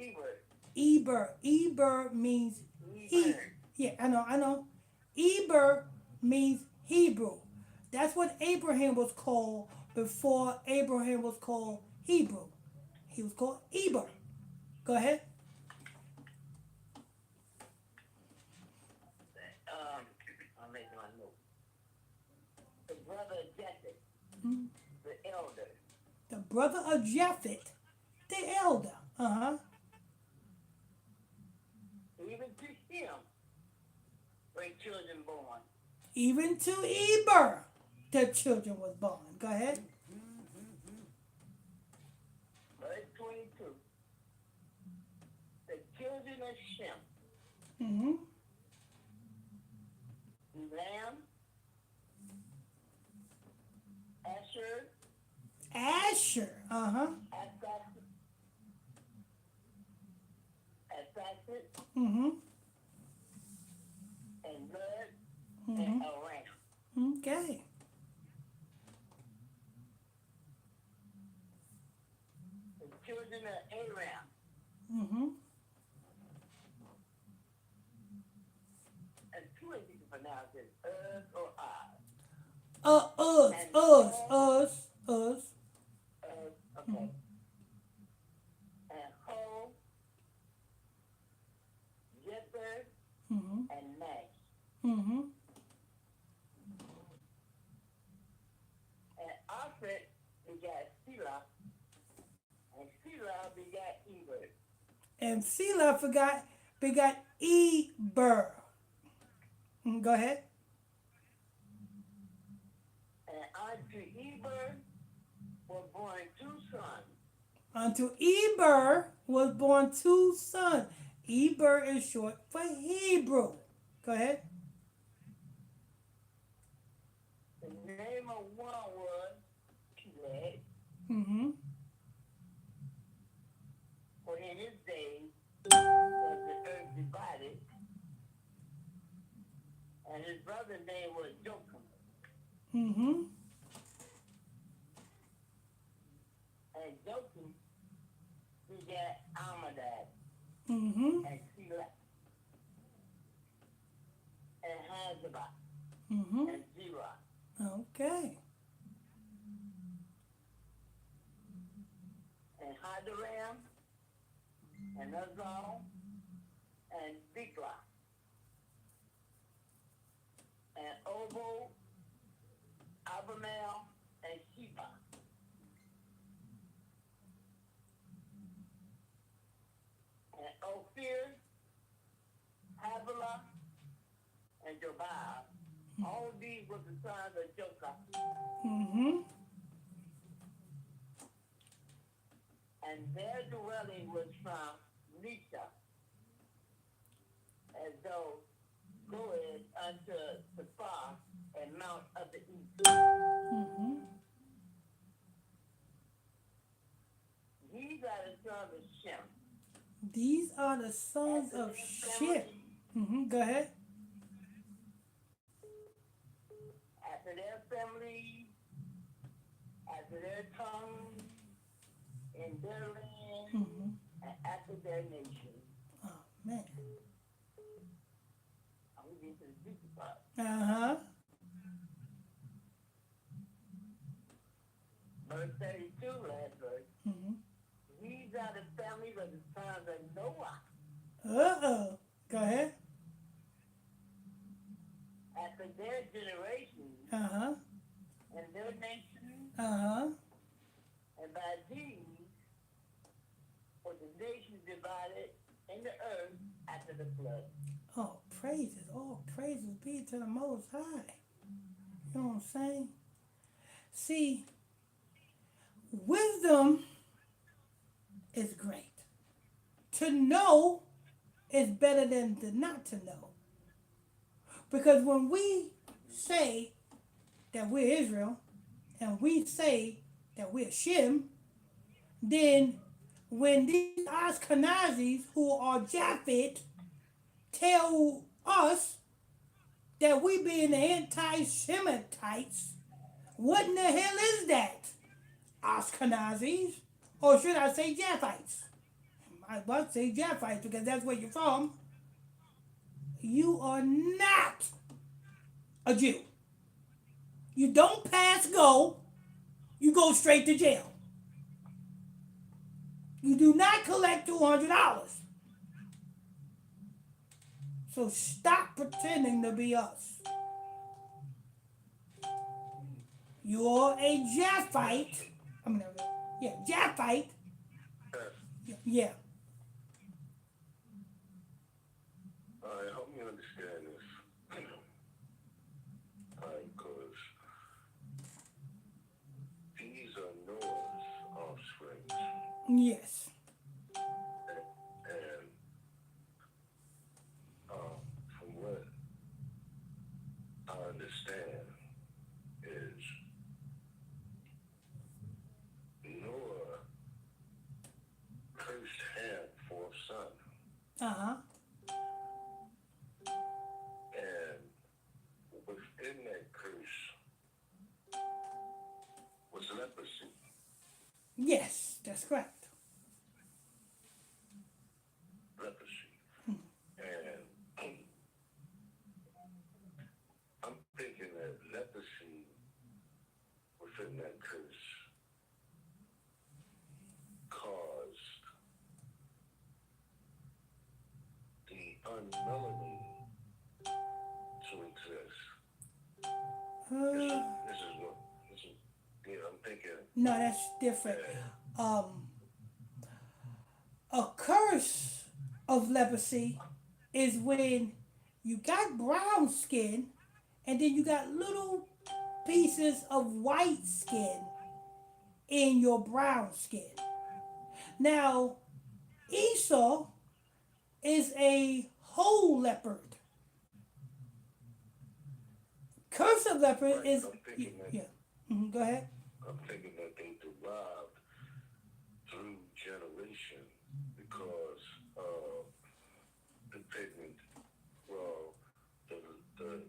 Eber. Eber. Eber means he. Eber. Yeah, I know. Eber means Hebrew. That's what Abraham was called before Abraham was called Hebrew. He was called Eber. Go ahead. I'll make my note. The brother of Japheth, Mm. the elder. The brother of Japhet, the elder. Even to him were children born. Even to Eber, the children was born. Go ahead. Verse 22. The children of Shem, Mm-hmm. Elam, Asher, Asher. Asaphat, Mm-hmm. and Lud, Mm-hmm. and Aram. Okay. The children of Aram, Mm-hmm. and two ways you can pronounce it, Uz or Oz. Us. Okay. Mm-hmm. And Ho, Jether, Mm-hmm. and Nash. Mm-hmm. And Ophet begat Selah, and Selah begat Eber. And Selah begot Eber. Go ahead. And unto Eber were born two sons. Unto Eber was born two sons. Eber is short for Hebrew. Go ahead. The name of one was Peleg, Mm-hmm. for in his days was the earth divided, and his brother's name was Jocham. Mm-hmm. And Jocham begat Amadad, Mm-hmm. and Selah, and Hazabah, Mm-hmm. and Zerah. Okay. And Hadoram, and Uzal, and Diklah, and Obo, Abimael, and Sheba. And Ophir, Havilah, and Jobab. All these were the sons of Jocham. Mm-hmm. And their dwelling was from Nisha, as though goeth unto the far and mount of the east. Mm-hmm. These are the sons of Shem. These are the sons of Shem. Mm-hmm. Go ahead. After their family, after their tongue, in their land, Mm-hmm. and after their nation. Man. I'm gonna get to the juicy part. Uh-huh. Verse 32, last verse. Mm-hmm. These are the families of the sons of Noah Uh-oh. Go ahead. after their generations Uh-huh. and their nations, Uh-huh. and by these was the nations divided in the earth after the flood. Oh, praises. Oh, praises be to the Most High. You know what I'm saying? See, wisdom is great. To know is better than to not to know. Because when we say that we're Israel and we say that we're Shem, then when these Ashkenazis who are Japhet tell us that we being the anti-Semitites, what in the hell is that? Ashkenazis? Or should I say Japhites? I must say Japhites because that's where you're from. You are not a Jew. You don't pass go, you go straight to jail. You do not collect $200. So stop pretending to be us. You're a Japhite. I mean, yeah, Japhite. Yeah. All right, help me understand this. All right, because these are Noah's offspring. Yes. And from what I understand is Noah cursed Ham for a son. Uh-huh. And within that curse was leprosy. Yes, that's correct. Leprosy. And I'm thinking that leprosy within that curse caused the unmelanated to exist. I'm thinking. No, that's different. A curse of leprosy is when you got brown skin and then you got little pieces of white skin in your brown skin. Now, Esau is a whole leopard. Curse of leopard is yeah. Go ahead. I'm thinking that they derived through generation because of the pigment, well, the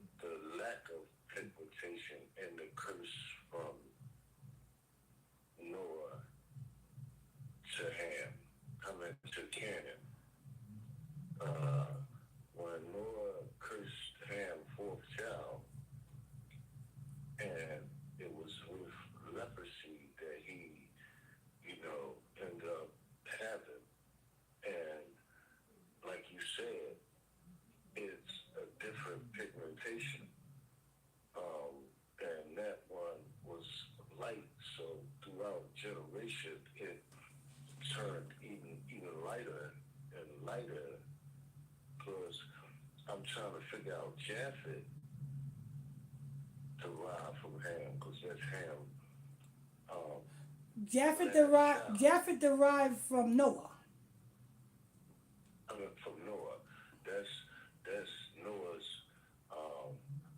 lack of pigmentation and the curse from Noah to Ham, to Canaan. When Noah cursed Ham, fourth child, and it was with leprosy that he, ended up having. And like you said, it's a different pigmentation. And that one was light, so throughout generation, it turned even lighter and lighter. Because I'm trying to figure out Japhet derived from Ham, because that's Ham. Japhet derived from Noah. From Noah. That's Noah's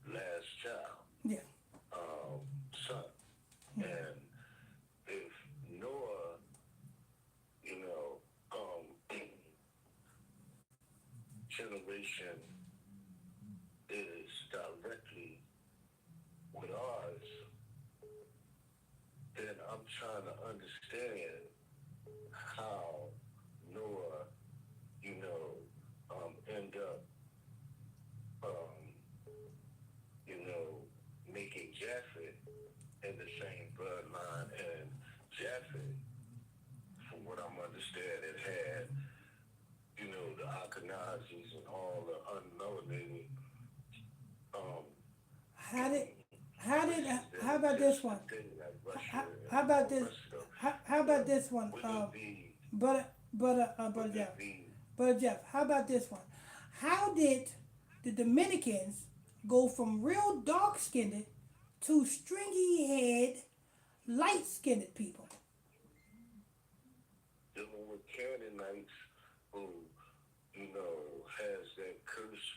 last child. Yeah. Son. And if Noah, generation is directly with ours, then I'm trying to understand how Noah, Ashkenazis and all the unmelanated How did races that how about this exist one? today, like Russia How and about all the this? rest of them. How about this one? Wouldn't be Brother wouldn't Jeff. it be Brother Jeff, how about this one? How did the Dominicans go from real dark skinned to stringy head, light skinned people? dealing with Canaanites who, has that curse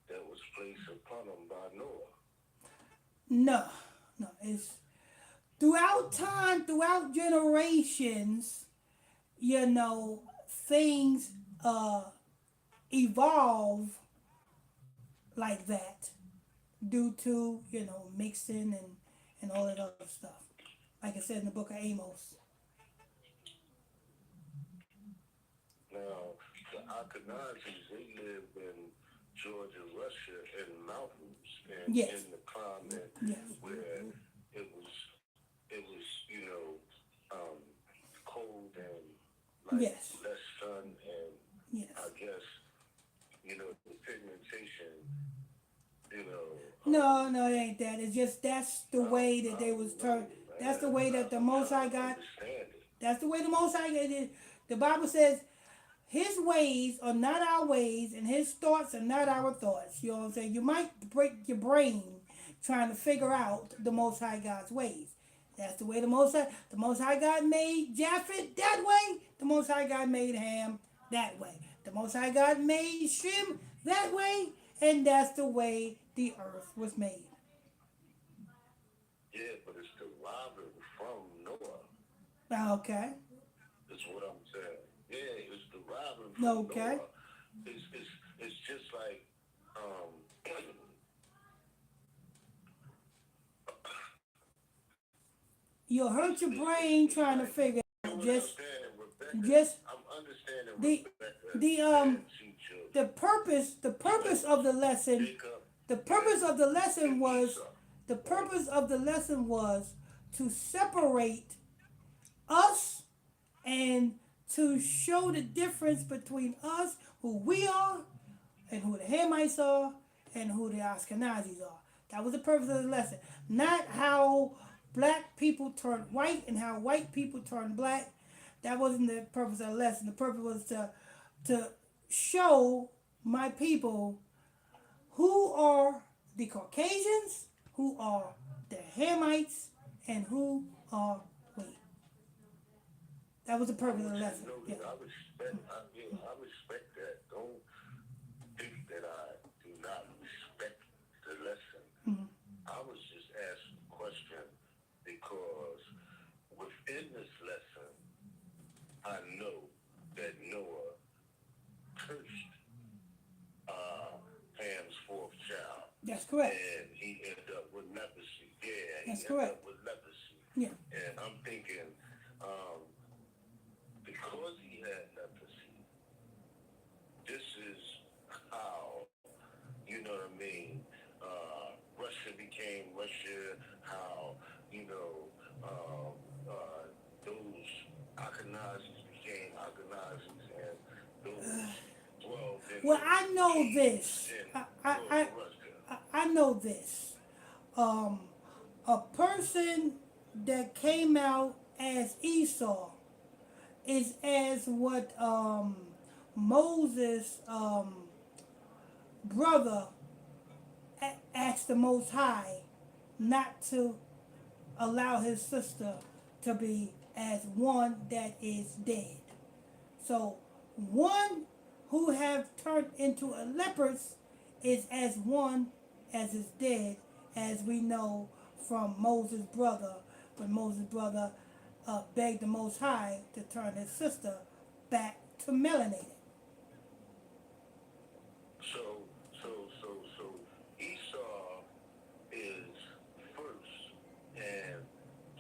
that was placed upon them by Noah. No, no. It's throughout time, throughout generations, things evolve like that due to, mixing and all that other stuff. Like I said in the book of Amos. Now, the Ashkenazis, they lived in Georgia, Russia, and mountains, and Yes. in the climate Yes. where it was, cold and like Yes. less sun, and Yes. I guess, the pigmentation, No, no, it ain't that. It's just that's the way that they was turned. That's the way that the Most High God. understand it. That's the way the Most High God did. The Bible says His ways are not our ways, and His thoughts are not our thoughts. You know what I'm saying? You might break your brain trying to figure out the Most High God's ways. That's the way the Most High God made Japheth that way. The Most High God made Ham that way. The Most High God made Shem that way, and that's the way the earth was made. Yeah, but it's derived from Noah. Okay. That's what I'm saying. Yeah, it's deriving from Okay. Noah. It's just like You'll hurt your brain trying to figure out just I'm understanding the Rebecca the and two children. the purpose of the lesson. Jacob The purpose of the lesson and was Esau. the purpose of the lesson was to separate us and to show the difference between us, who we are, and who the Hamites are, and who the Ashkenazis are. That was the purpose of the lesson. Not how black people turned white and how white people turned black. That wasn't the purpose of the lesson. The purpose was to show my people who are the Caucasians, who are the Hamites, and who are we. That was the purpose of the lesson. Yeah. I respect that. Don't think that I do not respect the lesson. Mm-hmm. I was just asking a question because within this lesson, I know that Noah cursed Ham's fourth child. That's correct. And he ended up with leprosy. Yeah, That's he correct. ended up with leprosy. Yeah. And I'm thinking, because he had leprosy, this is how, you know what I mean, Russia became Russia, how, those Ashkenazis became Ashkenazis, and those 12 Well, I know this. I know this. A person that came out as Esau is as what Moses' brother asked the Most High not to allow his sister to be as one that is dead. So one who have turned into a leopard is as one as is dead, as we know from Moses' brother, when Moses' brother begged the Most High to turn his sister back to melanated. So Esau is first, and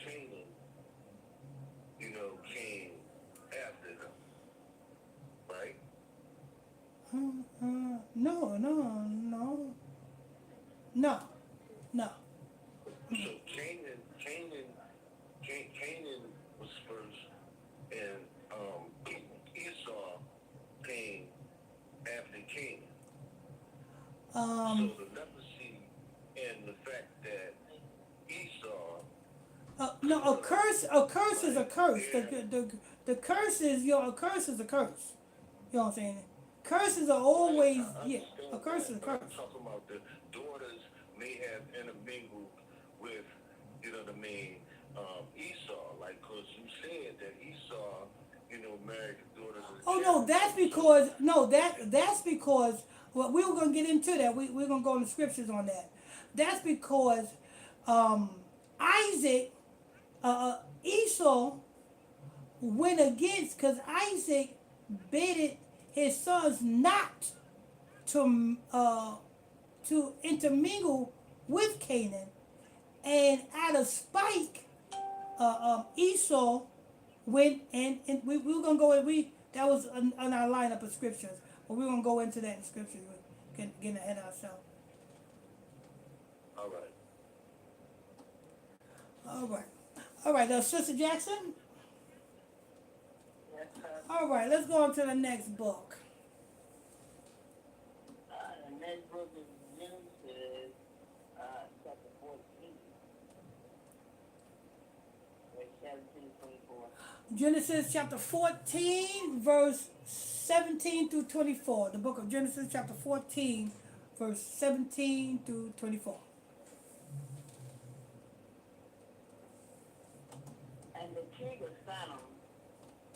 Canaan, came after them, right? No. So Canaan was first, and Esau No, a curse is a curse. The curse is a curse is a curse. You know what I'm saying? Curses are Right, always, I yeah. A understand curse that, is a but I'm curse. talking about the daughters may have intermingled with, you know what I mean, Esau. Like, cause you said that Esau, you know, married the daughters of Oh no, Jacob. that's So because no, that's because well, we were gonna get into that. We're gonna go in the scriptures on that. That's because um, Isaac, Esau went against because Isaac bided his sons not to intermingle with Canaan, and out of spite, Esau went and we were gonna go and we that was on our lineup of scriptures, but we're gonna go into that in scriptures. We're getting ahead of ourselves. all right. All right, all right, Sister Jackson. Yes, sir. All right, let's go on to the next book. The next book is Genesis, chapter 14, verse 17 to 24. Genesis chapter 14, verse 17 through 24. The book of Genesis chapter 14, verse 17 through 24. And the king of Sodom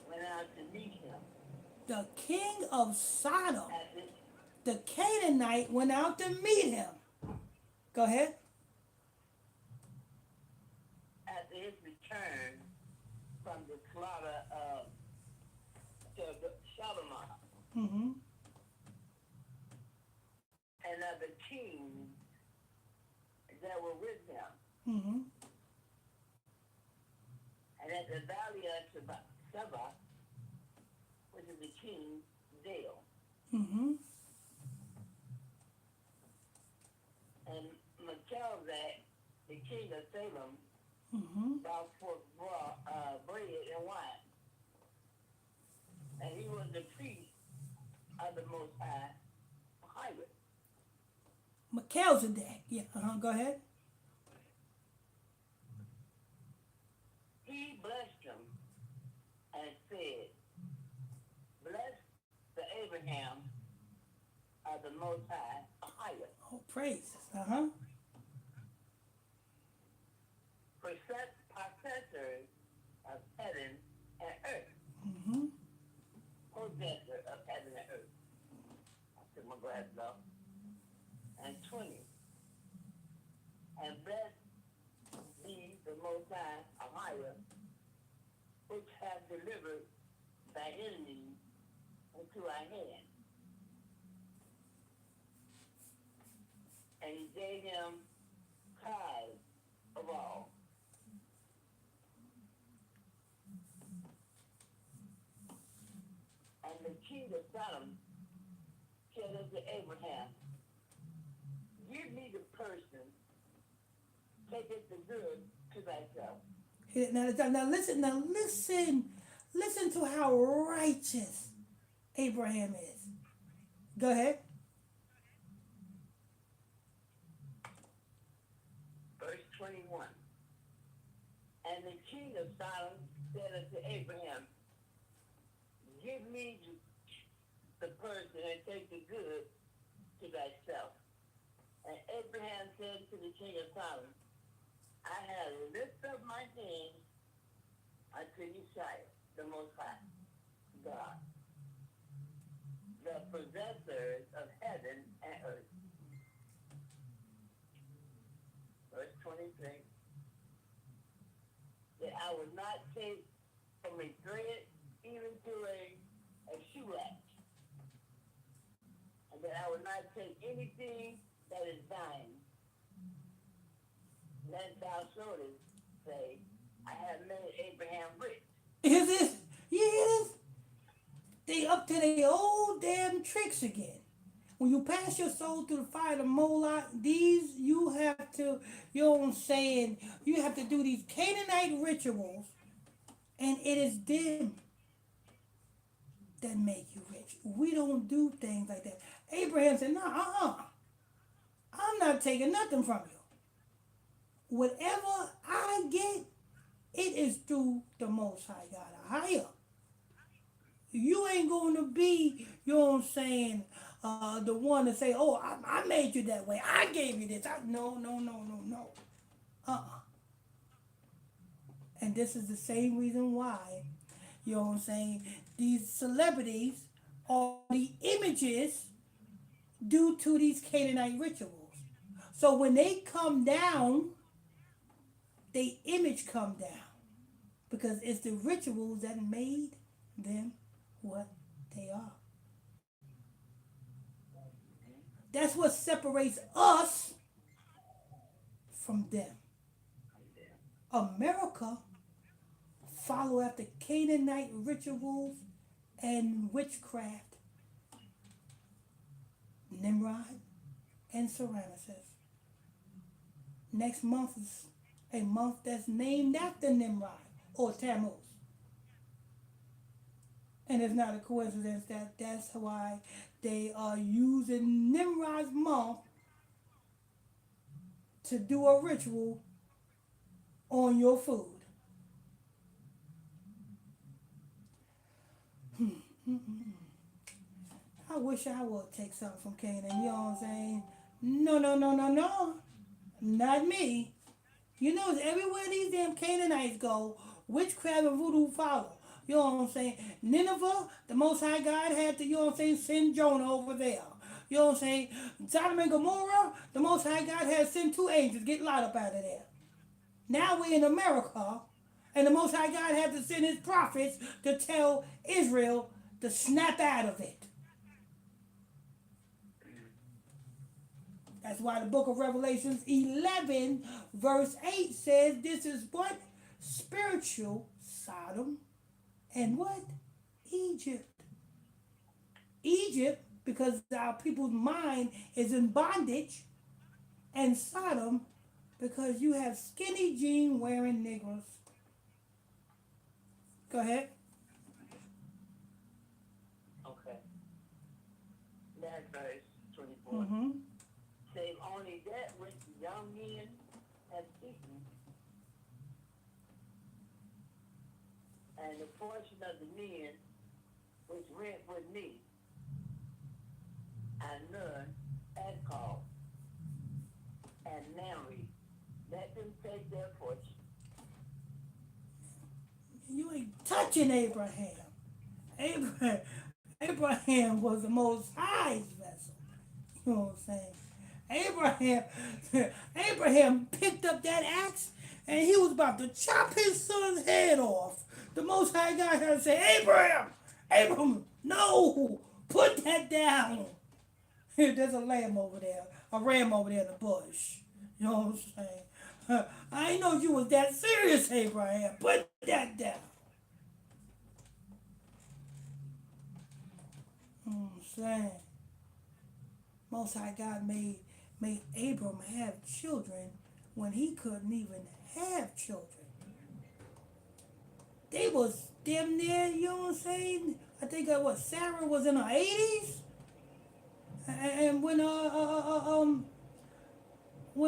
went out to meet him. The king of Sodom, At this, the Canaanite, went out to meet him. Go ahead. after his return from the slaughter of Sodom Mm-hmm. and of the kings that were with him, Mm-hmm. and at the valley of Seba, which is the king's dale, Mm-hmm. and Melchizedek, the king of Salem, Mm-hmm. brought forth bread and wine, and he was the priest of the Most High, Highway. Melchizedek. Yeah. Go ahead. He blessed him and said, "Bless the Abraham of the Most High, Highway. Oh, praises. Uh-huh. Possessor of heaven and earth. Mm-hmm. Possessor of heaven and earth." I took my glasses off. And 20. And blessed be the Most High, Ahijah, which hath delivered thy enemies into our hand. And he gave him tithes of all. And the king of Sodom said unto Abraham, "Give me the person, take it the good to thyself." Now listen. Listen to how righteous Abraham is. Go ahead. Verse 21. And the king of Sodom said unto Abraham, "Give me the person and take the good to thyself." And Abraham said to the king of Sodom, "I have lifted up my hand unto Yeshua, the Most High, God, the possessor of heaven and earth." Verse 23. That I will not take from a thread even to a shoe latch, and that I will not take anything that is thine, lest thou shouldest say, "I have made Abraham rich." Is this? Yes. They up to their old damn tricks again. When you pass your soul through the fire of Moloch, these you have to, you know what I'm saying, you have to do these Canaanite rituals, and it is them that make you rich. We don't do things like that. Abraham said, "No, I'm not taking nothing from you. Whatever I get, It is through the Most High God. Higher. You ain't going to be, you know what I'm saying, the one to say, oh, I made you that way. I gave you this. No, no, no, no, no. Uh-uh. And this is the same reason why, you know what I'm saying, these celebrities are the images due to these Canaanite rituals. So when they come down, they image come down because it's the rituals that made them what they are. That's what separates us from them. America follow after Canaanite rituals and witchcraft, Nimrod and Semiramis. Next month is a month that's named after Nimrod or Tammuz. And it's not a coincidence that that's why they are using Nimrod's month to do a ritual on your food. I wish I would take something from Canaan, you know what I'm saying? No, no, no, no, no. Not me. You know, everywhere these damn Canaanites go, witchcraft and voodoo follow. You know what I'm saying? Nineveh, the Most High God had to, you know what I'm saying, send Jonah over there. You know what I'm saying? Sodom and Gomorrah, the Most High God had sent two angels, get Lot up out of there. Now we're in America, and the Most High God had to send his prophets to tell Israel to snap out of it. That's why the book of Revelations 11, verse 8 says this is what? Spiritual Sodom and what? Egypt. Egypt, because our people's mind is in bondage, and Sodom, because you have skinny jean wearing Negroes. Go ahead. Okay. That verse 24. Mm-hmm. Save only that which the young men have eaten, and the portion of the men which went with me, and none had called, and married. Let them take their portion. You ain't touching Abraham. Abraham was the Most High's vessel. You know what I'm saying? Abraham picked up that axe and he was about to chop his son's head off. The Most High God had to say, Abraham, no, put that down. There's a lamb over there, a ram over there in the bush. You know what I'm saying? I didn't know you was that serious, Abraham. Put that down. You know what I'm saying? Most High God made Abram have children when he couldn't even have children. They was damn near, you know what I'm saying? I think Sarah was in her 80s, and when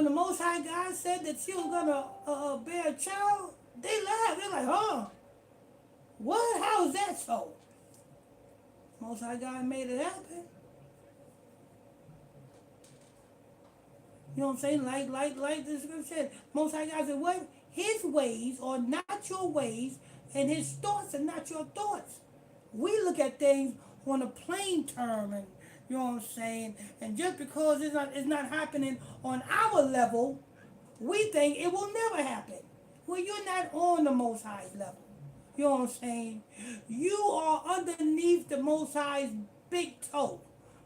the Most High God said that she was gonna bear a child, they laughed. They're like, huh? What? How is that so? Most High God made it happen. You know what I'm saying? Like the scripture said. Most High God said, what? His ways are not your ways, and his thoughts are not your thoughts. We look at things on a plain term, and you know what I'm saying? And just because it's not happening on our level, we think it will never happen. Well, you're not on the Most High's level. You know what I'm saying? You are underneath the Most High's big toe.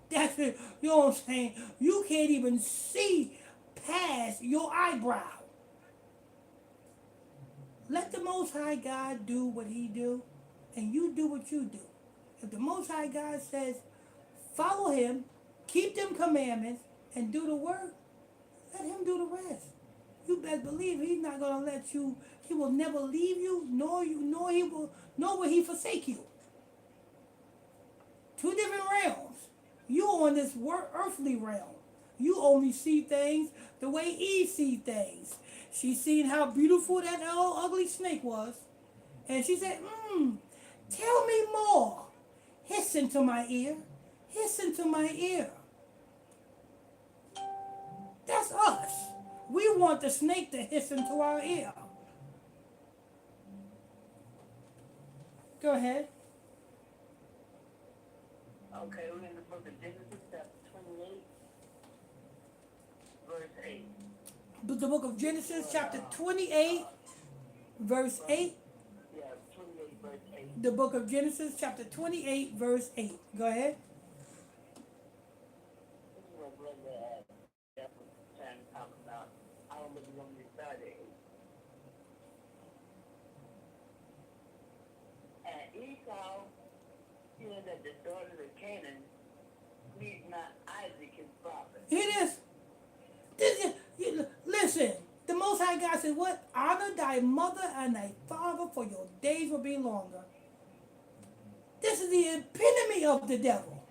That's it. You know what I'm saying? You can't even see past your eyebrow. Let the Most High God do what he do, and you do what you do. If the Most High God says, follow him, keep them commandments, and do the work, let him do the rest. You best believe he's not gonna let you. He will never leave you, nor will he forsake you. Two different realms. You on this earthly realm. You only see things the way Eve sees things. She seen how beautiful that old ugly snake was. And she said, tell me more. Hiss into my ear. Hiss into my ear. That's us. We want the snake to hiss into our ear. Go ahead. Okay, we're in the book of Genesis, chapter 28, verse 8. The book of Genesis, chapter 28, verse 8. Yeah, 28, verse 8. The book of Genesis, chapter 28, verse 8. Go ahead. This is what Brother Jeff was trying to talk about. I don't know if you want me to start at 8. And Esau, seeing that the daughters of Canaan pleased not Isaac his father. It is. Listen, the Most High God said, what? Honor thy mother and thy father, for your days will be longer. This is the epitome of the devil.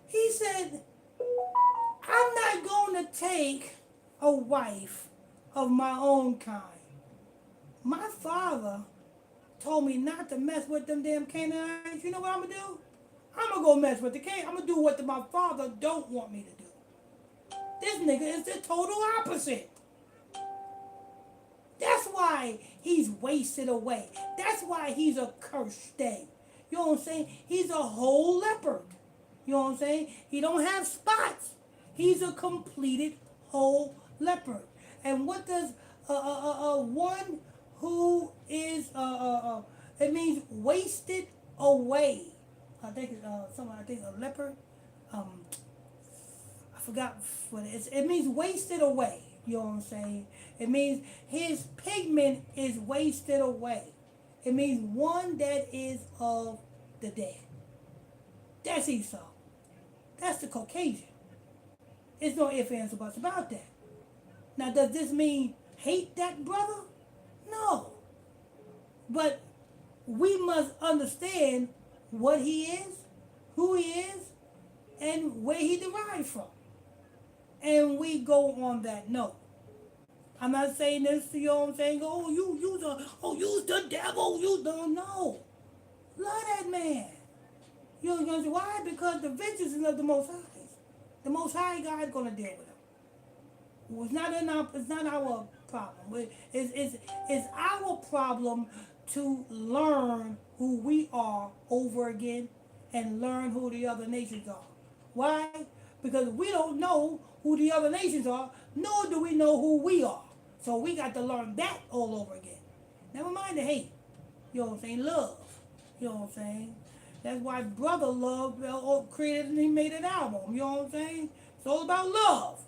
He said, I'm not going to take a wife of my own kind. My father told me not to mess with them damn Canaanites. You know what I'm going to do? I'm going to go mess with the Canaanites. I'm going to do what my father don't want me to do. This nigga is the total opposite. That's why he's wasted away. That's why he's a cursed thing. You know what I'm saying? He's a whole leopard. You know what I'm saying? He don't have spots. He's a completed whole leopard. And what does one who is it means wasted away. I think I think a leopard. I forgot what it is. It means wasted away. You know what I'm saying? It means his pigment is wasted away. It means one that is of the dead. That's Esau. That's the Caucasian. There's no ifs, ands, or buts about that. Now, does this mean hate that brother? No. But we must understand what he is, who he is, and where he derived from. And we go on that note. I'm not saying this to you, know what I'm saying, you's the devil, you don't know. Love that man. You know what I'm saying? Why? Because the vengeance is of the Most High. The Most High God is going to deal with him. Well, it's not our problem. It's our problem to learn who we are over again and learn who the other nations are. Why? Because we don't know who the other nations are, nor do we know who we are. So we got to learn that all over again. Never mind the hate. You know what I'm saying? Love. You know what I'm saying? That's why Brother Love created and he made an album. You know what I'm saying? It's all about love.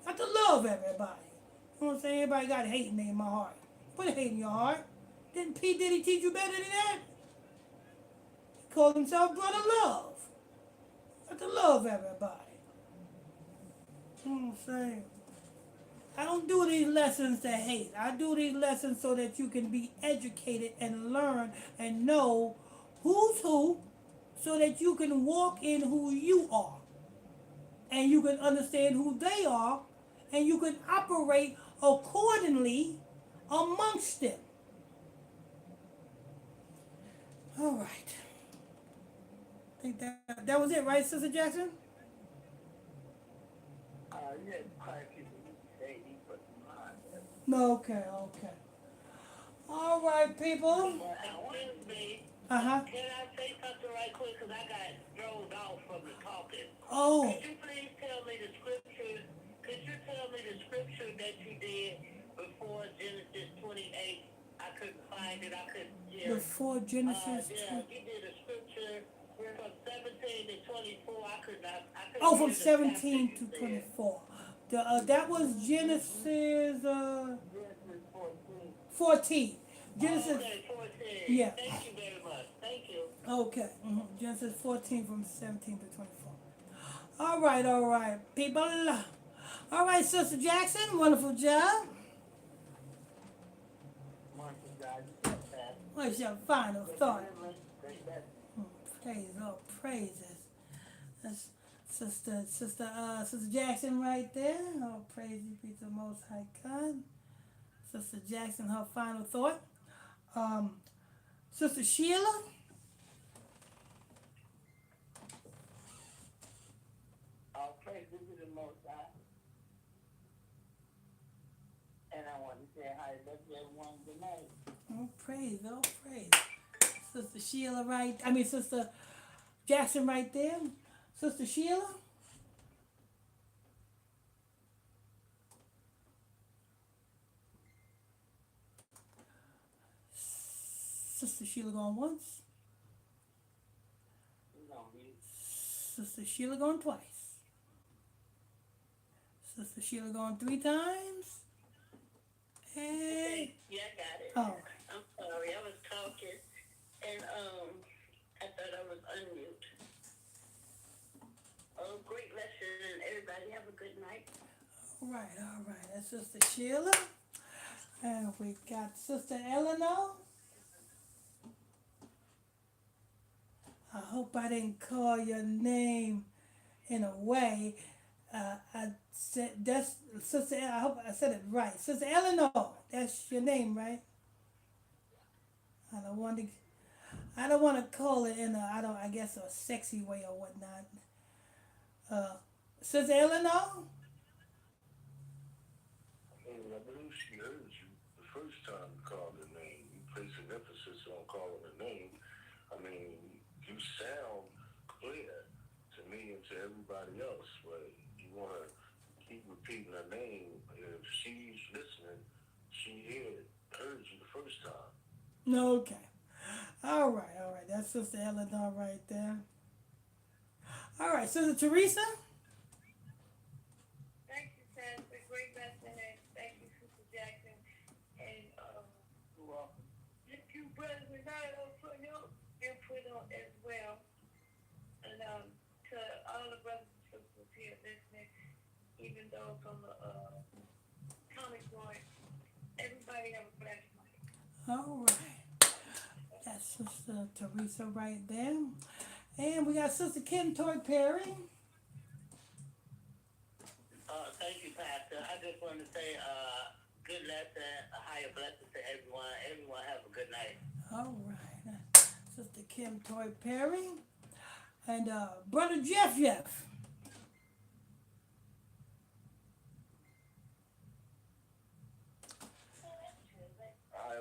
Got to love everybody. You know what I'm saying? Everybody got hate in my heart. Put hate in your heart. Didn't P. Diddy teach you better than that? He called himself Brother Love. Got to love everybody. You know what I'm saying? I don't do these lessons to hate. I do these lessons so that you can be educated and learn and know who's who, so that you can walk in who you are. And you can understand who they are, and you can operate accordingly amongst them. All right. I think that was it, right, Sister Jackson? Yeah, quite a few people say he put them on. Okay. All right, people. Excuse me. Uh-huh. Can I say something right quick? Because I got thrown off from the talking. Oh. Could you please tell me the scripture? Could you tell me the scripture that you did before Genesis 28? I couldn't find it. I couldn't hear. Before Genesis. Yeah, you did a scripture from 17 to 24. I couldn't Oh, from hear the 17 chapter to you said. 24. That was Genesis Genesis 14. 14. Genesis. Okay, 14. Yeah. Thank you very much. Thank you. Okay. Genesis 14 from 17 to 24. All right, people. All right, Sister Jackson, wonderful job. Wonderful job. You said that. What's your final thought? Great lesson. Praise, oh, praises. Sister Jackson right there. Oh, praise be to the Most High God. Sister Jackson, her final thought. Um, Sister Sheila. All praise be to the Most High. And I want to say hi to everyone tonight. Oh, praise, oh, praise. Sister Sheila Sister Jackson right there. Sister Sheila. Sister Sheila going once. No, we Sister Sheila going twice. Sister Sheila going 3 times. And yeah, I got it. oh, I'm sorry, I was talking and I thought I was unmute. Oh, great lesson, and everybody have a good night. all right. That's Sister Sheila. And we got Sister Eleanor. I hope I didn't call your name in a way. I said that's Sister. I hope I said it right, Sister Eleanor. That's your name, right? I don't want to. I don't want to call it in a. I don't. I guess a sexy way or whatnot. Uh, Sister Eleanor. And I believe she heard you the first time you called her name. You placed an emphasis on calling her name. I mean, you sound clear to me and to everybody else, but you want to keep repeating her name. If she's listening, heard you the first time. Okay. All right. That's Sister Eleanor right there. All right, Sister Teresa. Thank you, Pastor. Great lesson, and thank you, Sister Jackson. And You're welcome. thank you, Brother Renato, for your input on as well. And to all the brothers and sisters here listening, even those on the comic board, everybody have a blessed night. All right. That's Sister Teresa right there. And we got Sister Kim Toy Perry. Thank you, Pastor. I just want to say, good lesson, a higher blessing to everyone. Everyone have a good night. All right. Sister Kim Toy Perry. And Brother Jeff. I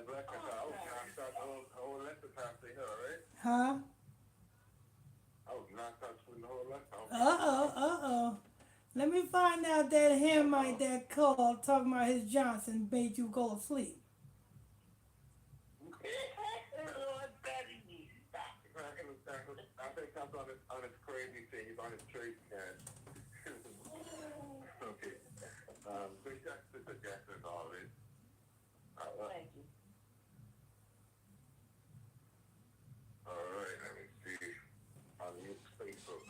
bless her. I was knocked out the whole lesson Pastor here, right? Huh? I was knocked out through the whole lesson. Uh-oh. Let me find out that Hamite that called talking about his Johnson made you go to sleep. Lord, better you stop. I think that's on his crazy thing. He's on his trade scan. Okay. Big Sister Jackson, always. Thank you. All right, let me see. On your Facebook.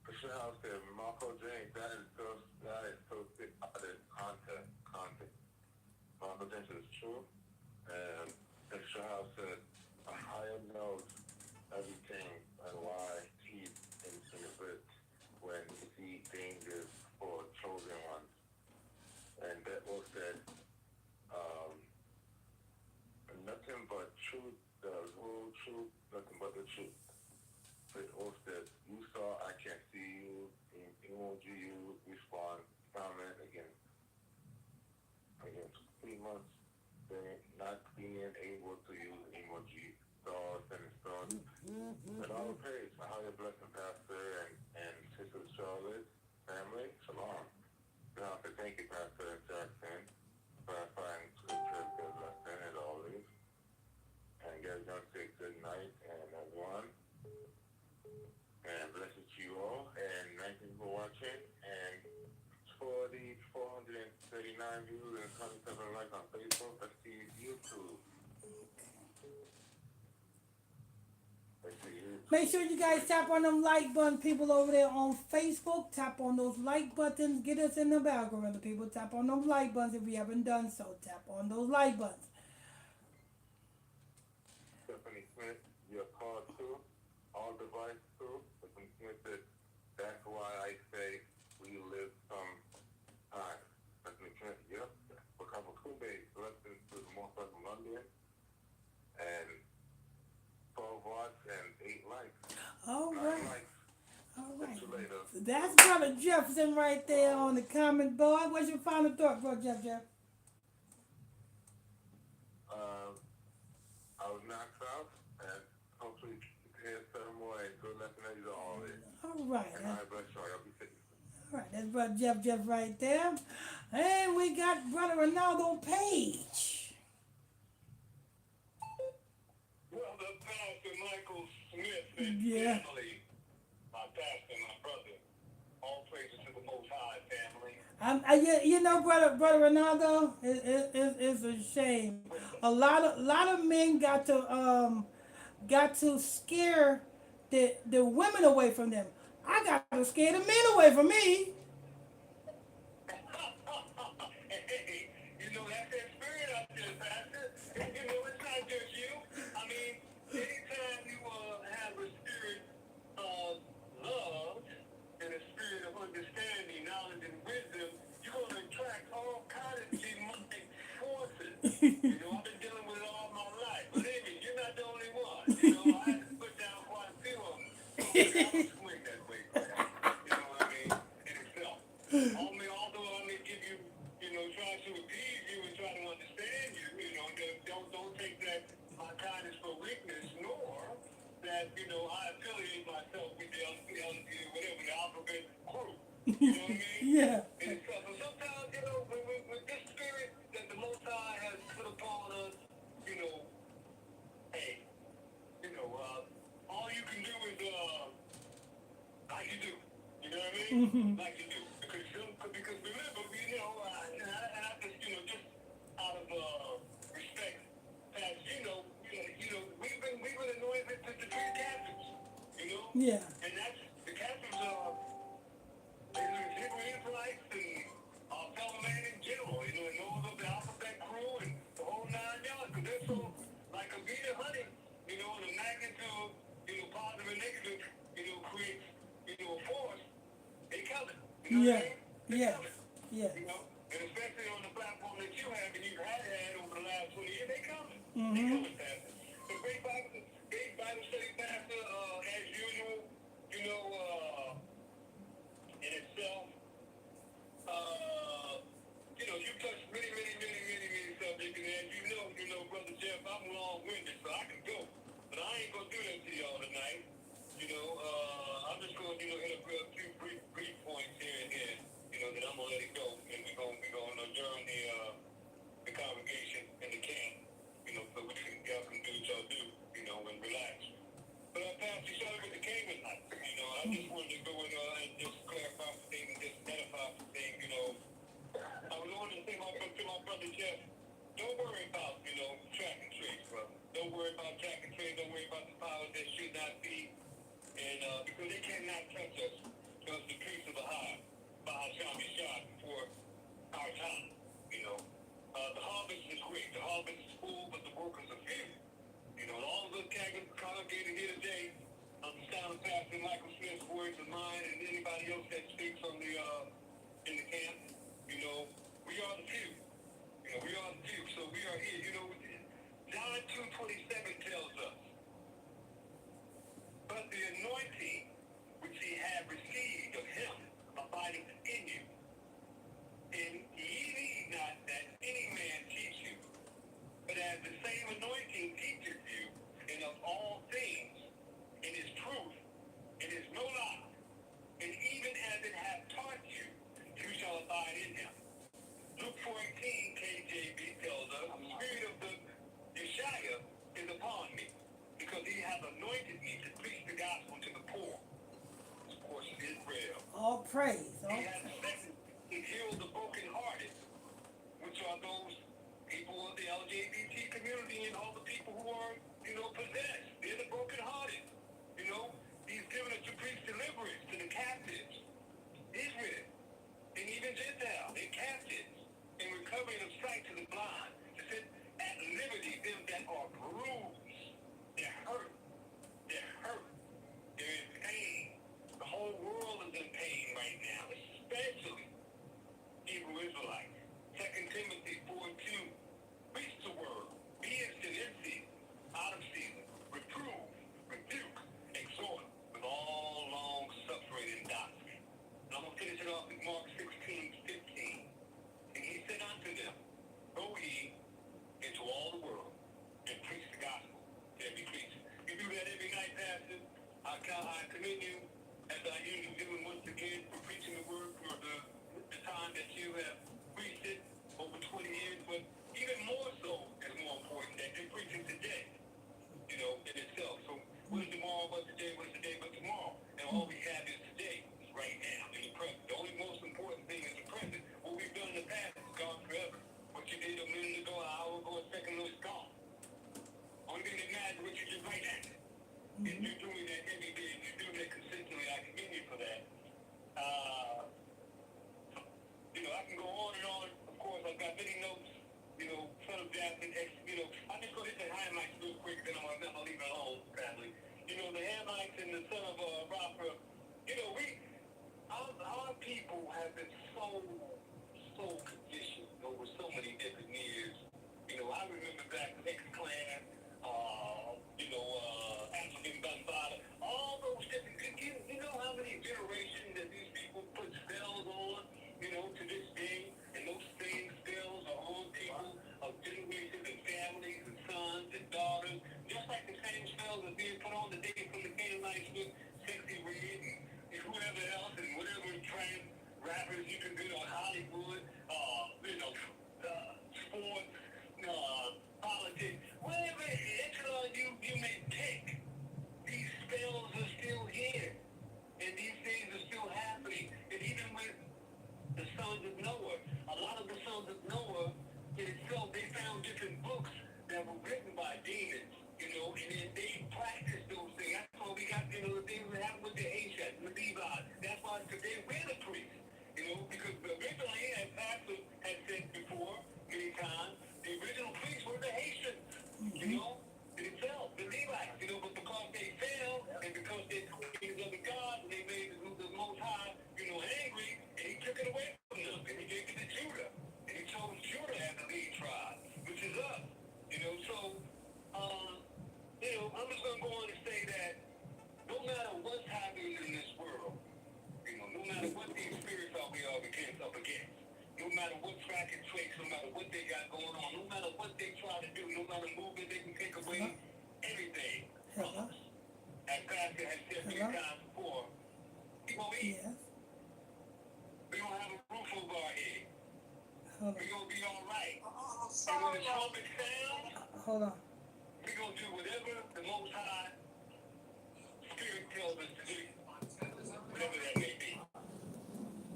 Mr. House said, Marco James, that is so sick content. Marco James is true. And Mr. House said, a higher knows everything and why he's in the bit when he sees dangers for chosen ones. And that was said, nothing but truth, the whole truth, nothing but the truth. It was that you saw, I can't see you, emoji you, respond, comment against 3 months, they not being able to use emoji, stars and stars. But all the praise for how your blessing, Pastor and Sister Charlotte, family, shalom. Now, I thank you, Pastor Jackson, for clarifying scripture, good lesson as always. And guys, don't say good night and everyone. And blessings to you all. And thank you for watching. And for the 439 views and 27 likes on Facebook, let's see YouTube. Make sure you guys tap on them like button, people over there on Facebook. Tap on those like buttons. Get us in the algorithm, people. Tap on those like buttons if you haven't done so. Tap on those like buttons. your car too, all device too. But some Smith said, that's why I say we live some time. That's the Smith, yep. Because of Kube, lessons to the most of London, and 12 watts and 8 lights. All 9 right. lights. All Catch right. you later. That's Brother Jefferson right there on the comment board. What's your final thought, Brother Jeff? I was knocked out, and hopefully hear some more and good lesson as always. All right. And I bless y'all. Y'all be safe. All right. That's Brother Jeff right there. And we got Brother Ronaldo Page. Brother Pastor Michael Smith and Yeah. family. My pastor, my brother. All praises to the Most High family. You know, brother Ronaldo, it's a shame. A lot of men got to scare the women away from them. I got to scare the men away from me. Hey, that's that spirit out there, Pastor. It's not just you. I mean, anytime you have a spirit of love and a spirit of understanding, knowledge, and wisdom, you're going to attract all kinds of demonic forces. I've been dealing with it all my life. Believe me, you're not the only one. I had to put down quite a few of them. So I don't swing that way, but, you know what I mean? In itself. Although I may give you, try to appease you and try to understand you, don't take that my kindness for weakness, nor that, I affiliate myself with the alphabet crew. You know what I mean? Yeah. And so sometimes, with this spirit that the Most High has put upon us, hey, all you can do is, like you do. You know what I mean? Mm-hmm. Like you do. Because remember, and I just, just out of respect, as we've been anointed to be captives, Yeah. and that's, the captives are, Hebrew Israelites and our fellow man in general, and those of the alphabet crew and the whole 9 yards, because they're so, like a bee of honey, the magnitude, positive and negative, creates, a force, they coming. You know what I mean? They Yeah. coming. Yeah. And especially on the platform that you have and you've had over the last 20 years, they coming. Mm-hmm. They coming, Pastor. The great Bible study, Pastor, as usual, in itself, you touched many, many, many, many, many subjects, and as you know, Brother Jeff, I'm long-winded, so I can go. But I ain't gonna do that to y'all tonight. I'm just gonna, hit a few brief points here and there, that I'm gonna let it go, and we're gonna adjourn the congregation and the camp, so y'all can do what y'all do, and relax. But Pastor, you started with the Canaanites. I just wanted to go and just clarify some things and just identify some things. I was wanting to say to my brother Jeff, don't worry about, track and trace, brother. Don't worry about track and trace. Don't worry about the powers that should not be. And because they cannot touch us, because the priest of the high, Baal shall be shot before our time. The harvest is great. The harvest is full, but the workers are few. All of us congregated here today, understand Pastor Michael Smith's words of mine and anybody else that speaks on in the camp. We are the few. We are the few. So we are here. John 2:27 tells us, but the anointing which ye have received of him abideth in you. And ye need not that any man teach you, but as the same anointing teacheth you, and of all things, in his truth, it is no lie. And even as it hath taught you, you shall abide in him. Luke 4:18 KJV tells us, the spirit of the Yeshua is upon me, because he hath anointed me to preach the gospel to the poor. This portion is Israel. All praise. He hath sent to heal the brokenhearted, which are those people of the LGBT community and all the people who are, possessed. They're the brokenhearted. He's given us to preach deliverance to the captives, Israel, and even Gentiles, and captives, and recovering of sight to the blind, to set at liberty them that are bruised, they're hurt, you once again for preaching the word for the time that you have preached it over 20 years, but even more so is more important that you're preaching today, in itself. So what is tomorrow but today? What is today but tomorrow? And all we have is today, right now, in the present. The only most important thing is the present. What we've done in the past is gone forever. What you did a minute ago, an hour ago, a second ago, is gone. Only thing that matters is what you do right now. If you're doing that every day, if you're doing that consistently, I commend you for that. I can go on and on. Of course, I've got many notes. Son of Jackson, I'm just going to hit the Hamites real quick, then I'm going to leave it alone, family. The Hamites and the son of Rafa, our people have been so conditioned over so many different years. I remember back X-Clan, African Bambaataa, all those different, you know how many generations that these people put spells on, to this day, and those same spells are on people of generations and families and sons and daughters, just like the same spells are being put on today from the Canaanites with Sexy Red and whoever else and whatever trans rappers you can get on Hollywood, sports, politics, whatever echelon you may pick, these spells are still here, and these things are still happening, and even with the sons of Noah, a lot of the sons of Noah in itself, they found different books that were written by demons, and then they practiced those things. That's why we got, the things that happened with the Asians, the Levi. That's why today we're the priests, because originally, as Pastor had said before many times, the original priests were the Haitians, in itself, the Levites, but because they failed and because they created other gods, they made the Most High, angry, and he took it away from them, and he gave it to Judah, and he chose Judah as the lead tribe, which is us, so, I'm just going to go on and say that no matter what's happening in this world, no matter what these spirits are we are up against, no matter what track and trace, no matter what they got going on, no matter what they try to do, no matter movement they can take away everything from us. As Pastor has said many times before, we gonna eat. Yes. We gonna have a roof over our head. Hold We on. gonna be all right. And when the trumpet sounds, Hold on. we gonna do whatever the Most High Spirit tells us to do, whatever that may be.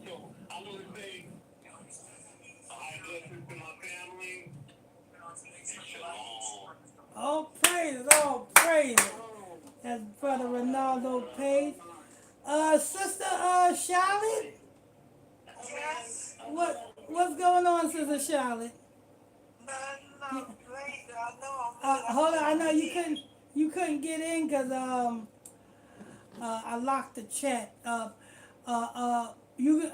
So I want to say, high blessings to my family. Shalom. All praises, all praises. That's Brother Ronaldo Page. Sister Charlotte? Yes. What's going on, Sister Charlotte? No, please, I know I'm Hold on, I know you couldn't get in because I locked the chat. You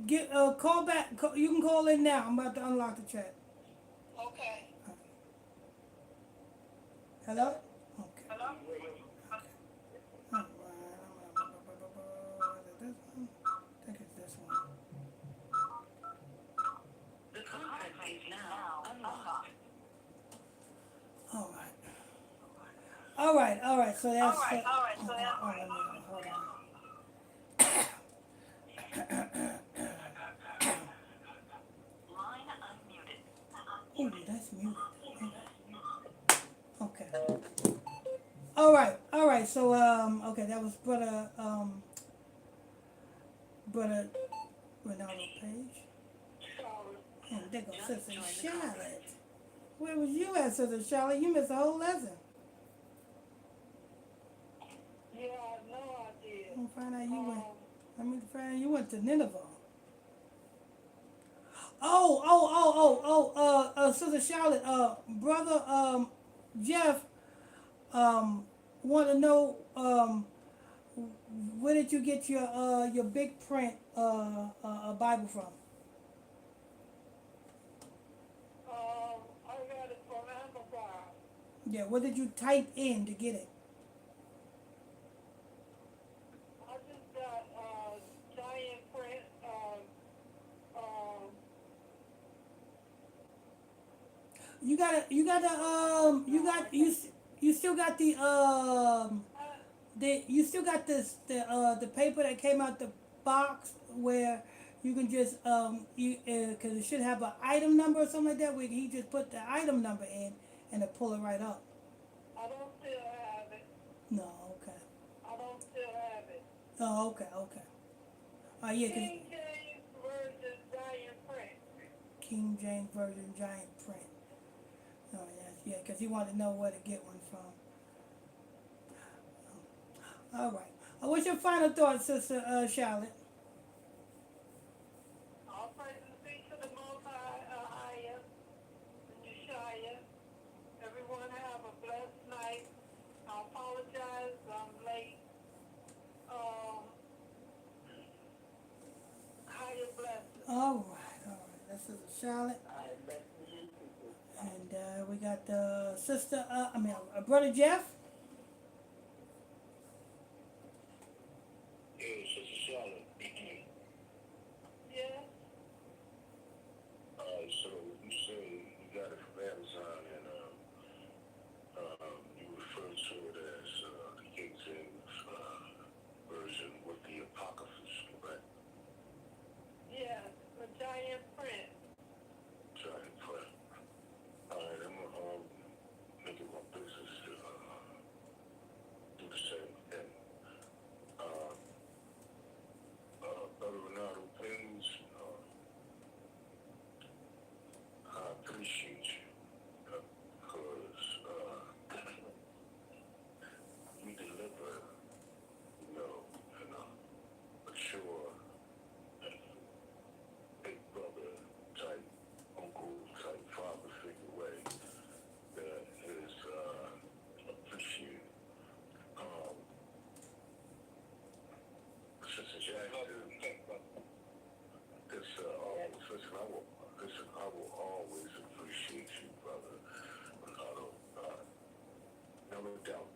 get call back. You can call in now. I'm about to unlock the chat. okay. Hello? Okay. Hello? All right. Is it this one? I think it's this one. The conference is now unlocked. All right. So that's. All right, so that's Hold on. Line unmuted. Ooh, that's muted. Okay. All right. So okay, that was brother Ronaldo Page. And there goes Sister Charlotte. Where was you at, Sister Charlotte? You missed the whole lesson. Yeah, I know I did. Let me find out you went. Let me find out you went to Nineveh. Sister Charlotte, brother Jeff want to know where did you get your big print Bible from? I got it from Amazon. Yeah, what did you type in to get it? I just got giant print. You still got the you still got the paper that came out the box where you can just because it should have an item number or something like that where he just put the item number in and it pull it right up. I don't still have it. No, okay. I don't still have it. Oh, okay, okay. Yeah, 'cause King James Version giant print. King James Version giant print. Oh, yeah, because he wanted to know where to get one from. All right. What's your final thoughts, Sister Charlotte? All praises be to the Most High, Ahia, and Yeshaya. Everyone have a blessed night. I apologize, I'm late. Higher blessings. All right, all right. That's Sister Charlotte. And we got Sister, Brother Jeff. Yeah, Sister Charlotte. Yeah. So you say you got it from Amazon, and you refer to it as the King James version with the Apocryphs, correct? Yeah, the giant print. Giant print. All right, I'm gonna make it my business to do the same thing. Brother Renato, please, I appreciate you because you deliver, in a mature, big brother type, uncle type, father figure way that is appreciated. Sister Jackson, I will always appreciate you, brother. Never doubt